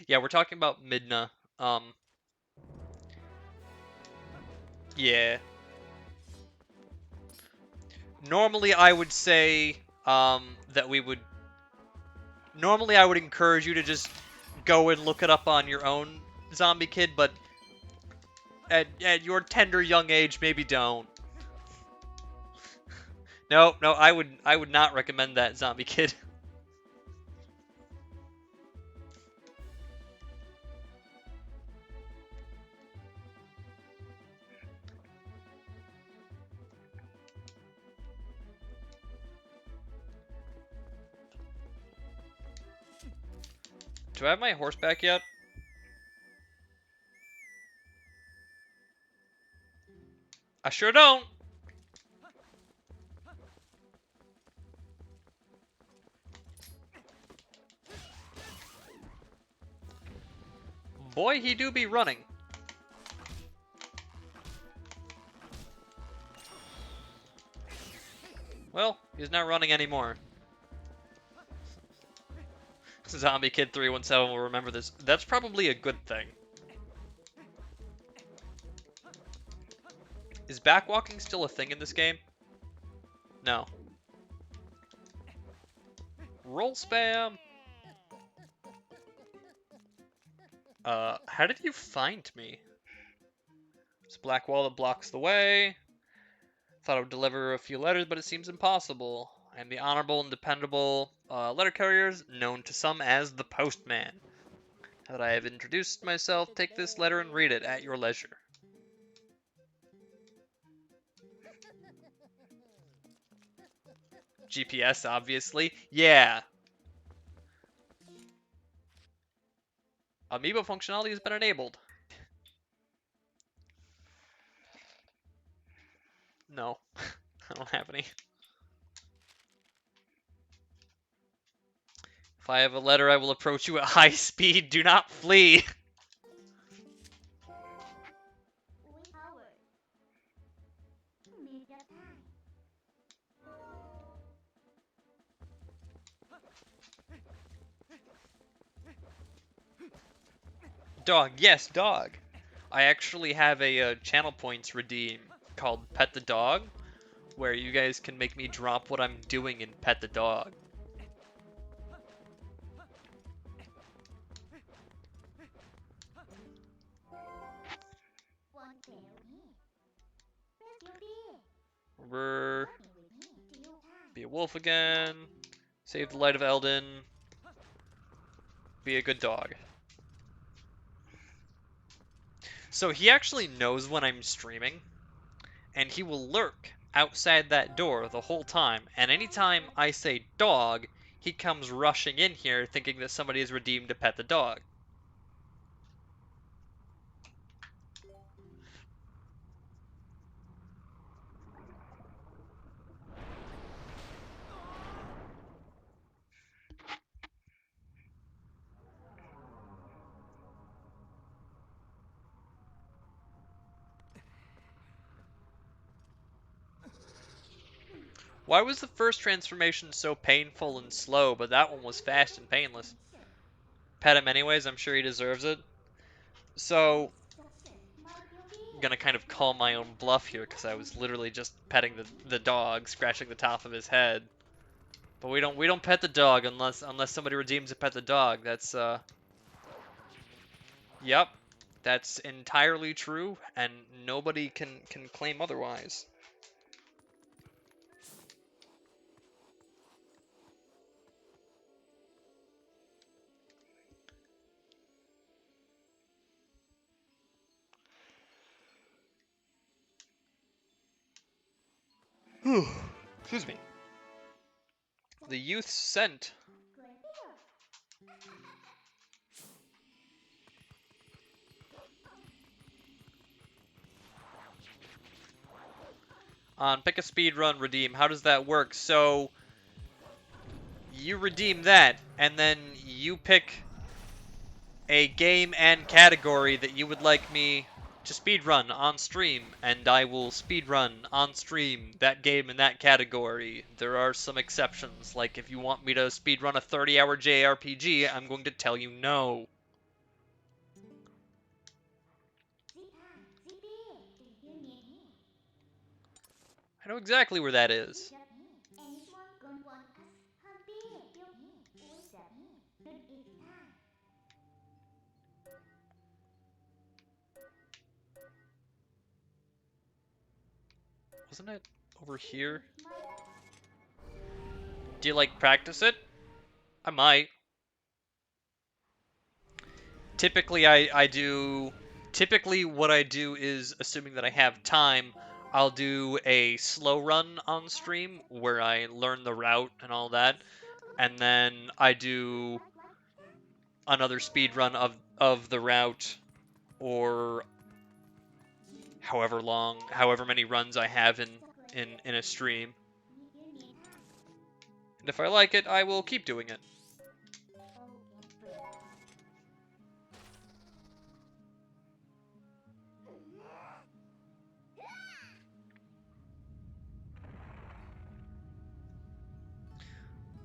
Yeah, we're talking about Midna. Yeah. Normally, I would say that we would. Normally, I would encourage you to just go and look it up on your own, zombie kid. But at your tender young age, maybe don't. No, I would not recommend that, zombie kid. Do I have my horse back yet? I sure don't. Boy, he do be running. Well, he's not running anymore. Zombie Kid 317 will remember this. That's probably a good thing. Is backwalking still a thing in this game? No. Roll spam! How did you find me? It's a black wall that blocks the way. Thought I would deliver a few letters, but it seems impossible. I am the honorable and dependable letter carriers, known to some as the postman. Now that I have introduced myself, take this letter and read it at your leisure. GPS, obviously. Yeah. Amiibo functionality has been enabled. No. I don't have any. If I have a letter, I will approach you at high speed. Do not flee. Dog. Yes, dog. I actually have a channel points redeem called Pet the Dog, where you guys can make me drop what I'm doing in Pet the Dog. Remember, be a wolf again, save the light of Eldon, be a good dog. So he actually knows when I'm streaming, and he will lurk outside that door the whole time, and anytime I say dog, he comes rushing in here thinking that somebody has redeemed to pet the dog. Why was the first transformation so painful and slow, but that one was fast and painless? Pet him anyways, I'm sure he deserves it. So, I'm gonna kind of call my own bluff here, because I was literally just petting the dog, scratching the top of his head. But we don't pet the dog unless somebody redeems to pet the dog. That's yep. That's entirely true, and nobody can claim otherwise. Excuse me. The youth sent. On pick a speed run, redeem. How does that work? So you redeem that, and then you pick a game and category that you would like me to speedrun on stream, and I will speedrun on stream that game and that category. There are some exceptions, like if you want me to speedrun a 30-hour JRPG, I'm going to tell you no. I know exactly where that is. Wasn't it over here? Do you like practice it? I might. Typically typically what I do is, assuming that I have time, I'll do a slow run on stream where I learn the route and all that, and then I do another speed run of the route, or however many runs I have in a stream. And if I like it, I will keep doing it.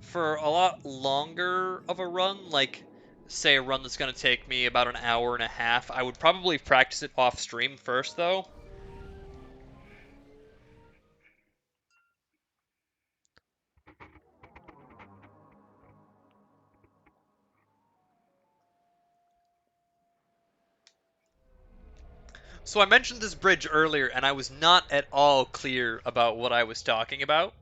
For a lot longer of a run, like say a run that's going to take me about an hour and a half, I would probably practice it off stream first though. So I mentioned this bridge earlier and I was not at all clear about what I was talking about.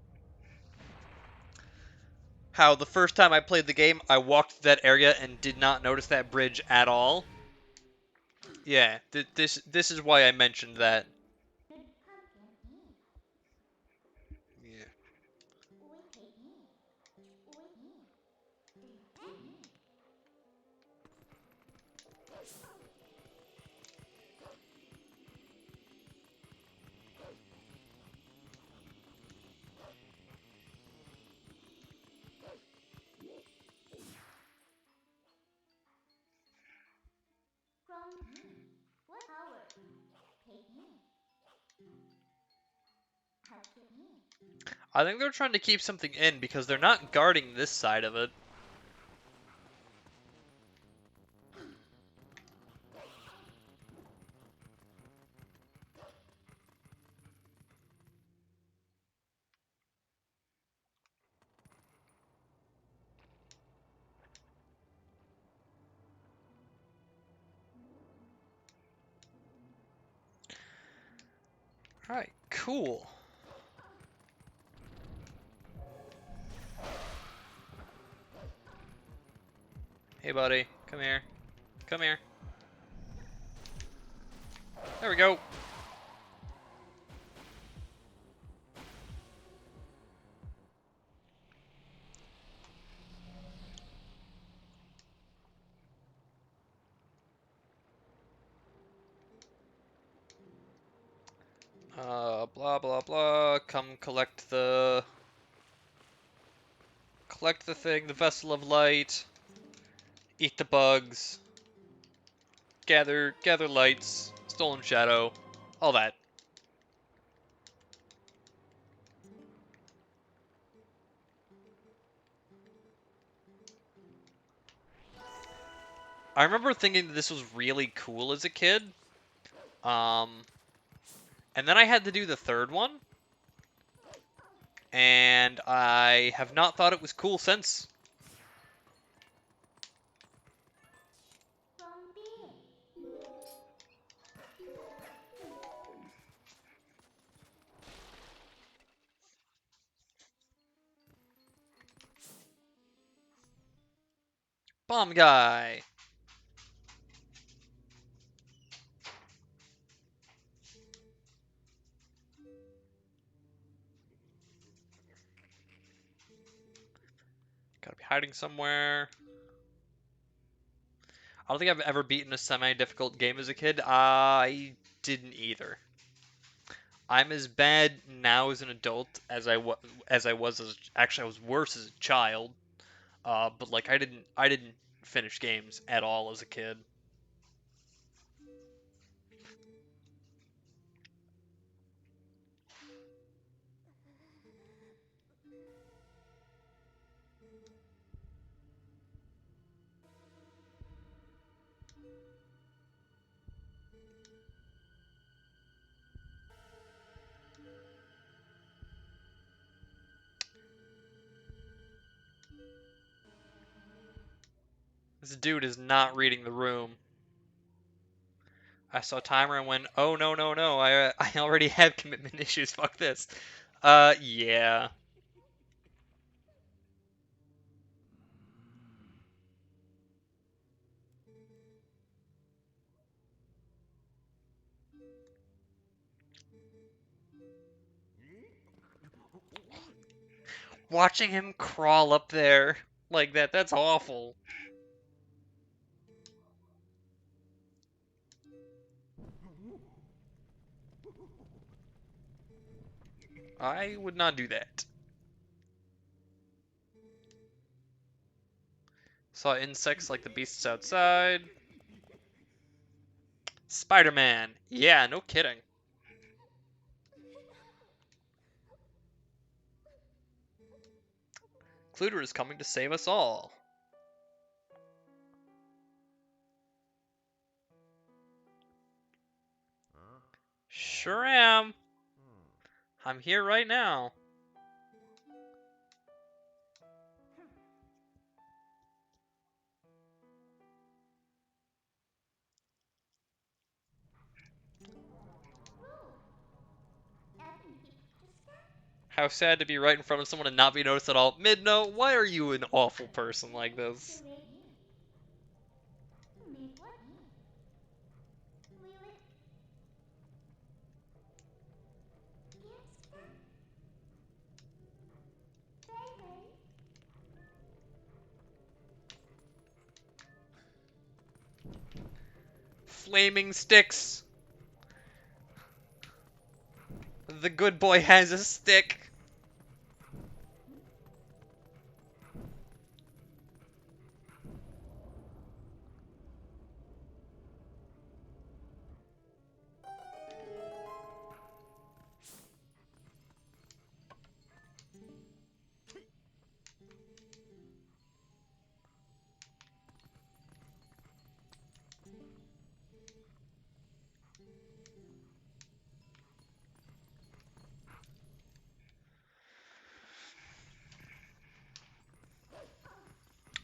How the first time I played the game, I walked through that area and did not notice that bridge at all. Yeah, this is why I mentioned that. Yeah. I think they're trying to keep something in because they're not guarding this side of it. Alright, cool. Hey buddy, come here. Come here. There we go. Blah blah blah. Come collect the thing, the vessel of light. Eat the bugs. Gather lights. Stolen shadow. All that. I remember thinking that this was really cool as a kid. Um, and then I had to do the third one, and I have not thought it was cool since. Bomb guy. Gotta be hiding somewhere. I don't think I've ever beaten a semi-difficult game as a kid. I didn't either. I'm as bad now as an adult as I was as actually I was worse as a child. But like I didn't finish games at all as a kid. This dude is not reading the room. I saw timer and went, oh no no no, I already have commitment issues. Fuck this. Yeah. Watching him crawl up there like that, that's awful. I would not do that. Saw insects like the beasts outside. Spider-Man. Yeah, no kidding. Cluter is coming to save us all. Sure am. I'm here right now. How sad to be right in front of someone and not be noticed at all. Mid-note, why are you an awful person like this? Flaming sticks. The good boy has a stick.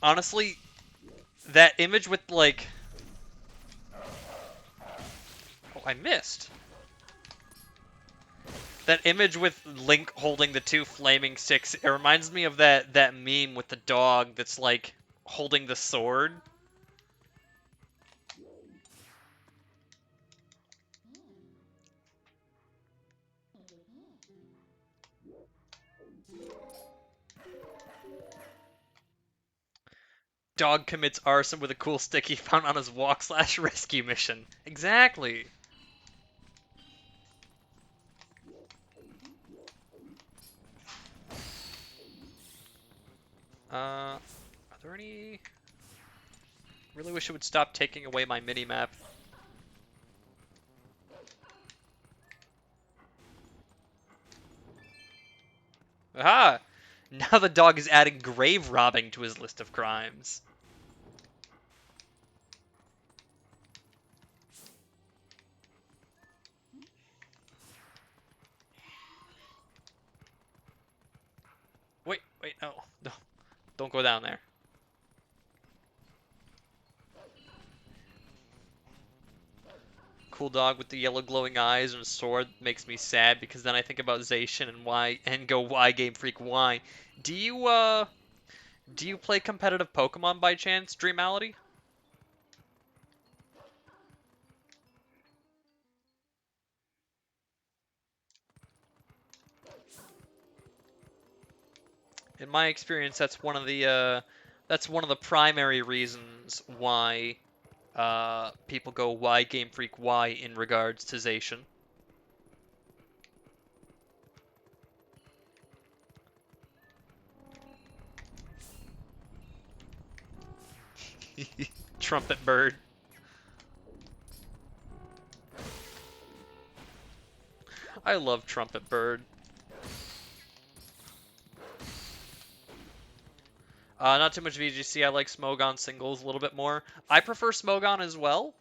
Honestly, that image with, like... Oh, I missed. That image with Link holding the two flaming sticks, it reminds me of that meme with the dog that's, like, holding the sword. Dog commits arson with a cool stick he found on his walk/rescue mission. Exactly. Are there any... Really wish it would stop taking away my mini-map. Aha! Now the dog is adding grave robbing to his list of crimes. Wait, no. Don't go down there. Cool dog with the yellow glowing eyes and a sword makes me sad because then I think about Zacian and go, why Game Freak, why? Do you play competitive Pokemon by chance, Dreamality? In my experience, that's one of the primary reasons why people go, why Game Freak, why in regards to Zacian. Trumpet Bird. I love Trumpet Bird. Not too much VGC. I like Smogon singles a little bit more. I prefer Smogon as well.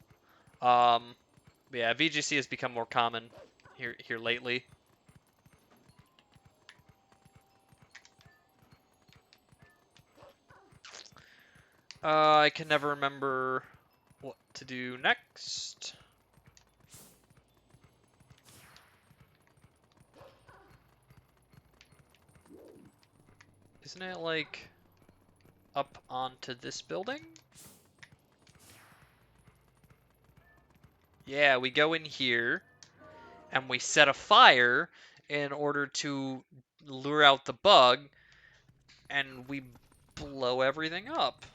Yeah, VGC has become more common here lately. I can never remember what to do next. Isn't it like up onto this building? Yeah, we go in here and we set a fire in order to lure out the bug, and we blow everything up.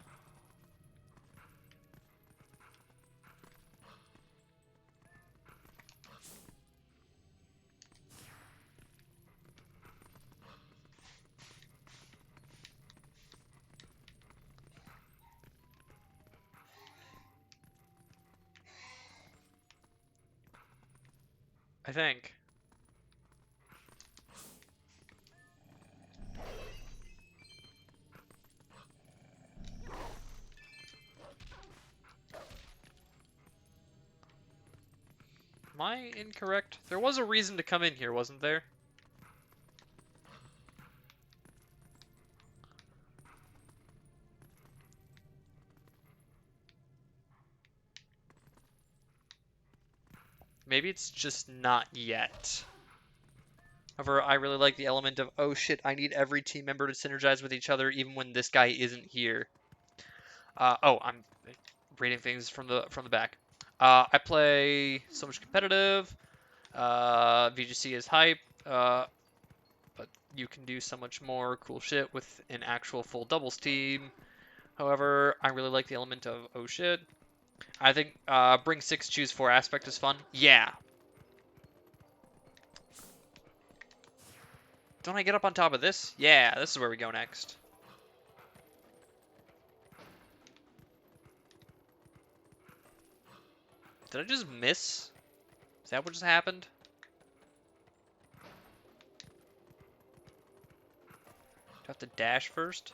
I think. Am I incorrect? There was a reason to come in here, wasn't there? Maybe it's just not yet. However, I really like the element of, oh shit, I need every team member to synergize with each other even when this guy isn't here. Oh, I'm reading things from the back. I play so much competitive. VGC is hype. But you can do so much more cool shit with an actual full doubles team. However, I really like the element of, oh shit. I think bring 6, choose 4 aspect is fun. Yeah. Don't I get up on top of this? Yeah, this is where we go next. Did I just miss? Is that what just happened? Do I have to dash first?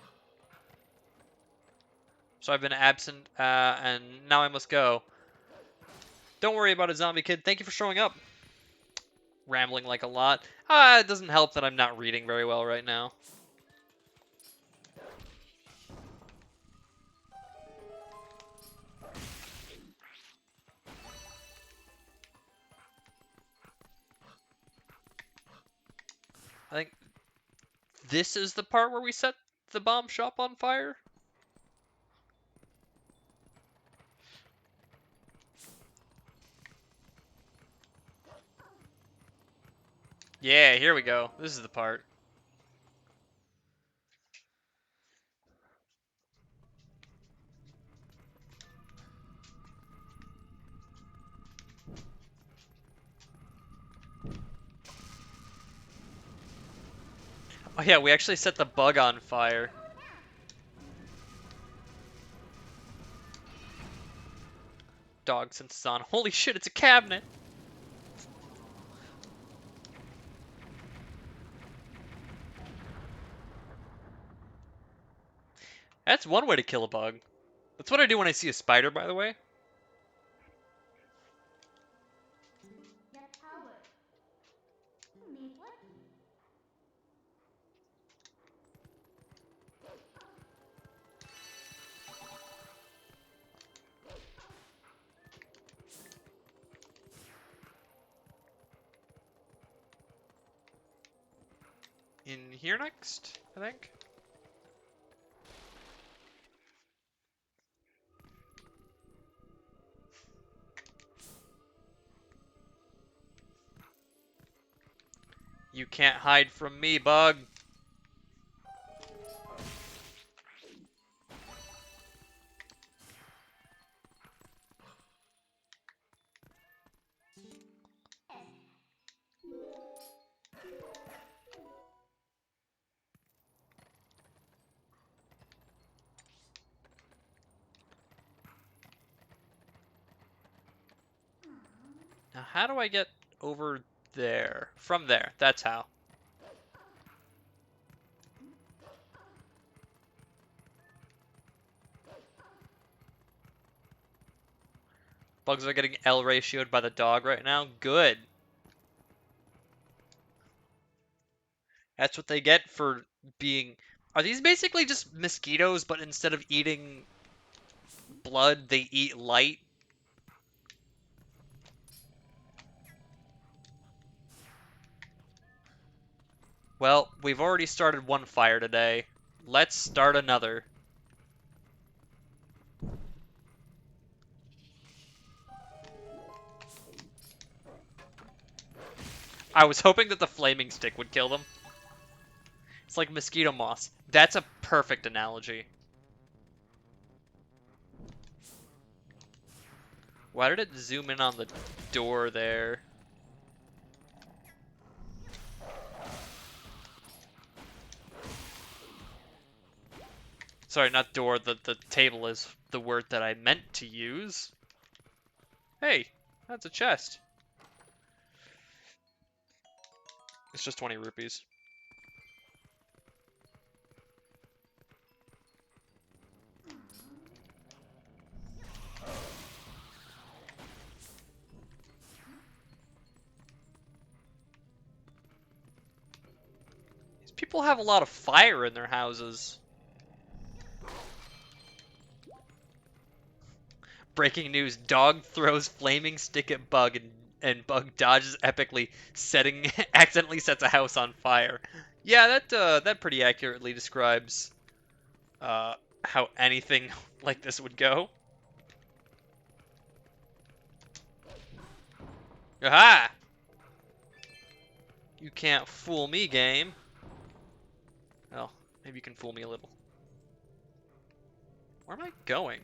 So I've been absent, and now I must go. Don't worry about it, zombie kid. Thank you for showing up. Rambling like a lot. It doesn't help that I'm not reading very well right now. I think this is the part where we set the bomb shop on fire. Yeah, here we go. This is the part. Oh yeah, we actually set the bug on fire. Dog senses on. Holy shit, it's a cabinet! That's one way to kill a bug. That's what I do when I see a spider, by the way. In here next, I think. You can't hide from me, bug. Now, how do I get over there? From there, that's how. Bugs are getting L ratioed by the dog right now. Good. That's what they get for being... Are these basically just mosquitoes, but instead of eating blood, they eat light? Well, we've already started one fire today. Let's start another. I was hoping that the flaming stick would kill them. It's like mosquito moss. That's a perfect analogy. Why did it zoom in on the door there? Sorry, not door. The table is the word that I meant to use. Hey, that's a chest. It's just 20 rupees. These people have a lot of fire in their houses. Breaking news, dog throws flaming stick at bug and bug dodges epically, accidentally sets a house on fire. Yeah, that pretty accurately describes uh, how anything like this would go. Aha! You can't fool me, game. Well, maybe you can fool me a little. Where am I going?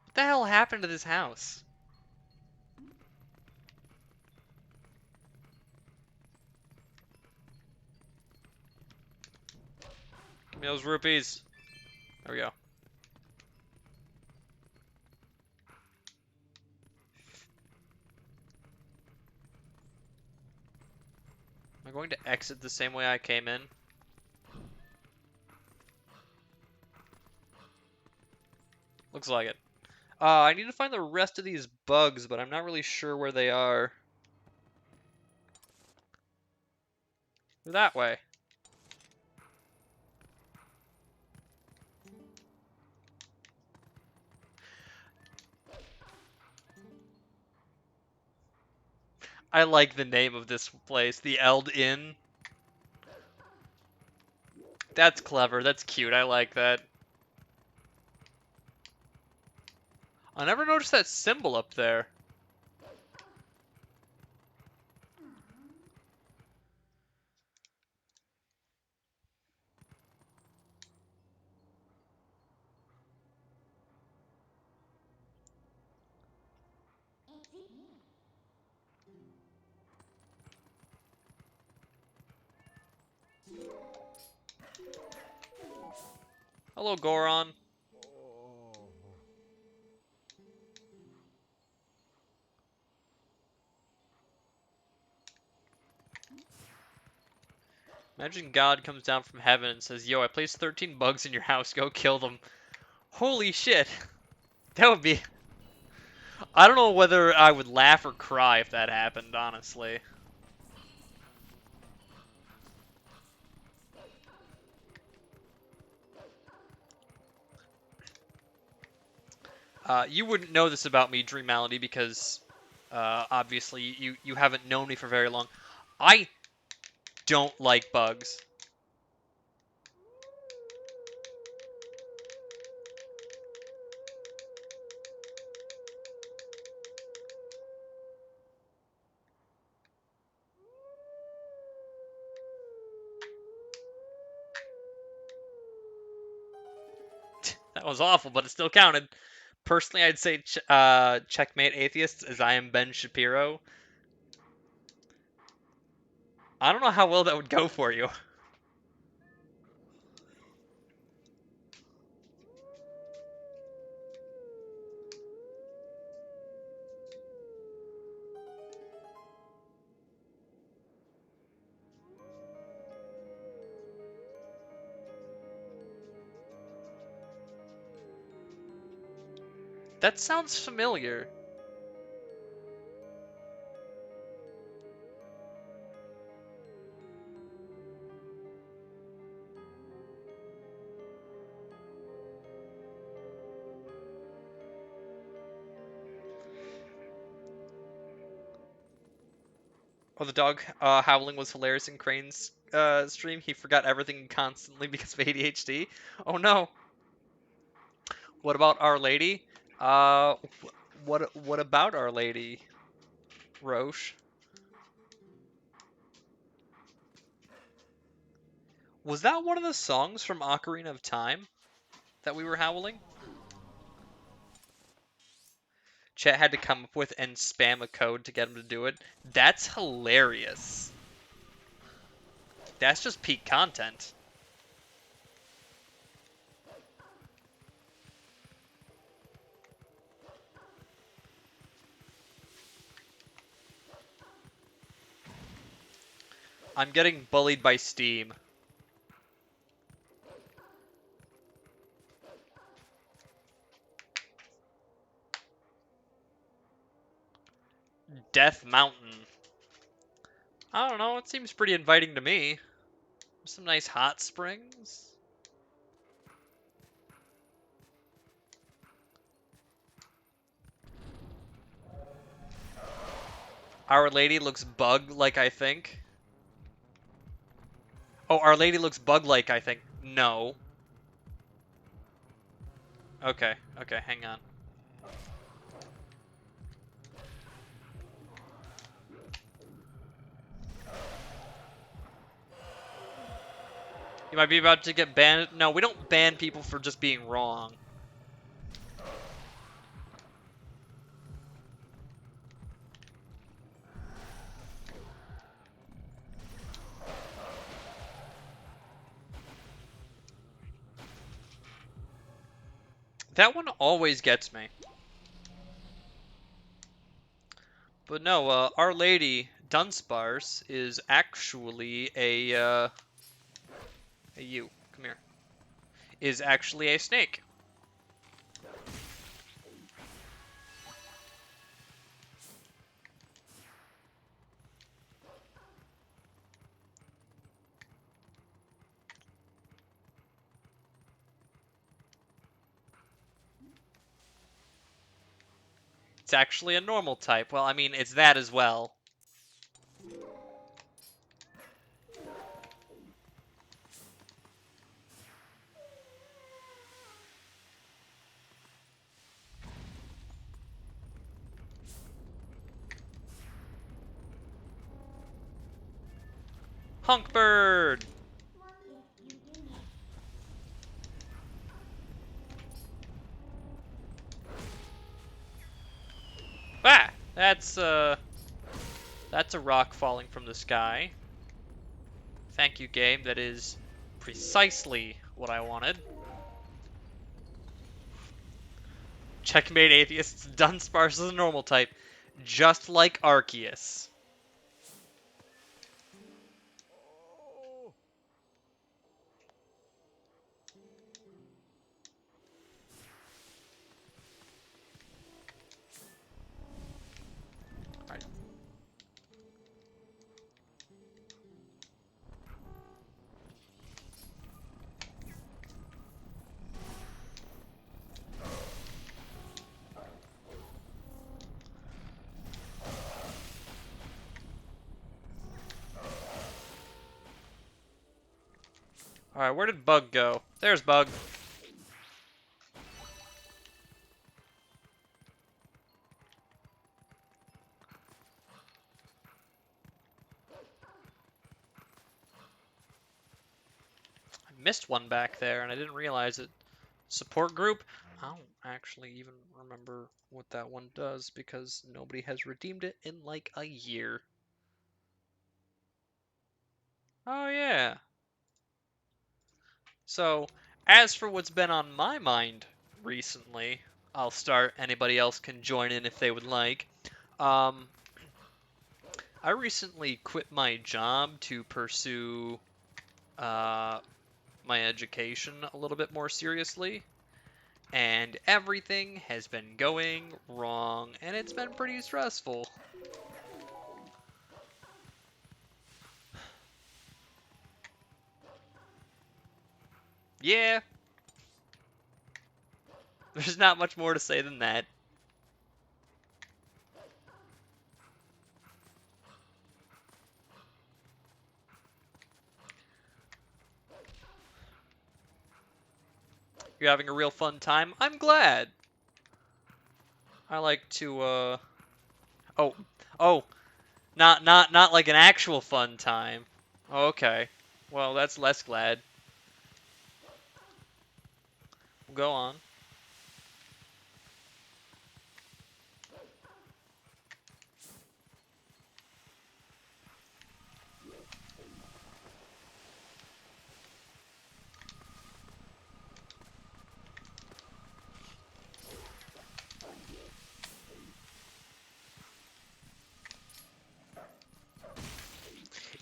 What the hell happened to this house? Give me those rupees. There we go. Am I going to exit the same way I came in? Looks like it. I need to find the rest of these bugs, but I'm not really sure where they are. They're that way. I like the name of this place, the Eld Inn. That's clever. That's cute. I like that. I never noticed that symbol up there. Hello, Goron. Imagine God comes down from heaven and says, "Yo, I placed 13 bugs in your house. Go kill them." Holy shit. That would be... I don't know whether I would laugh or cry if that happened, honestly. You wouldn't know this about me, Dream Malady, because obviously you haven't known me for very long. I don't like bugs. That was awful, but it still counted. Personally, I'd say checkmate atheists, as I am Ben Shapiro. I don't know how well that would go for you. That sounds familiar. Oh, the dog howling was hilarious in Crane's stream. He forgot everything constantly because of ADHD. Oh no. What about Our Lady? What about Our Lady, Roche? Was that one of the songs from Ocarina of Time that we were howling? Chat had to come up with and spam a code to get him to do it. That's hilarious. That's just peak content. I'm getting bullied by Steam. Death Mountain. I don't know, it seems pretty inviting to me. Some nice hot springs. Our Lady looks bug-like, I think. Oh, Our Lady looks bug-like, I think. No. Okay, okay, hang on. You might be about to get banned. No, we don't ban people for just being wrong. That one always gets me. But no, Our Lady Dunsparce is actually a you. Come here. Is actually a snake. It's actually a normal type. Well, I mean, it's that as well. Hunkbird! Ah! That's a rock falling from the sky. Thank you, game. That is precisely what I wanted. Checkmate Atheists. Dunsparce is a normal type, just like Arceus. Alright. Alright, where did Bug go? There's Bug. I missed one back there and I didn't realize it. Support group? I don't actually even remember what that one does because nobody has redeemed it in like a year. Oh yeah. So, as for what's been on my mind recently, I'll start. Anybody else can join in if they would like. Um, I recently quit my job to pursue my education a little bit more seriously, and everything has been going wrong, and it's been pretty stressful. Yeah, there's not much more to say than that. You're having a real fun time. I'm glad. I like to, oh, oh, not like an actual fun time. Okay. Well, that's less glad. Go on.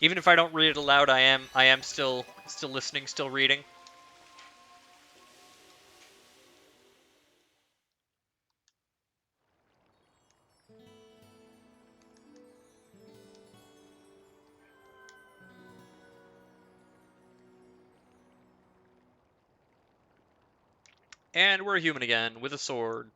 Even if I don't read it aloud, I am still listening, still reading. And we're human again with a sword.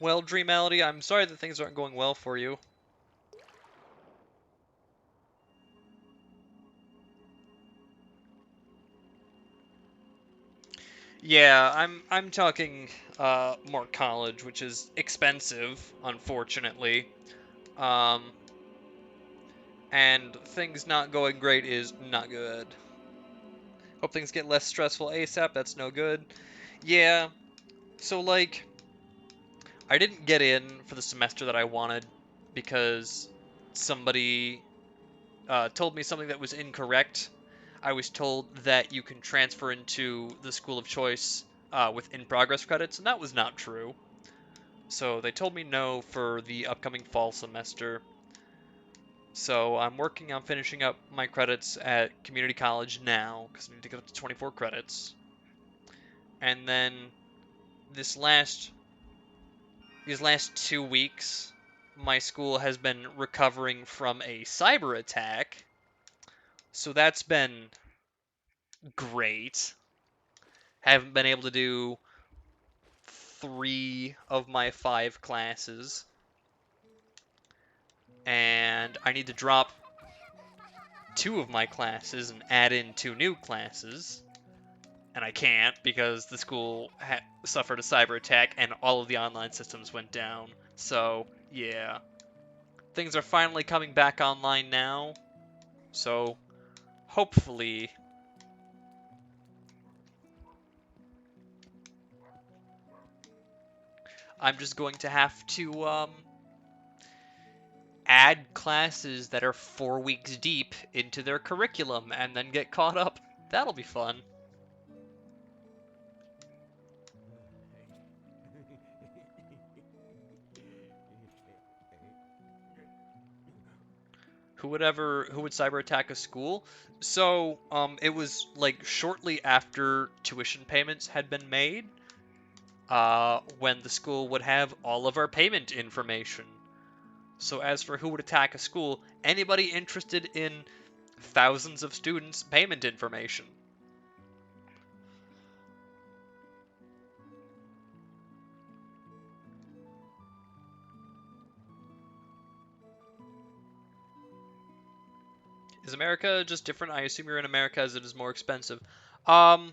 Well, Dreamality, I'm sorry that things aren't going well for you. Yeah, I'm talking more college, which is expensive, unfortunately. Um, and things not going great is not good. Hope things get less stressful ASAP, that's no good. Yeah, so like, I didn't get in for the semester that I wanted because somebody told me something that was incorrect. I was told that you can transfer into the school of choice with in-progress credits, and that was not true. So they told me no for the upcoming fall semester. So I'm working on finishing up my credits at community college now, because I need to get up to 24 credits. And then this last these last 2 weeks, my school has been recovering from a cyber attack. So that's been great. Haven't been able to do 3 of my 5 classes. And I need to drop 2 of my classes and add in 2 new classes. And I can't because the school suffered a cyber attack and all of the online systems went down. So, yeah. Things are finally coming back online now. So, hopefully, I'm just going to have to add classes that are 4 weeks deep into their curriculum and then get caught up. That'll be fun. Who would cyber attack a school? So, it was like shortly after tuition payments had been made, when the school would have all of our payment information. So as for who would attack a school, anybody interested in thousands of students' payment information. Is America just different? I assume you're in America as it is more expensive. Um,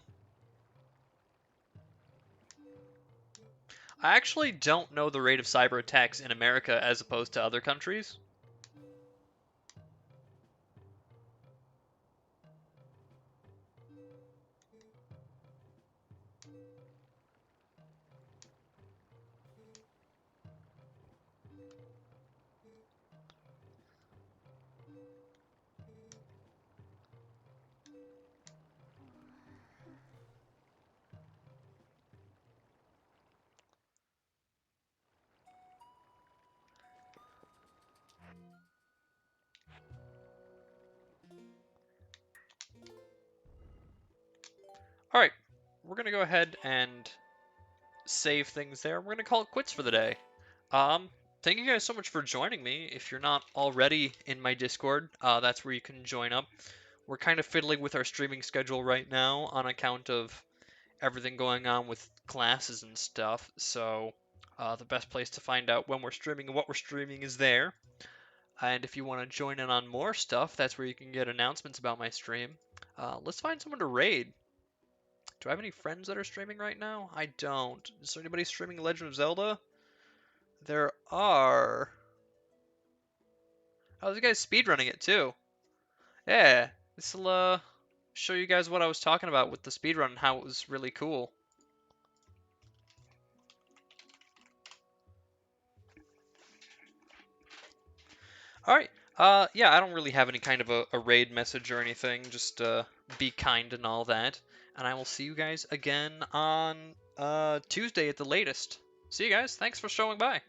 I actually don't know the rate of cyber attacks in America as opposed to other countries. All right, we're gonna go ahead and save things there. We're gonna call it quits for the day. Um, Thank you guys so much for joining me. If you're not already in my Discord, that's where you can join up. We're kind of fiddling with our streaming schedule right now on account of everything going on with classes and stuff. So, the best place to find out when we're streaming and what we're streaming is there. And if you want to join in on more stuff, that's where you can get announcements about my stream. Let's find someone to raid. Do I have any friends that are streaming right now? I don't. Is there anybody streaming Legend of Zelda? There are. Oh, this guy's speedrunning it too. Yeah, this'll show you guys what I was talking about with the speedrun and how it was really cool. Alright, yeah, I don't really have any kind of a raid message or anything, just be kind and all that. And I will see you guys again on Tuesday at the latest. See you guys. Thanks for showing by.